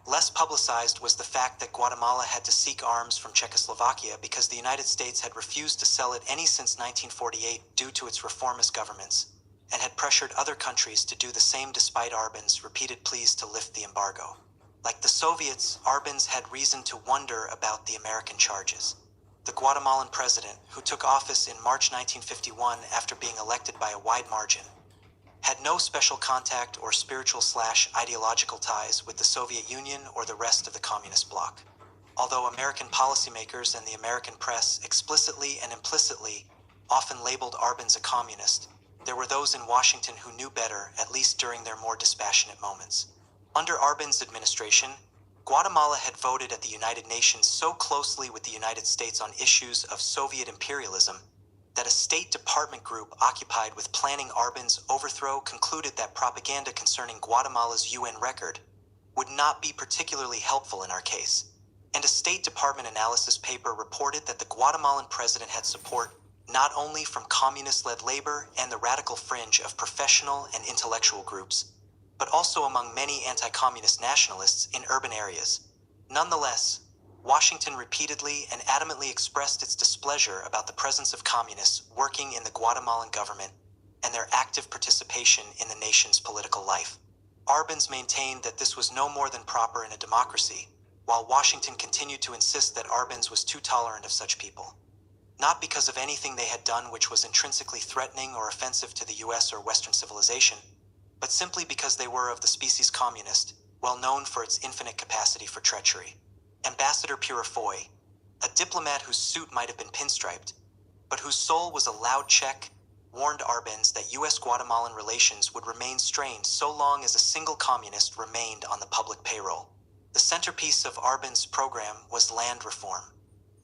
Less publicized was the fact that Guatemala had to seek arms from Czechoslovakia because the United States had refused to sell it any since 1948 due to its reformist governments, and had pressured other countries to do the same despite Arbenz' repeated pleas to lift the embargo. Like the Soviets, Arbenz had reason to wonder about the American charges. The Guatemalan president, who took office in March 1951 after being elected by a wide margin, had no special contact or spiritual/ideological ties with the Soviet Union or the rest of the communist bloc. Although American policymakers and the American press explicitly and implicitly often labeled Arbenz a communist, there were those in Washington who knew better, at least during their more dispassionate moments. Under Arbenz' administration, Guatemala had voted at the United Nations so closely with the United States on issues of Soviet imperialism that a State Department group occupied with planning Arbenz' overthrow concluded that propaganda concerning Guatemala's UN record would not be particularly helpful in our case. And a State Department analysis paper reported that the Guatemalan president had support not only from communist-led labor and the radical fringe of professional and intellectual groups, but also among many anti-communist nationalists in urban areas. Nonetheless, Washington repeatedly and adamantly expressed its displeasure about the presence of communists working in the Guatemalan government and their active participation in the nation's political life. Arbenz maintained that this was no more than proper in a democracy, while Washington continued to insist that Arbenz was too tolerant of such people. Not because of anything they had done which was intrinsically threatening or offensive to the U.S. or Western civilization, but simply because they were of the species communist, well known for its infinite capacity for treachery. Ambassador Purifoy, a diplomat whose suit might have been pinstriped, but whose soul was a loud Czech, warned Arbenz that U.S.-Guatemalan relations would remain strained so long as a single communist remained on the public payroll. The centerpiece of Arbenz' program was land reform.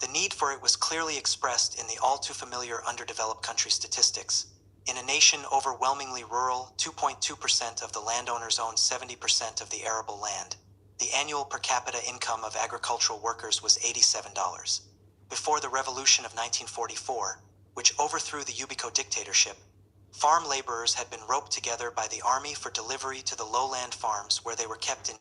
The need for it was clearly expressed in the all-too-familiar underdeveloped country statistics. In a nation overwhelmingly rural, 2.2% of the landowners owned 70% of the arable land. The annual per capita income of agricultural workers was $87. Before the Revolution of 1944, which overthrew the Ubico dictatorship, farm laborers had been roped together by the army for delivery to the lowland farms where they were kept in